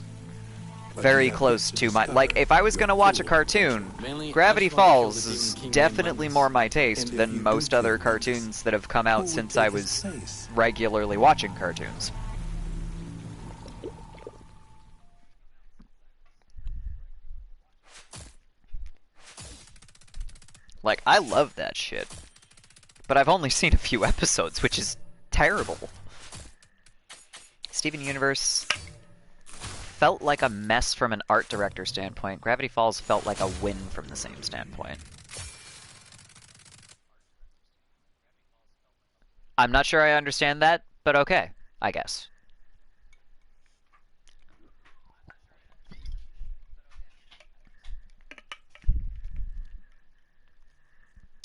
very close to my... Like, if I was going to watch a cartoon, Gravity Falls is definitely more my taste than most other cartoons that have come out since I was regularly watching cartoons. Like, I love that shit. But I've only seen a few episodes, which is terrible. Steven Universe felt like a mess from an art director standpoint. Gravity Falls felt like a win from the same standpoint. I'm not sure I understand that, but okay, I guess.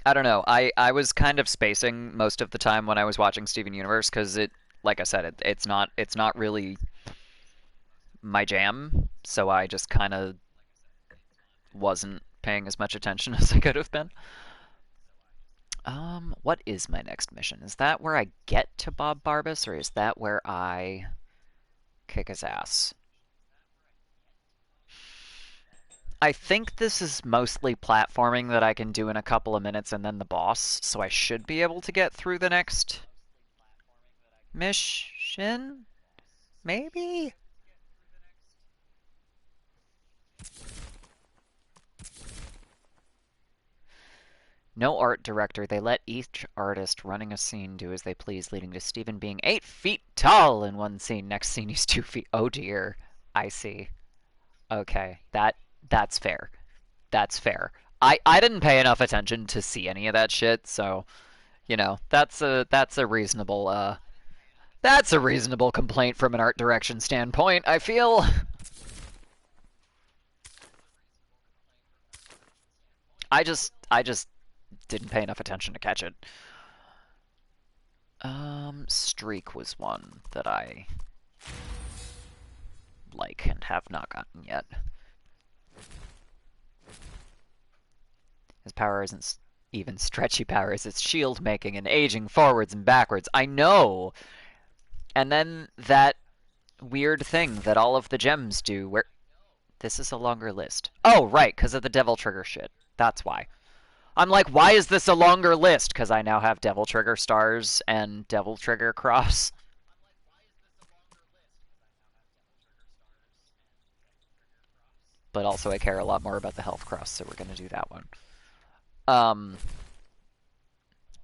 I don't know. I was kind of spacing most of the time when I was watching Steven Universe, because it, like I said, it's not really my jam, so I just kind of wasn't paying as much attention as I could have been. What is my next mission? Is that where I get to Bob Barbas, or is that where I kick his ass? I think this is mostly platforming that I can do in a couple of minutes and then the boss, so I should be able to get through the next mission? Maybe? No art director. They let each artist running a scene do as they please, leading to Steven being 8 feet tall in one scene. Next scene, he's 2 feet. Oh dear. I see. Okay. That's fair. That's fair. I didn't pay enough attention to see any of that shit, so, you know, that's a reasonable complaint from an art direction standpoint, I feel. I just didn't pay enough attention to catch it. Streak was one that I like and have not gotten yet. His power isn't even stretchy powers, it's shield making and aging forwards and backwards. I know! And then that weird thing that all of the gems do where... This is a longer list. Oh, right, because of the Devil Trigger shit. That's why. I'm like, why is this a longer list? Because I now have Devil Trigger Stars and Devil Trigger Cross. But also I care a lot more about the Health Cross, so we're going to do that one.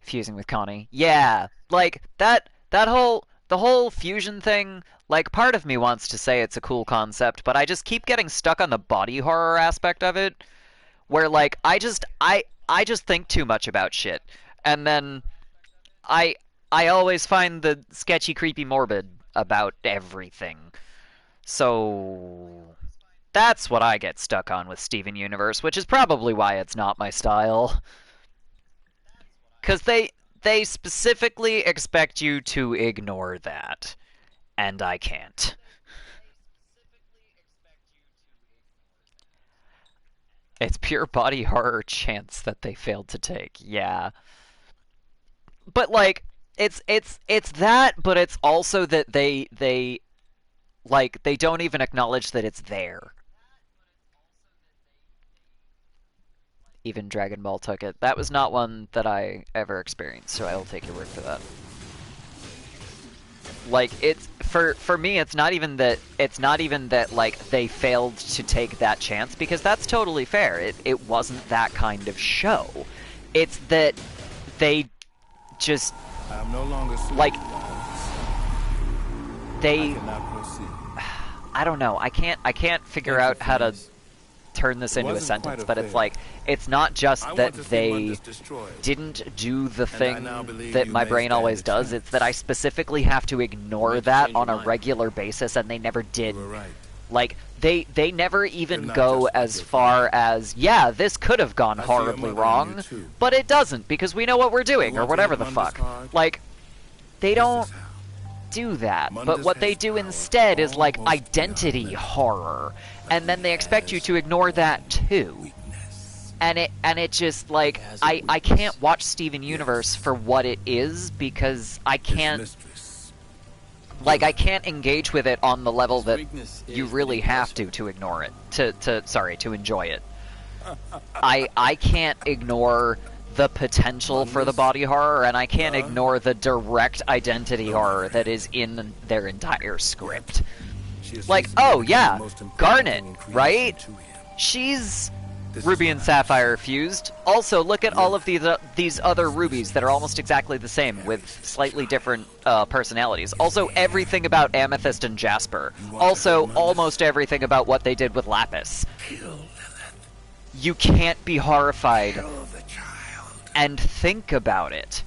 Fusing with Connie. Yeah, like, the whole fusion thing, like, part of me wants to say it's a cool concept, but I just keep getting stuck on the body horror aspect of it, where, like, I just think too much about shit, and then I always find the sketchy, creepy, morbid about everything. So that's what I get stuck on with Steven Universe, which is probably why it's not my style. Because they specifically expect you to ignore that, and I can't. It's pure body horror chance that they failed to take. Yeah. But like it's that, but it's also that they like they don't even acknowledge that it's there. Even Dragon Ball took it. That was not one that I ever experienced, so I'll take your word for that. Like it's for me it's not even that like they failed to take that chance, because that's totally fair. It wasn't that kind of show. It's that they just I'm no longer like they they I cannot proceed. I don't know. I can't figure out how to turn this into a sentence, but it's like it's not just that they didn't do the thing that my brain always does. It's that I specifically have to ignore that on a regular basis, and they never did. Like they never even go as far as, yeah, this could have gone horribly wrong, but it doesn't, because we know what we're doing, or whatever the fuck. Like they don't do that, but what they do instead is like identity horror, and then they expect you to ignore that too. And it just like I can't watch Steven Universe for what it is, because I can't engage with it on the level that you really have to ignore it, to enjoy it. I can't ignore the potential for the body horror, and I can't ignore the direct identity horror that is in their entire script. Like, oh yeah, Garnet, right? She's Ruby and Sapphire fused. Also, look at all of these other rubies that are almost exactly the same, with slightly different personalities. Also, everything about Amethyst and Jasper. Also, almost everything about what they did with Lapis. You can't be horrified and think about it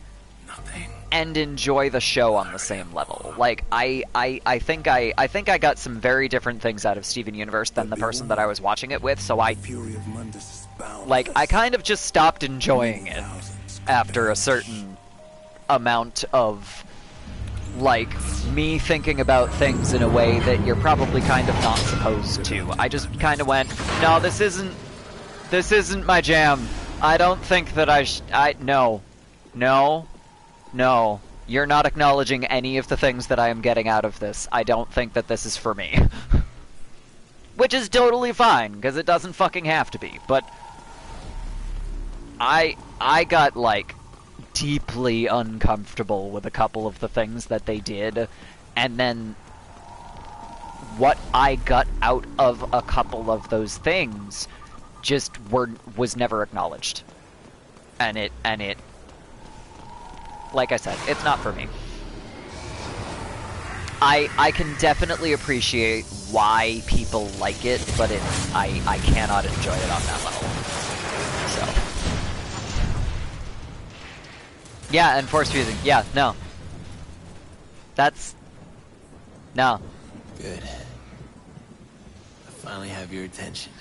and enjoy the show on the same level. Like I think I got some very different things out of Steven Universe than the person that I was watching it with, so I kind of just stopped enjoying it after a certain amount of like me thinking about things in a way that you're probably kind of not supposed to. I just kind of went, no, this isn't my jam. I don't think that no, you're not acknowledging any of the things that I am getting out of this. I don't think that this is for me. Which is totally fine, because it doesn't fucking have to be, but I got, like, deeply uncomfortable with a couple of the things that they did, and then what I got out of a couple of those things just was never acknowledged. And it like I said, it's not for me. I can definitely appreciate why people like it, but I cannot enjoy it on that level. So. Yeah, and force fusing. Yeah, no. No. Good. I finally have your attention.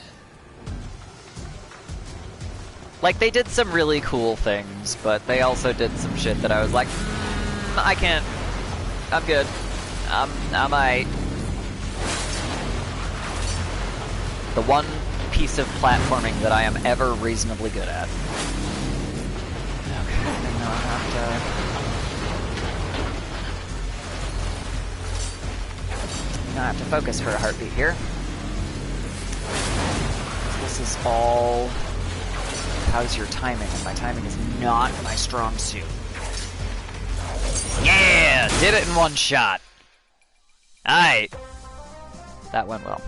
Like, they did some really cool things, but they also did some shit that I was like, I can't. I'm good. I'm alright. The one piece of platforming that I am ever reasonably good at. Okay, now I have to focus for a heartbeat here. This is all... How's your timing? And my timing is not my strong suit. Yeah! Did it in one shot. Alright. That went well.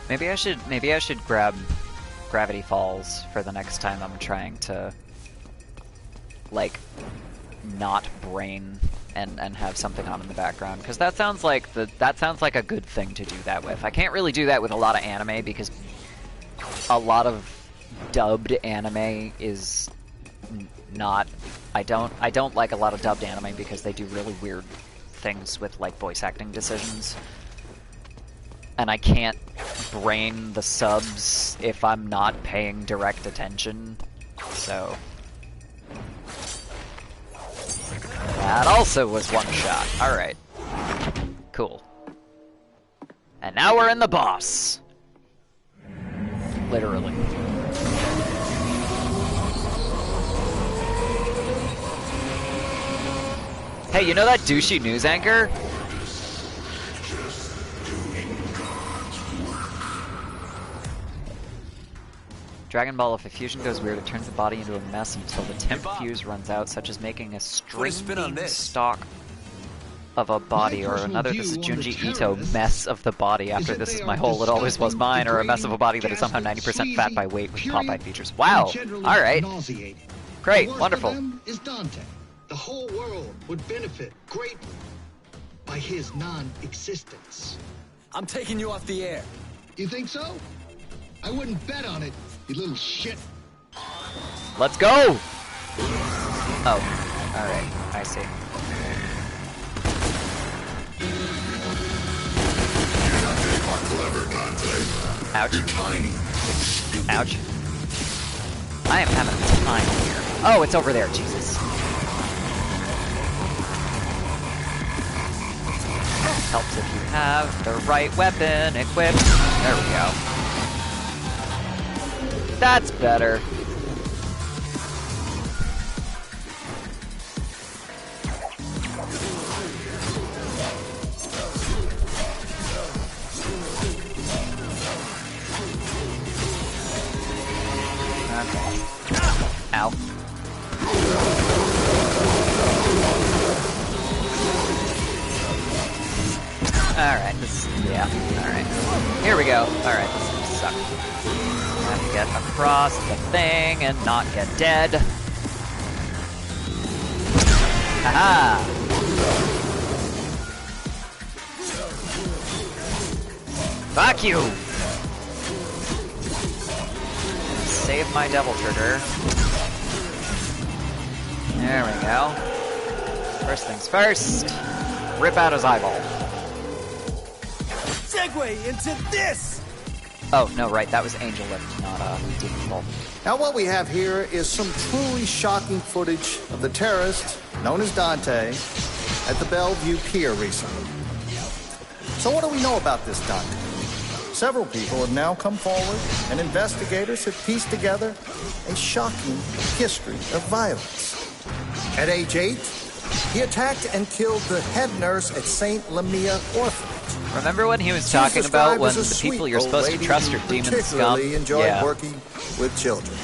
Maybe I should grab Gravity Falls for the next time I'm trying to, like, not brain and have something on in the background, because that sounds like a good thing to do that with. I can't really do that with a lot of anime, because a lot of dubbed anime is not... I don't like a lot of dubbed anime because they do really weird things with, like, voice acting decisions. And I can't brain the subs if I'm not paying direct attention, so... That also was one shot. Alright. Cool. And now we're in the boss. Literally. Hey, you know that douchey news anchor? Dragon Ball, if a fusion goes weird, it turns the body into a mess until the temp fuse runs out, such as making a string stock of a body, or another, this is Junji Ito, mess of the body. After this is my whole, it always was mine, or a mess of a body that is somehow 90% fat by weight with Popeye features. Wow! Alright. Great, wonderful. Is Dante. The whole world would benefit greatly by his non-existence. I'm taking you off the air. You think so? I wouldn't bet on it, you little shit. Let's go! Oh, alright, I see. Ouch. Ouch. I am having a time here. Oh, it's over there, Jesus. Helps if you have the right weapon equipped. There we go. That's better. Okay. Ow. Alright, this is, yeah, alright. Here we go. Alright, this is gonna suck. I have to get across the thing and not get dead. Haha! Fuck you! Save my devil trigger. There we go. First things first. Rip out his eyeball. Segue into this! Oh, no, right, that was Angel Lift, not Demon Bolt. Now what we have here is some truly shocking footage of the terrorist, known as Dante, at the Bellevue Pier recently. So what do we know about this Dante? Several people have now come forward, and investigators have pieced together a shocking history of violence. At age 8, he attacked and killed the head nurse at St. Lamia Orphanage. Remember when he was talking about when the people you're supposed to trust are demon scum? Particularly enjoyed working with children.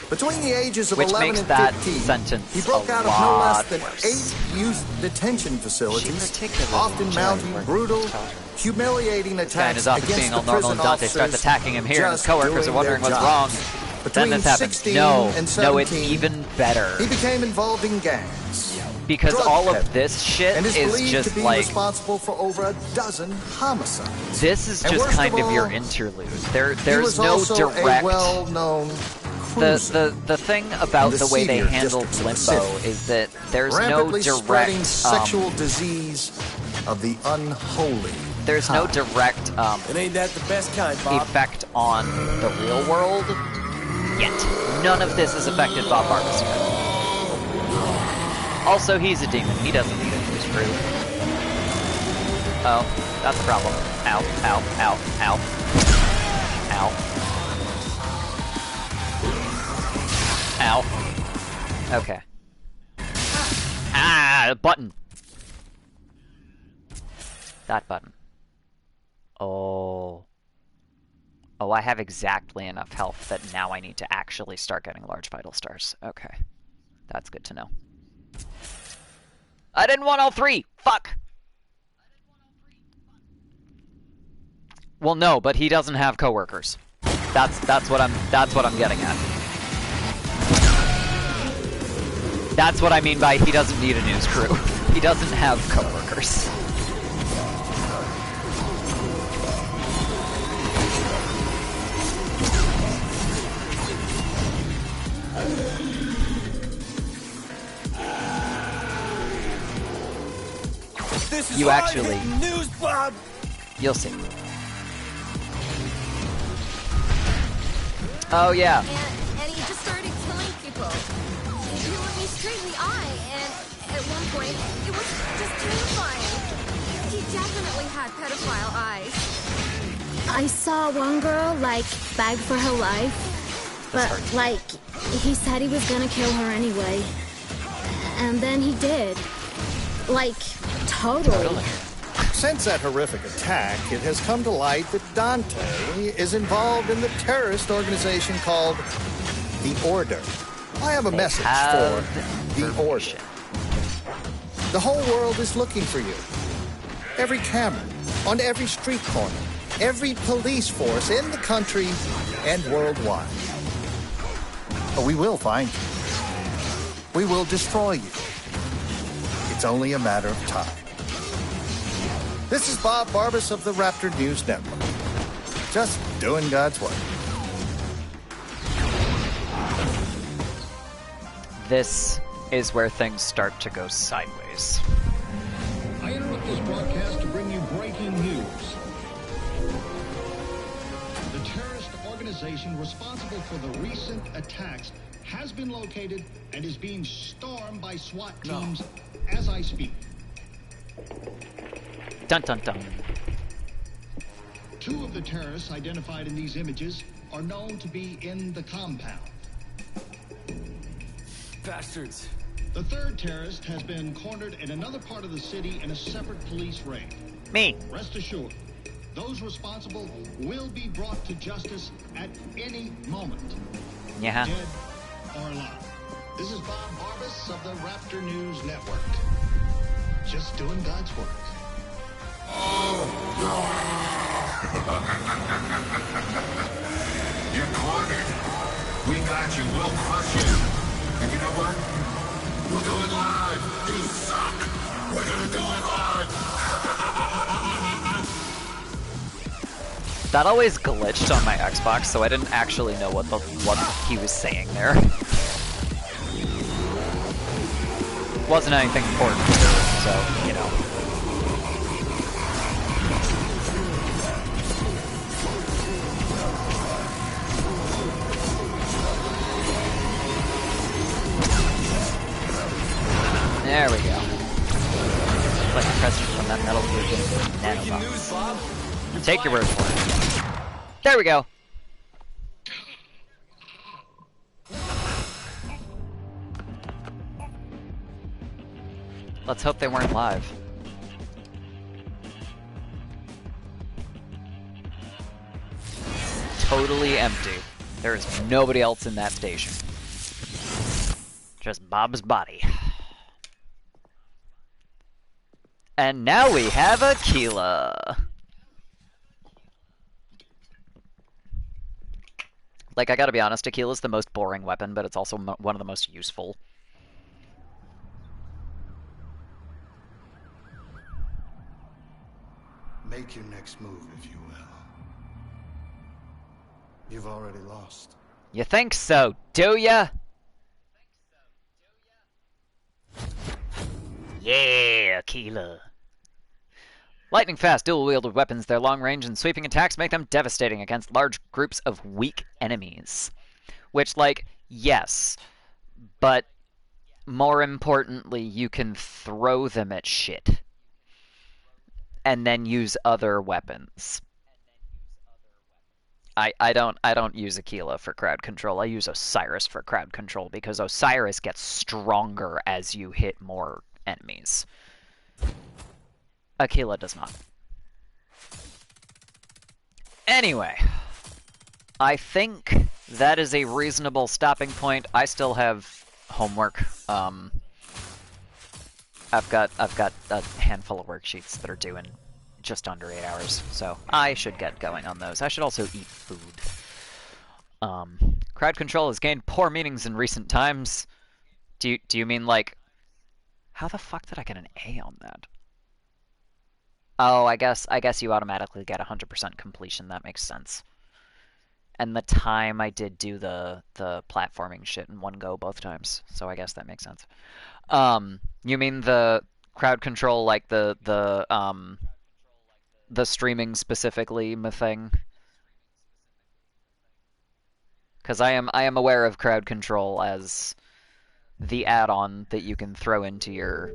Between the ages of 11 and 15, he broke out of no less than 8 youth detention facilities, often mounting brutal, humiliating attacks against being the all normal, prison and Dante starts officers attacking him here, and his coworkers are wondering what's wrong. Between Then this happens. 16 No, and 17, no, it's even better. He became involved in gangs. Because drug all of peddling, this shit and is is believed just to be like... responsible for over a dozen homicides. This is And just worst kind of all, your interlude. he There's was no also direct... a well-known The thing about the way they handled Limbo is that there's no rampantly direct spreading sexual disease of the unholy. there's no direct It ain't that the best kind, Bob. effect on the real world yet. None of this has affected Bob Barkas yet. Also, he's a demon. He doesn't need a news crew. Oh, that's a problem. Ow, ow, ow, ow. Ow. Ow. Okay. Ah, button. That button. Oh. Oh, I have exactly enough health that now I need to actually start getting large vital stars. Okay. That's good to know. I didn't want all 3! Fuck! Well, no, but he doesn't have coworkers. That's what I'm getting at. That's what I mean by he doesn't need a news crew. He doesn't have coworkers. This is You actually... news, Bob. You'll see. Oh, yeah. And he just started killing people. He looked me straight in the eye, and at one point, it was just terrifying. He definitely had pedophile eyes. I saw one girl, like, beg for her life. But, like, he said he was gonna kill her anyway. And then he did. Like, totally. Since that horrific attack, it has come to light that Dante is involved in the terrorist organization called The Order. I have a message for The Order. The whole world is looking for you. Every camera, on every street corner, every police force in the country and worldwide. But we will find you. We will destroy you. It's only a matter of time. This is Bob Barbas of the Raptor News Network. Just doing God's work. This is where things start to go sideways. I interrupt this broadcast to bring you breaking news. The terrorist organization responsible for the recent attacks has been located and is being stormed by SWAT teams as I speak. Dun dun dun. 2 of the terrorists identified in these images are known to be in the compound. Bastards. The 3rd terrorist has been cornered in another part of the city in a separate police raid. Me. Rest assured, those responsible will be brought to justice at any moment. Yeah. Dead or alive. This is Bob Barbas of the Raptor News Network. Just doing God's work. You're cornered. We got you. We'll crush you. And you know what? We'll do it live. You suck. We're gonna do it live. That always glitched on my Xbox, so I didn't actually know what he was saying there. Wasn't anything important, so, you know. There we go. Like a present from that Metal Gear game. News, Bob. Take your word for it. There we go. Let's hope they weren't live. Totally empty. There is nobody else in that station. Just Bob's body. And now we have Aquila. Like, I gotta be honest, Aquila's the most boring weapon, but it's also one of the most useful. Make your next move, if you will. You've already lost. You think so, do ya? Yeah, Aquila. Lightning fast, dual-wielded weapons, their long range and sweeping attacks make them devastating against large groups of weak enemies. Which, like, yes, but more importantly, you can throw them at shit. And then use other weapons. I don't use Aquila for crowd control. I use Osiris for crowd control because Osiris gets stronger as you hit more enemies. Aquila does not. Anyway, I think that is a reasonable stopping point. I still have homework. I've got a handful of worksheets that are due in just under 8 hours, so I should get going on those. I should also eat food. Crowd control has gained poor meanings in recent times. Do you mean, like, how the fuck did I get an A on that? Oh, I guess you automatically get 100% completion. That makes sense. And the time I did do the platforming shit in one go both times, so I guess that makes sense. You mean the crowd control, like the streaming specifically thing? because I am aware of crowd control as the add-on that you can throw into your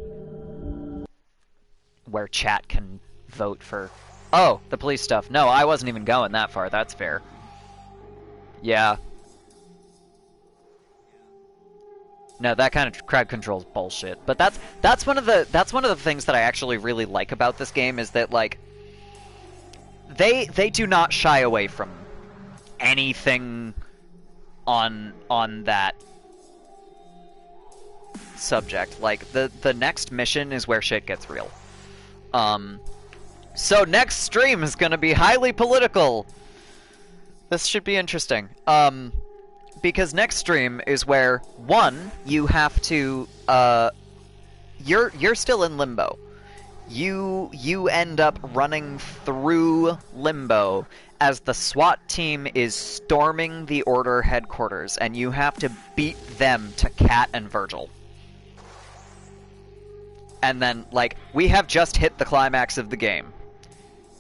where chat can vote for. Oh, the police stuff. No, I wasn't even going that far. That's fair. Yeah. No, that kind of crowd control is bullshit. But that's one of the things that I actually really like about this game is that like they do not shy away from anything on that subject. Like the next mission is where shit gets real. So next stream is going to be highly political. This should be interesting. Because next stream is where, one, you have to, you're still in limbo. You end up running through limbo as the SWAT team is storming the Order headquarters, and you have to beat them to Cat and Virgil. And then, like, we have just hit the climax of the game.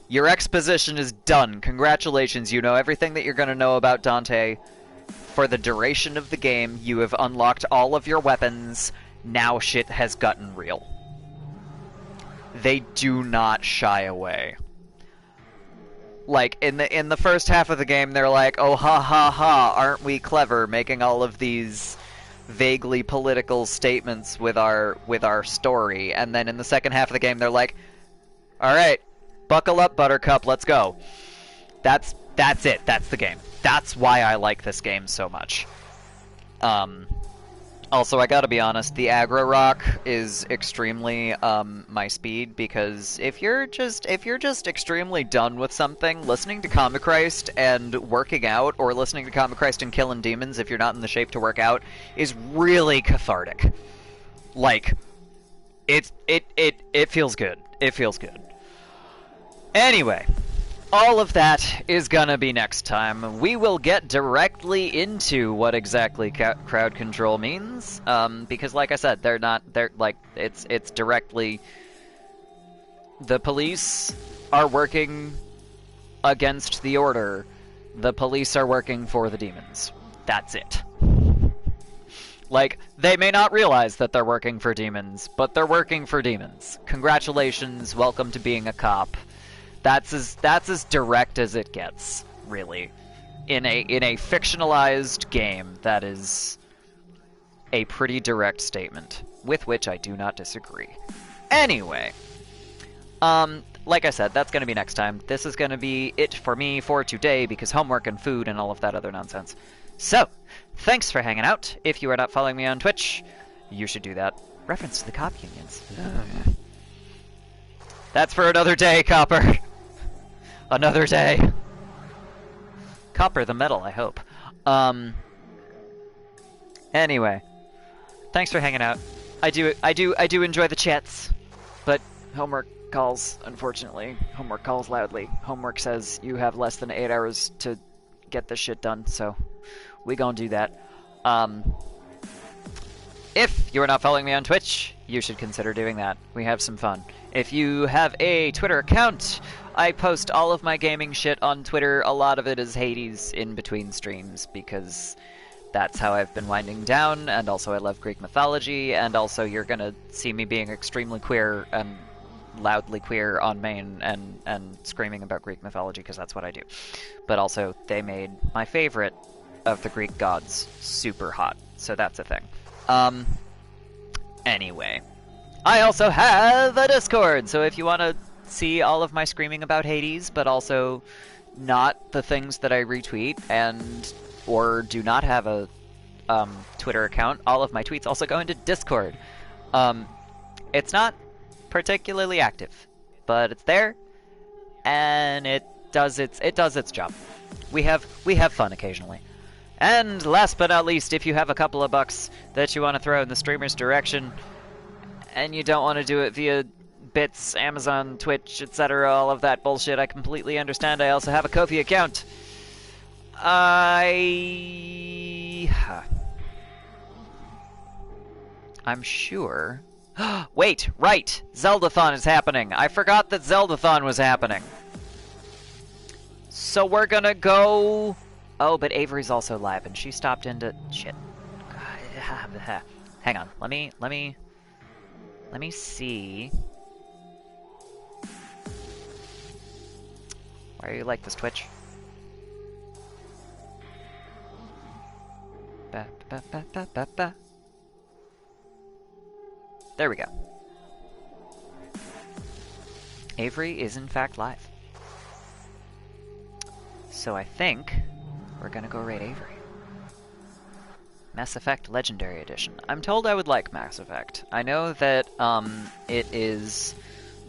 Your exposition is done. Congratulations, you know everything that you're going to know about Dante. For the duration of the game, you have unlocked all of your weapons. Now shit has gotten real. They do not shy away. Like, in the first half of the game, they're like, oh, ha, ha, ha, aren't we clever, making all of these vaguely political statements with our story. And then in the second half of the game, they're like, alright, buckle up, Buttercup, let's go. That's it. That's the game. That's why I like this game so much. Also, I gotta be honest, the aggro rock is extremely my speed, because if you're just extremely done with something, listening to Comic Christ and working out, or listening to Comic Christ and killing demons if you're not in the shape to work out, is really cathartic. Like, it feels good. It feels good. Anyway, all of that is gonna be next time. We will get directly into what exactly crowd control means, because like I said, they're like, it's directly, the police are working against the Order, the police are working for the demons. That's it. Like, they may not realize that they're working for demons, but they're working for demons. Congratulations, welcome to being a cop. That's as direct as it gets, really. In a fictionalized game, that is a pretty direct statement, with which I do not disagree. Anyway, like I said, that's going to be next time. This is going to be it for me for today, because homework and food and all of that other nonsense. So, thanks for hanging out. If you are not following me on Twitch, you should do that. Reference to the cop unions. That's for another day, Copper. Another day. Copper the metal, I hope. Anyway, thanks for hanging out. I do enjoy the chats, but homework calls, unfortunately. Homework calls loudly. Homework says you have less than 8 hours to get this shit done, so we gonna do that. If you are not following me on Twitch, you should consider doing that. We have some fun. If you have a Twitter account, I post all of my gaming shit on Twitter. A lot of it is Hades in between streams, because that's how I've been winding down, and also I love Greek mythology, and also you're gonna see me being extremely queer and loudly queer on main and screaming about Greek mythology, because that's what I do. But also, they made my favorite of the Greek gods super hot, so that's a thing. Anyway, I also have a Discord, so if you want to see all of my screaming about Hades, but also not the things that I retweet, or do not have a Twitter account, all of my tweets also go into Discord. It's not particularly active, but it's there, and it does its job. We have fun occasionally. And last but not least, if you have a couple of bucks that you want to throw in the streamer's direction, and you don't want to do it via Bits, Amazon, Twitch, etc., all of that bullshit, I completely understand. I also have a Ko-fi account. I'm sure... Wait, right! Zeldathon is happening! I forgot that Zeldathon was happening. So we're gonna go Oh, but Avery's also live, and she stopped into shit. Hang on. Let me see. Why are you like this, Twitch? Ba, ba, ba, ba, ba, ba. There we go. Avery is in fact live. So I think we're gonna go raid Avery. Mass Effect Legendary Edition. I'm told I would like Mass Effect. I know that it is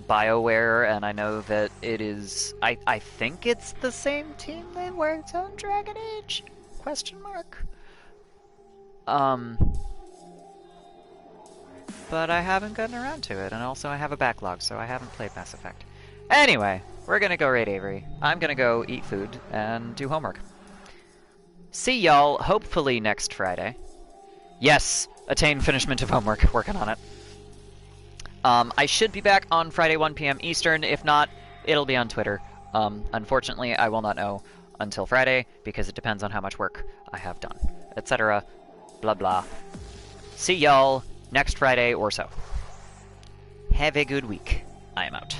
BioWare, and I know that it is... I think it's the same team that worked on Dragon Age? Question mark. But I haven't gotten around to it, and also I have a backlog, so I haven't played Mass Effect. Anyway, we're gonna go raid Avery. I'm gonna go eat food and do homework. See y'all, hopefully next Friday. Yes, attain finishment of homework, working on it. I should be back on Friday 1 p.m. Eastern. If not, it'll be on Twitter. Unfortunately, I will not know until Friday, because it depends on how much work I have done, etc. Blah blah. See y'all next Friday or so. Have a good week. I am out.